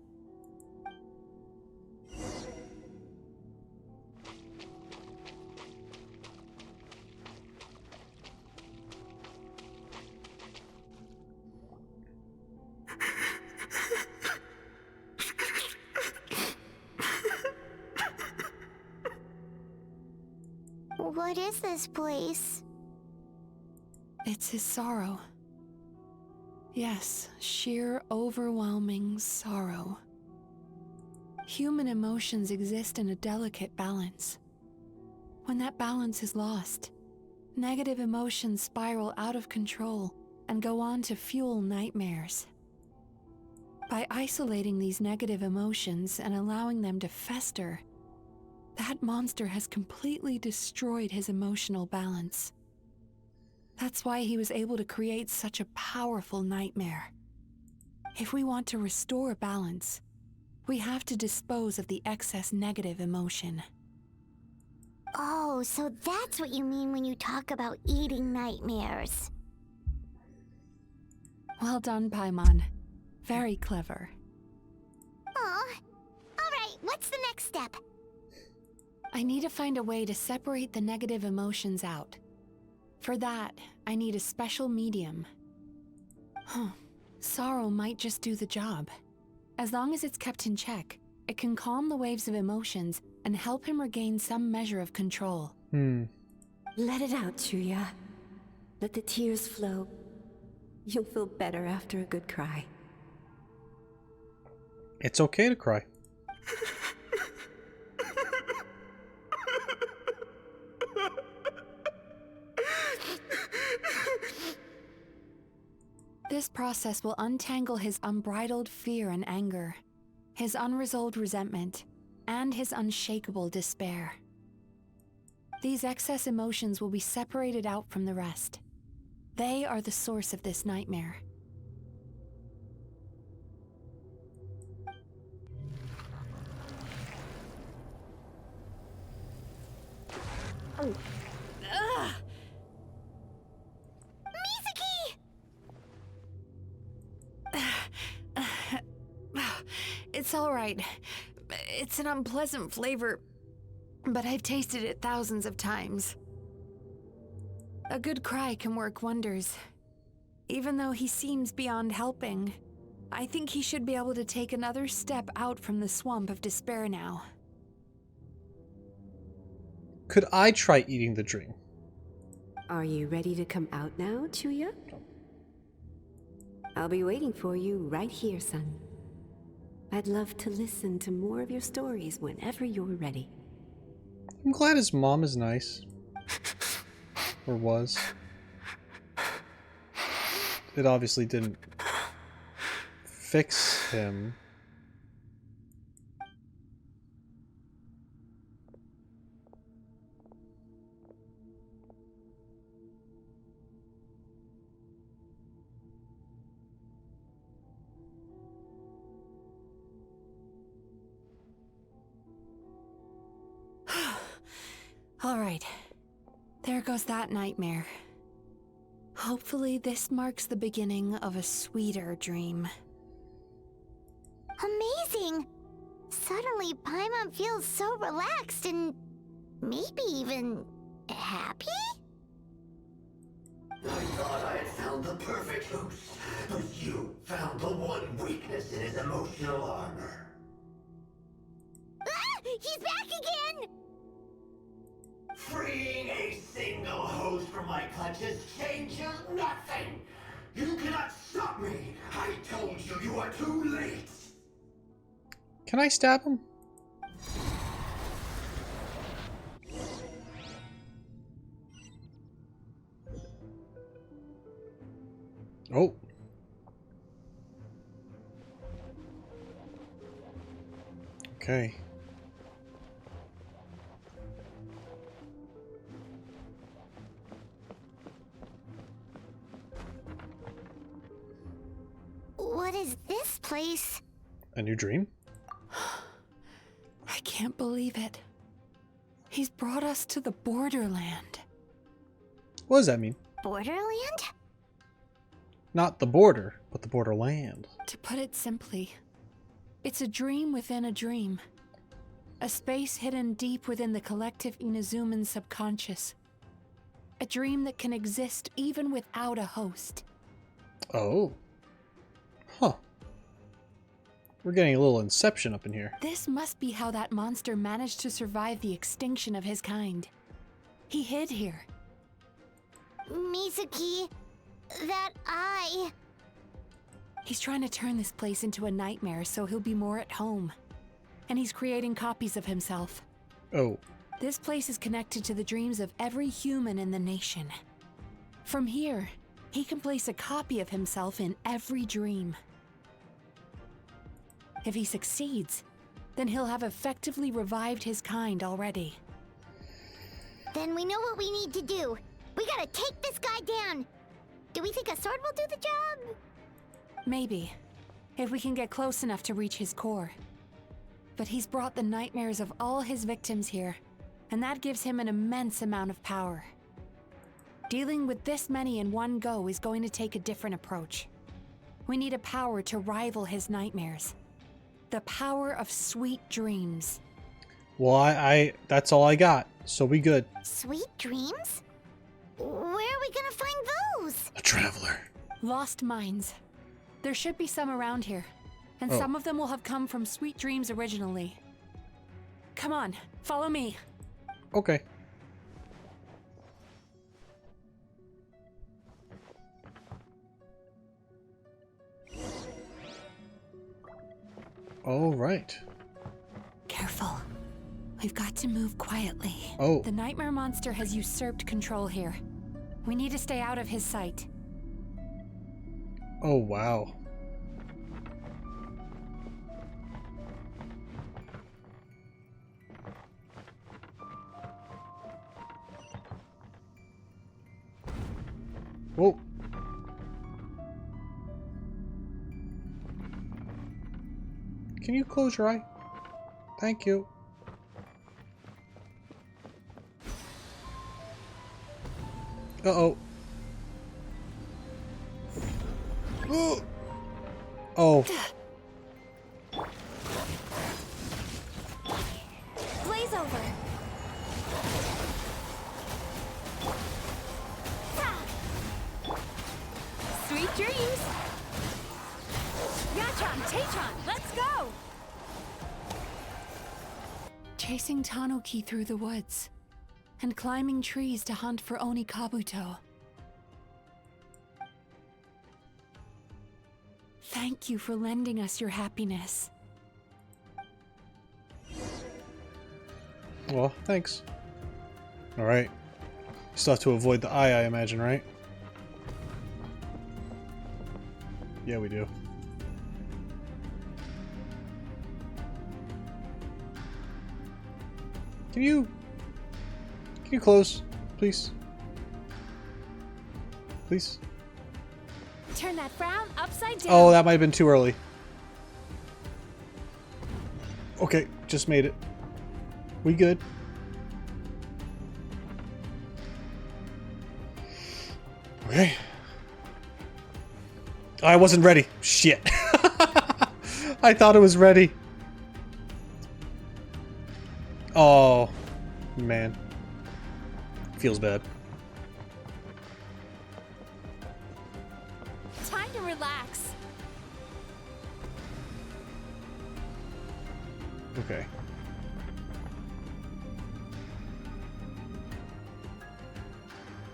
What is this place? It's his sorrow. Yes, sheer overwhelming sorrow. Human emotions exist in a delicate balance. When that balance is lost, negative emotions spiral out of control and go on to fuel nightmares. By isolating these negative emotions and allowing them to fester, that monster has completely destroyed his emotional balance. That's why he was able to create such a powerful nightmare. If we want to restore balance, we have to dispose of the excess negative emotion. Oh, so that's what you mean when you talk about eating nightmares. Well done, Paimon. Very clever. Aw. Alright, what's the next step? I need to find a way to separate the negative emotions out. For that, I need a special medium. Sorrow might just do the job. As long as it's kept in check, it can calm the waves of emotions and help him regain some measure of control. Let it out, Chuya. Let the tears flow. You'll feel better after a good cry. It's okay to cry. This process will untangle his unbridled fear and anger, his unresolved resentment, and his unshakable despair. These excess emotions will be separated out from the rest. They are the source of this nightmare. It's all right. It's an unpleasant flavor, but I've tasted it thousands of times. A good cry can work wonders. Even though he seems beyond helping, I think he should be able to take another step out from the swamp of despair now. Could I try eating the dream? Are you ready to come out now, Chuya? I'll be waiting for you right here, son. I'd love to listen to more of your stories whenever you're ready. I'm glad his mom is nice. Or was. It obviously didn't fix him. All right. There goes that nightmare. Hopefully this marks the beginning of a sweeter dream. Amazing! Suddenly, Paimon feels so relaxed and maybe even happy? I thought I had found the perfect host, but you found the one weakness in his emotional armor. Ah! He's back again! Freeing a single host from my clutches changes nothing! You cannot stop me! I told you, you are too late! Can I stab him? Oh. Okay. What is this place? A new dream? I can't believe it. He's brought us to the borderland. What does that mean? Borderland? Not the border, but the borderland. To put it simply, it's a dream within a dream. A space hidden deep within the collective Inazuman subconscious. A dream that can exist even without a host. Oh. Huh. We're getting a little Inception up in here. This must be how that monster managed to survive the extinction of his kind. He hid here. Mizuki, that eye. He's trying to turn this place into a nightmare so he'll be more at home. And he's creating copies of himself. Oh. This place is connected to the dreams of every human in the nation. From here, he can place a copy of himself in every dream. If he succeeds, then he'll have effectively revived his kind already. Then we know what we need to do. We gotta take this guy down. Do we think a sword will do the job? Maybe. if we can get close enough to reach his core. But he's brought the nightmares of all his victims here, and that gives him an immense amount of power. Dealing with this many in one go is going to take a different approach. We need a power to rival his nightmares. The power of sweet dreams. Well, I that's all I got, so we good. Sweet dreams? Where are we gonna find those? A traveler. Lost minds. There should be some around here, and some of them will have come from sweet dreams originally. Come on, follow me. Okay. All right. Careful. We've got to move quietly. Oh. The nightmare monster has usurped control here. We need to stay out of his sight. Oh, wow. Whoa. Can you close your eye? Thank you. Uh-oh. Oh. Blaze over. Sweet dreams! Yatron, Tatron, let's go! Chasing Tanuki through the woods, and climbing trees to hunt for Oni Kabuto. Thank you for lending us your happiness. Well, thanks. Alright. Still have to avoid the eye, I imagine, right? Yeah, we do. Can you close, please? Please? Turn that frown upside down. Oh, that might have been too early. Okay, just made it. We good. Okay. I wasn't ready. Shit. I thought it was ready. Oh, man. Feels bad. Time to relax. Okay.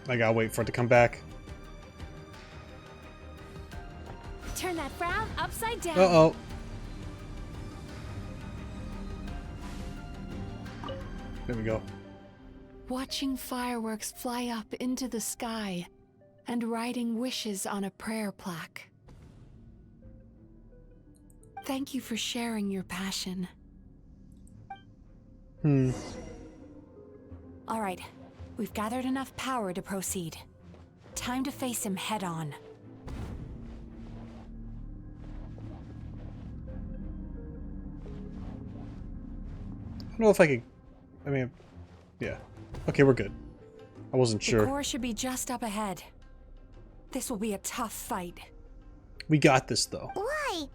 I gotta wait for it to come back. Turn that frown upside down. Uh-oh. There we go. Watching fireworks fly up into the sky and writing wishes on a prayer plaque. Thank you for sharing your passion. All right, we've gathered enough power to proceed. Time to face him head on. I don't know if I could... I mean, yeah. Okay, we're good. I wasn't sure. The core should be just up ahead. This will be a tough fight. We got this, though. Why?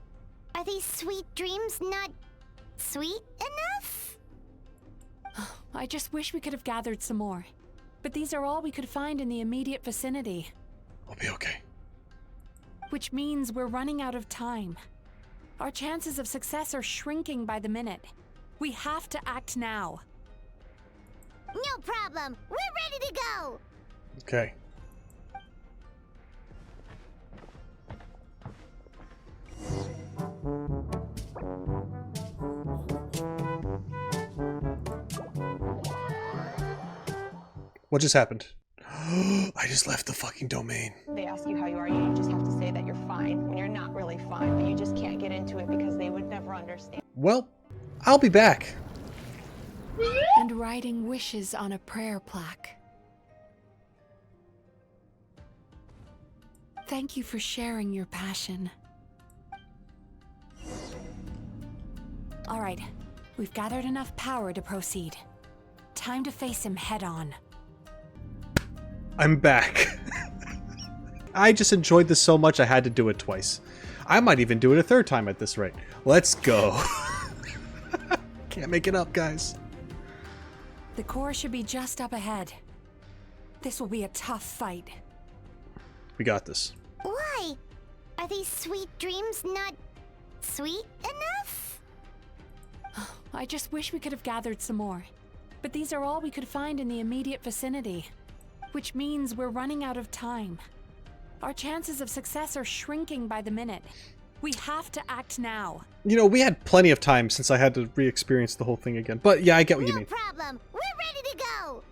Are these sweet dreams not sweet enough? I just wish we could have gathered some more. But these are all we could find in the immediate vicinity. I'll be okay. Which means we're running out of time. Our chances of success are shrinking by the minute. We have to act now. No problem. We're ready to go. Okay. What just happened? I just left the fucking domain. They ask you how you are, you just have to say that you're fine when you're not really fine, but you just can't get into it because they would never understand. Well, I'll be back. And writing wishes on a prayer plaque. Thank you for sharing your passion. All right, we've gathered enough power to proceed. Time to face him head on. I'm back. I just enjoyed this so much I had to do it twice. I might even do it a third time at this rate. Let's go. Can't make it up, guys. The core should be just up ahead. This will be a tough fight. We got this. Why? Are these sweet dreams not sweet enough? I just wish we could have gathered some more. But these are all we could find in the immediate vicinity. Which means we're running out of time. Our chances of success are shrinking by the minute. We have to act now. You know, we had plenty of time since I had to re-experience the whole thing again. But yeah, I get what you mean. No problem. We're ready to go.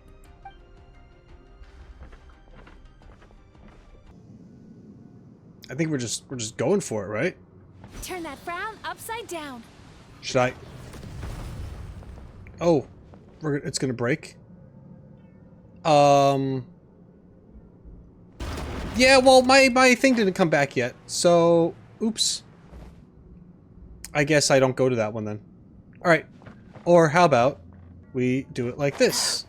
I think we're just going for it, right? Turn that frown upside down. Should I? Oh, it's gonna break. Yeah, well, my thing didn't come back yet, so oops. I guess I don't go to that one then. All right, or how about we do it like this,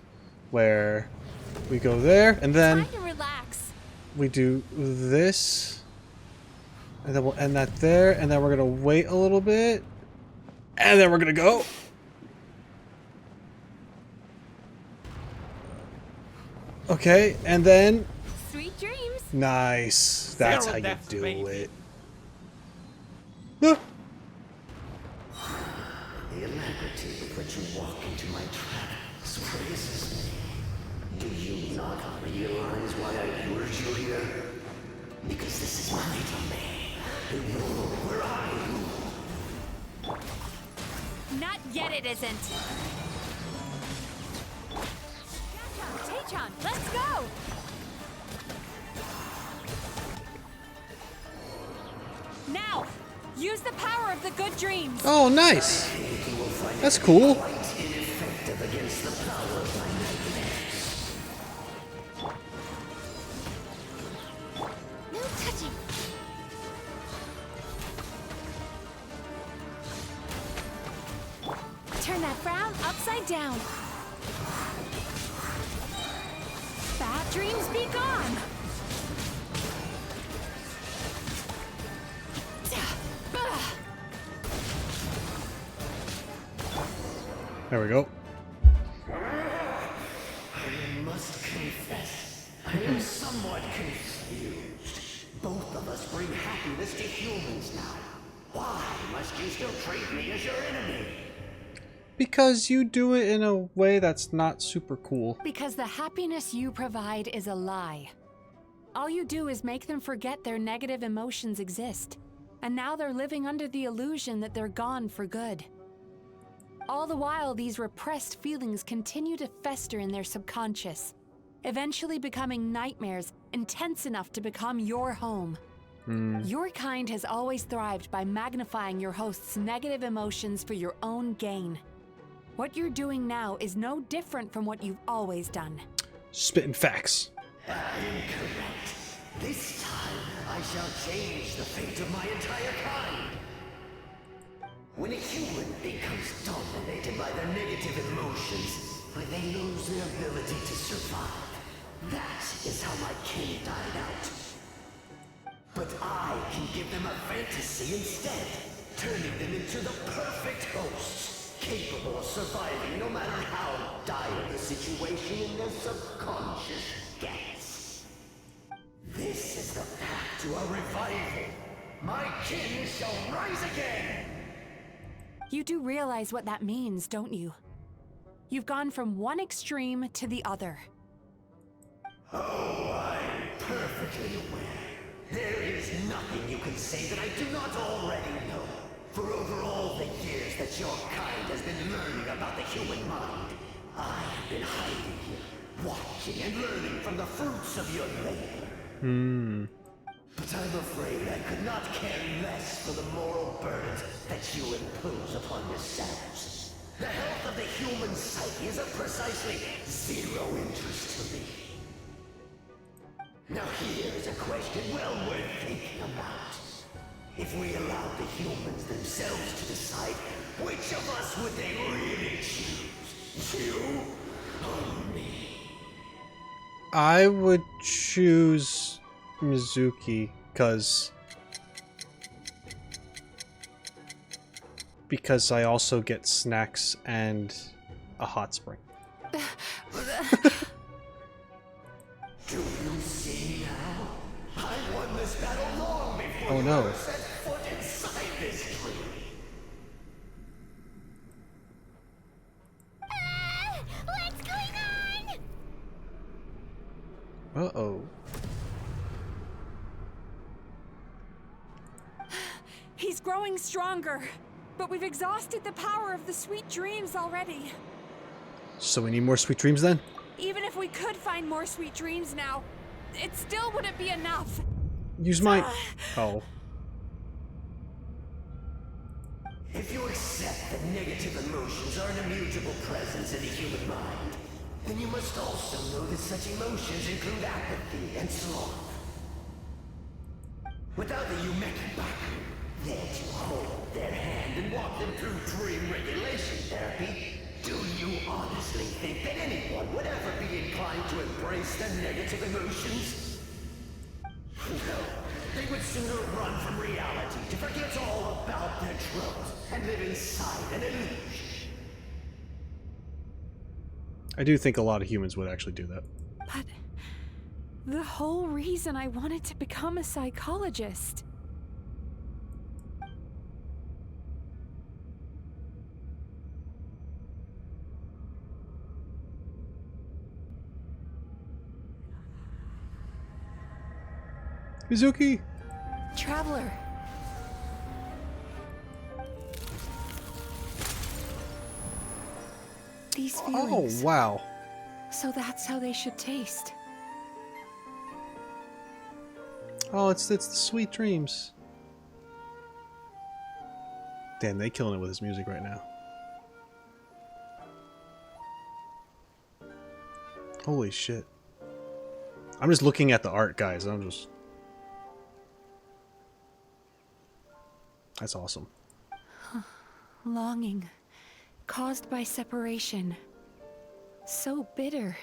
where we go there and then we do this, and then we'll end that there, and then we're gonna wait a little bit, and then we're gonna go. Okay, and then sweet dreams. Nice. That's how you do it. The alacrity with which you walk into my trap surprises me. Do you not realize why I lured you here? Because this is my domain. And you rule where I rule. Not yet, it isn't. Tae-chan, let's go! Now, use the power of the good dreams. Oh, nice. That's cool. No touching. Turn that frown upside down. Bad dreams be gone. There we go. I must confess, I am somewhat confused. Both of us bring happiness to humans now. Why must you still treat me as your enemy? Because you do it in a way that's not super cool. Because the happiness you provide is a lie. All you do is make them forget their negative emotions exist. And now they're living under the illusion that they're gone for good. All the while, these repressed feelings continue to fester in their subconscious, eventually becoming nightmares intense enough to become your home. Your kind has always thrived by magnifying your host's negative emotions for your own gain. What you're doing now is no different from what you've always done. Spitting facts. I am correct. This time, I shall change the fate of my entire kind. When a human becomes dominated by their negative emotions, when they lose their ability to survive, that is how my kin died out. But I can give them a fantasy instead, turning them into the perfect hosts, capable of surviving no matter how dire the situation in their subconscious gets. This is the path to a revival. My kin shall rise again! You do realize what that means, don't you? You've gone from one extreme to the other. Oh, I'm perfectly aware. There is nothing you can say that I do not already know. For over all the years that your kind has been learning about the human mind, I have been hiding here, watching and learning from the fruits of your labor. But I'm afraid I could not care less for the moral burdens that you impose upon yourselves. The health of the human psyche is of precisely zero interest to me. Now here is a question well worth thinking about. If we allowed the humans themselves to decide Which of us would they really choose? You or me? I would choose Mizuki because I also get snacks and a hot spring. Do you see now? I won this battle long before Oh no. you ever set foot inside this tree. What's going on? Uh-oh. He's growing stronger, but we've exhausted the power of the sweet dreams already. So we need more sweet dreams then? Even if we could find more sweet dreams now, it still wouldn't be enough. Use my... Oh. If you accept that negative emotions are an immutable presence in the human mind, then you must also know that such emotions include apathy and sloth. Without the Yumekibaku, there to hold their hand and walk them through dream regulation therapy, do you honestly think that anyone would ever be inclined to embrace the negative emotions? No, they would sooner run from reality to forget all about their troubles and live inside an illusion. I do think a lot of humans would actually do that. But the whole reason I wanted to become a psychologist. Mizuki! Traveler. These feelings. Oh, wow. So that's how they should taste. Oh, it's the sweet dreams. Damn, they killing it with his music right now. Holy shit. I'm just looking at the art, guys. That's awesome. Longing, caused by separation. So bitter,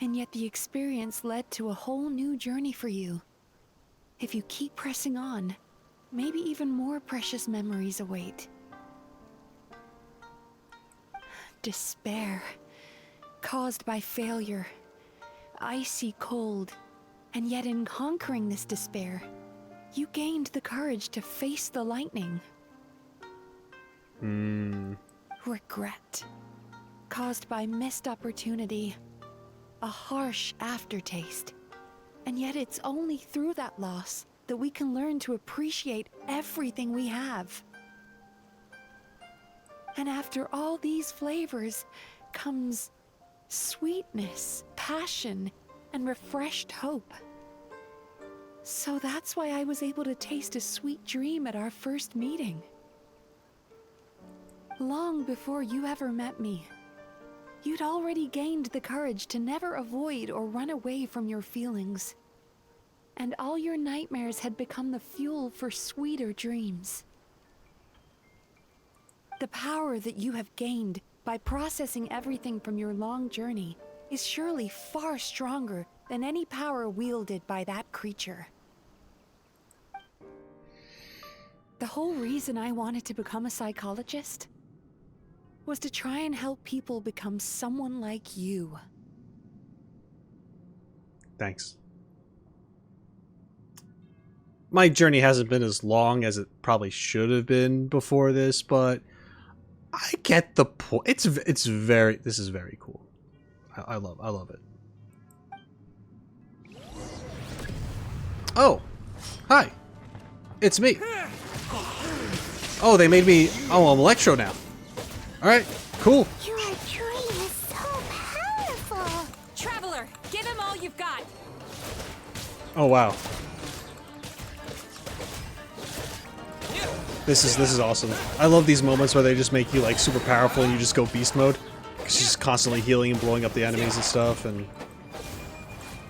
and yet the experience led to a whole new journey for you. If you keep pressing on, maybe even more precious memories await. Despair, caused by failure. Icy cold, and yet in conquering this despair, you gained the courage to face the lightning. Regret, caused by missed opportunity, a harsh aftertaste. And yet it's only through that loss that we can learn to appreciate everything we have. And after all these flavors comes sweetness, passion, and refreshed hope. So that's why I was able to taste a sweet dream at our first meeting. Long before you ever met me, you'd already gained the courage to never avoid or run away from your feelings. And all your nightmares had become the fuel for sweeter dreams. The power that you have gained by processing everything from your long journey is surely far stronger than any power wielded by that creature. The whole reason I wanted to become a psychologist was to try and help people become someone like you. Thanks. My journey hasn't been as long as it probably should have been before this, but I get the point. This is very cool. I love it. Oh, hi. It's me. Oh, they made me. Oh, I'm Electro now. All right, cool. Your dream is so powerful. Traveler, give him all you've got. Oh wow. This is awesome. I love these moments where they just make you like super powerful and you just go beast mode. Because you're just constantly healing and blowing up the enemies and stuff. And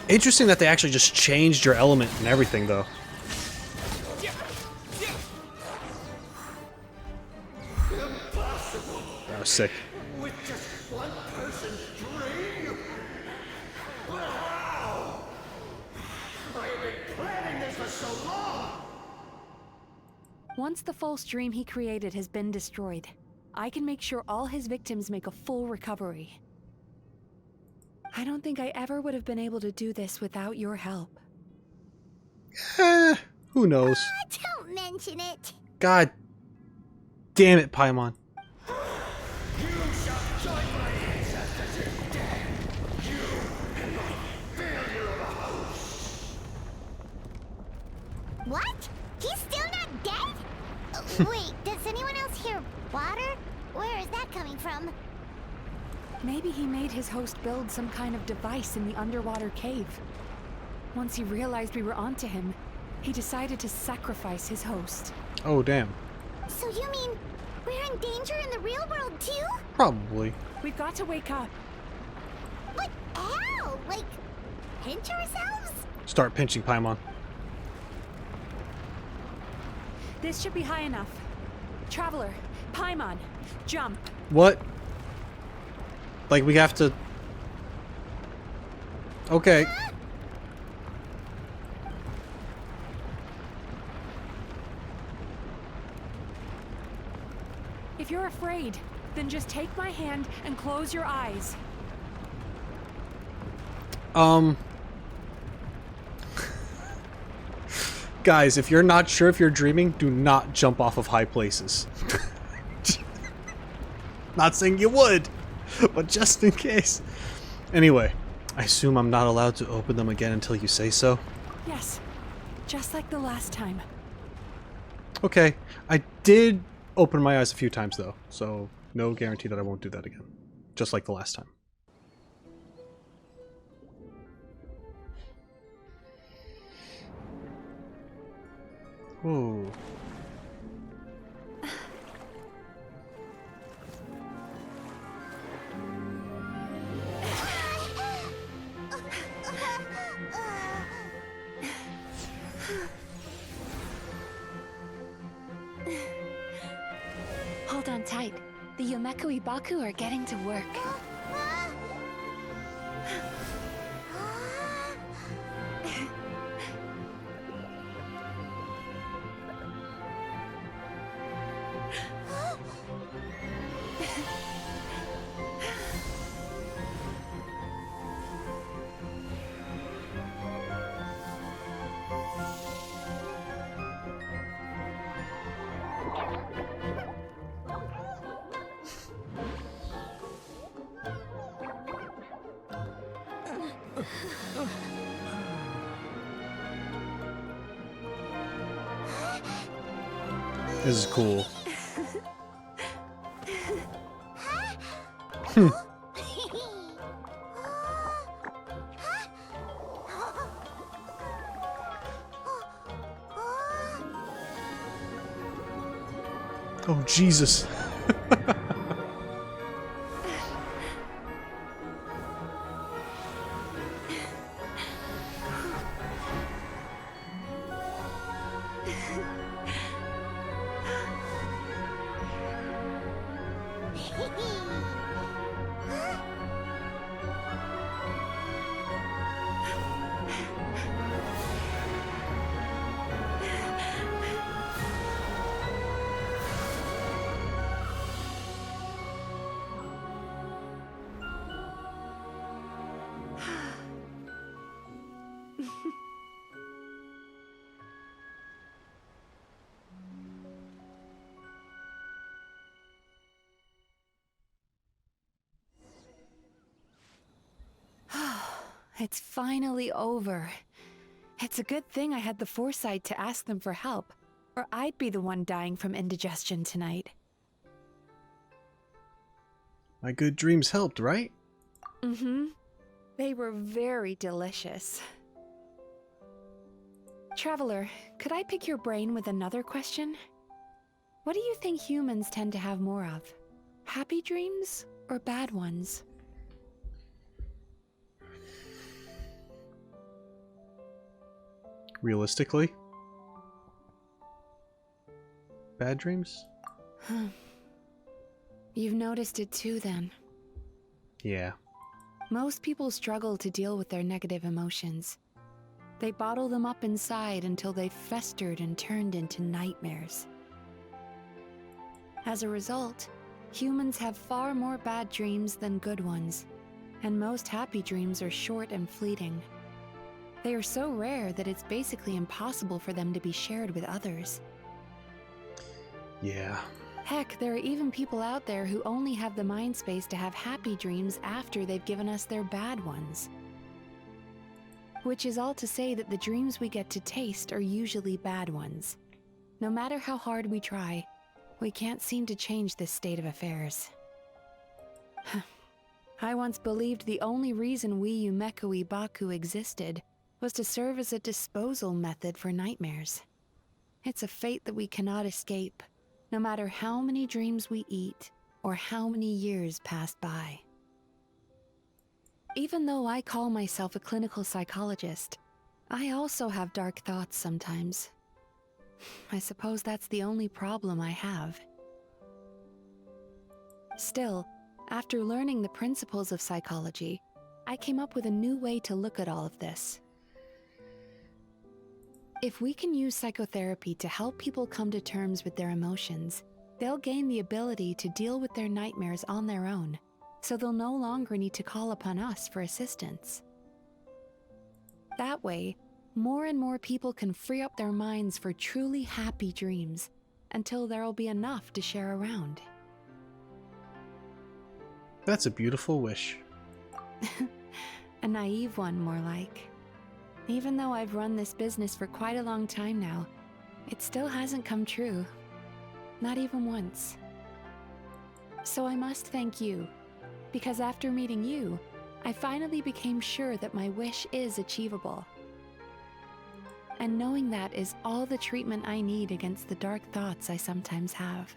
interesting that they actually just changed your element and everything though. sick. With just one person dream? Wow! I have been planning this for so long! Once the false dream he created has been destroyed, I can make sure all his victims make a full recovery. I don't think I ever would have been able to do this without your help. Who knows? Don't mention it. God damn it, Paimon. What? He's still not dead? Wait, does anyone else hear water? Where is that coming from? Maybe he made his host build some kind of device in the underwater cave. Once he realized we were onto him, he decided to sacrifice his host. Oh, damn. So you mean we're in danger in the real world too? Probably. We've got to wake up. But how? Like, pinch ourselves? Start pinching, Paimon. This should be high enough. Traveler, Paimon, jump. What? Like, we have to... Okay. If you're afraid, then just take my hand and close your eyes. Guys, if you're not sure if you're dreaming, do not jump off of high places. Not saying you would, but just in case. Anyway, I assume I'm not allowed to open them again until you say so? Yes, just like the last time. Okay, I did open my eyes a few times though, so no guarantee that I won't do that again. Just like the last time. Whoa. Hold on tight. The Yomeku Ibaku are getting to work. This is cool. Oh, Jesus. It's finally over. It's a good thing I had the foresight to ask them for help, or I'd be the one dying from indigestion tonight. My good dreams helped, right? Mm-hmm. They were very delicious. Traveler, could I pick your brain with another question? What do you think humans tend to have more of? Happy dreams or bad ones? Realistically? Bad dreams? You've noticed it too, then. Yeah. Most people struggle to deal with their negative emotions. They bottle them up inside until they've festered and turned into nightmares. As a result, humans have far more bad dreams than good ones, and most happy dreams are short and fleeting. They are so rare that it's basically impossible for them to be shared with others. Yeah. Heck, there are even people out there who only have the mind space to have happy dreams after they've given us their bad ones. Which is all to say that the dreams we get to taste are usually bad ones. No matter how hard we try, we can't seem to change this state of affairs. I once believed the only reason we Yumeko Ibaku existed was to serve as a disposal method for nightmares. It's a fate that we cannot escape, no matter how many dreams we eat or how many years pass by. Even though I call myself a clinical psychologist, I also have dark thoughts sometimes. I suppose that's the only problem I have. Still, after learning the principles of psychology, I came up with a new way to look at all of this. If we can use psychotherapy to help people come to terms with their emotions, they'll gain the ability to deal with their nightmares on their own, so they'll no longer need to call upon us for assistance. That way, more and more people can free up their minds for truly happy dreams, until there'll be enough to share around. That's a beautiful wish. A naive one, more like. Even though I've run this business for quite a long time now, it still hasn't come true. Not even once. So I must thank you, because after meeting you, I finally became sure that my wish is achievable. And knowing that is all the treatment I need against the dark thoughts I sometimes have.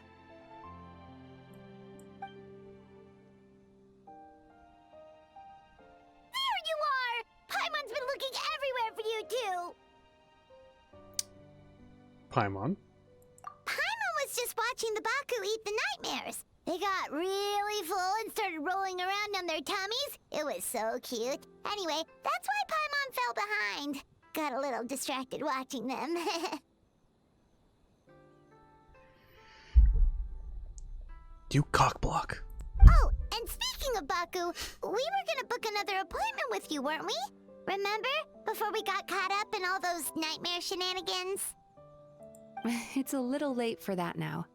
Paimon? Paimon was just watching the Baku eat the nightmares. They got really full and started rolling around on their tummies. It was so cute. Anyway, that's why Paimon fell behind. Got a little distracted watching them. You cockblock. Oh, and speaking of Baku, we were gonna book another appointment with you, weren't we? Remember? Before we got caught up in all those nightmare shenanigans? It's a little late for that now.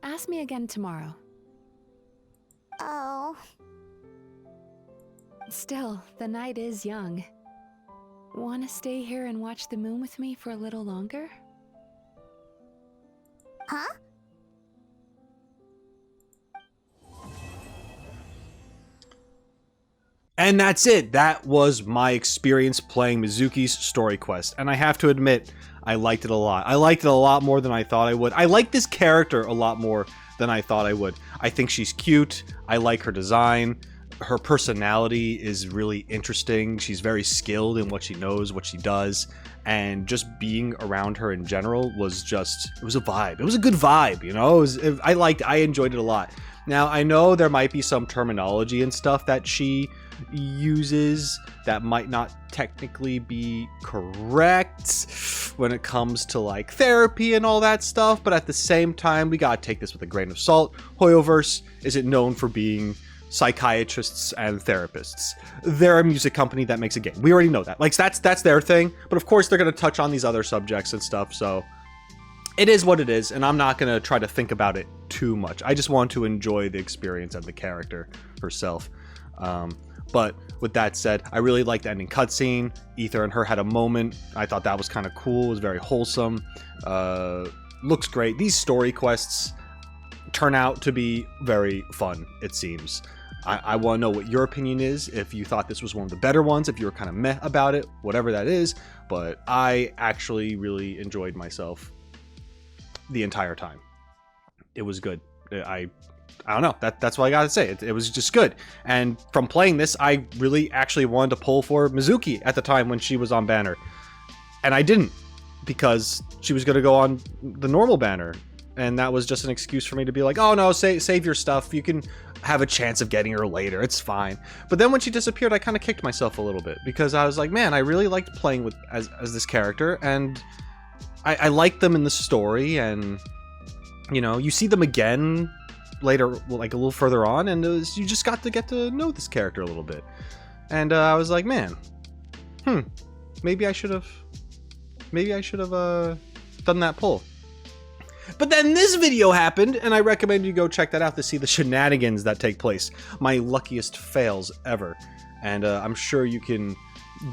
Ask me again tomorrow. Oh. Still, the night is young. Want to stay here and watch the moon with me for a little longer? Huh? And that's it. That was my experience playing Mizuki's story quest. And I have to admit, I liked it a lot. I liked it a lot more than I thought I would. I like this character a lot more than I thought I would. I think she's cute. I like her design. Her personality is really interesting. She's very skilled in what she knows, what she does. And just being around her in general was just, it was a vibe. It was a good vibe, you know? I enjoyed it a lot. Now, I know there might be some terminology and stuff that she uses that might not technically be correct when it comes to like therapy and all that stuff, but at the same time we gotta take this with a grain of salt. Hoyoverse isn't known for being psychiatrists and therapists. They're a music company that makes a game. We already know that. Like that's their thing, but of course they're gonna touch on these other subjects and stuff, so it is what it is, and I'm not gonna try to think about it too much. I just want to enjoy the experience of the character herself. But with that said, I really liked the ending cutscene. Ether and her had a moment. I thought that was kind of cool. It was very wholesome. Looks great. These story quests turn out to be very fun, it seems. I want to know what your opinion is, if you thought this was one of the better ones, if you were kind of meh about it, whatever that is. But I actually really enjoyed myself the entire time. It was good. I don't know. That's what I gotta say. It was just good. And from playing this, I really actually wanted to pull for Mizuki at the time when she was on banner. And I didn't, because she was gonna go on the normal banner. And that was just an excuse for me to be like, oh no, save your stuff. You can have a chance of getting her later. It's fine. But then when she disappeared, I kind of kicked myself a little bit because I was like, man, I really liked playing with as this character, and I liked them in the story, and you know, you see them again later, like a little further on, and you just got to get to know this character a little bit. And I was like, man, maybe I should have done that pull. But then this video happened, and I recommend you go check that out to see the shenanigans that take place. My luckiest fails ever. And I'm sure you can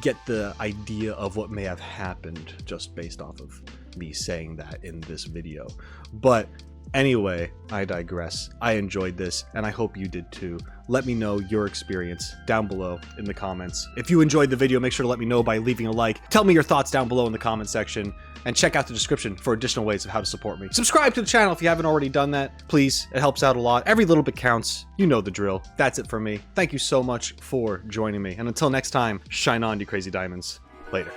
get the idea of what may have happened just based off of me saying that in this video. But anyway, I digress. I enjoyed this, and I hope you did too. Let me know your experience down below in the comments. If you enjoyed the video, make sure to let me know by leaving a like. Tell me your thoughts down below in the comment section, and check out the description for additional ways of how to support me. Subscribe to the channel if you haven't already done that. Please, it helps out a lot. Every little bit counts. You know the drill. That's it for me. Thank you so much for joining me. And until next time, shine on, you crazy diamonds. Later.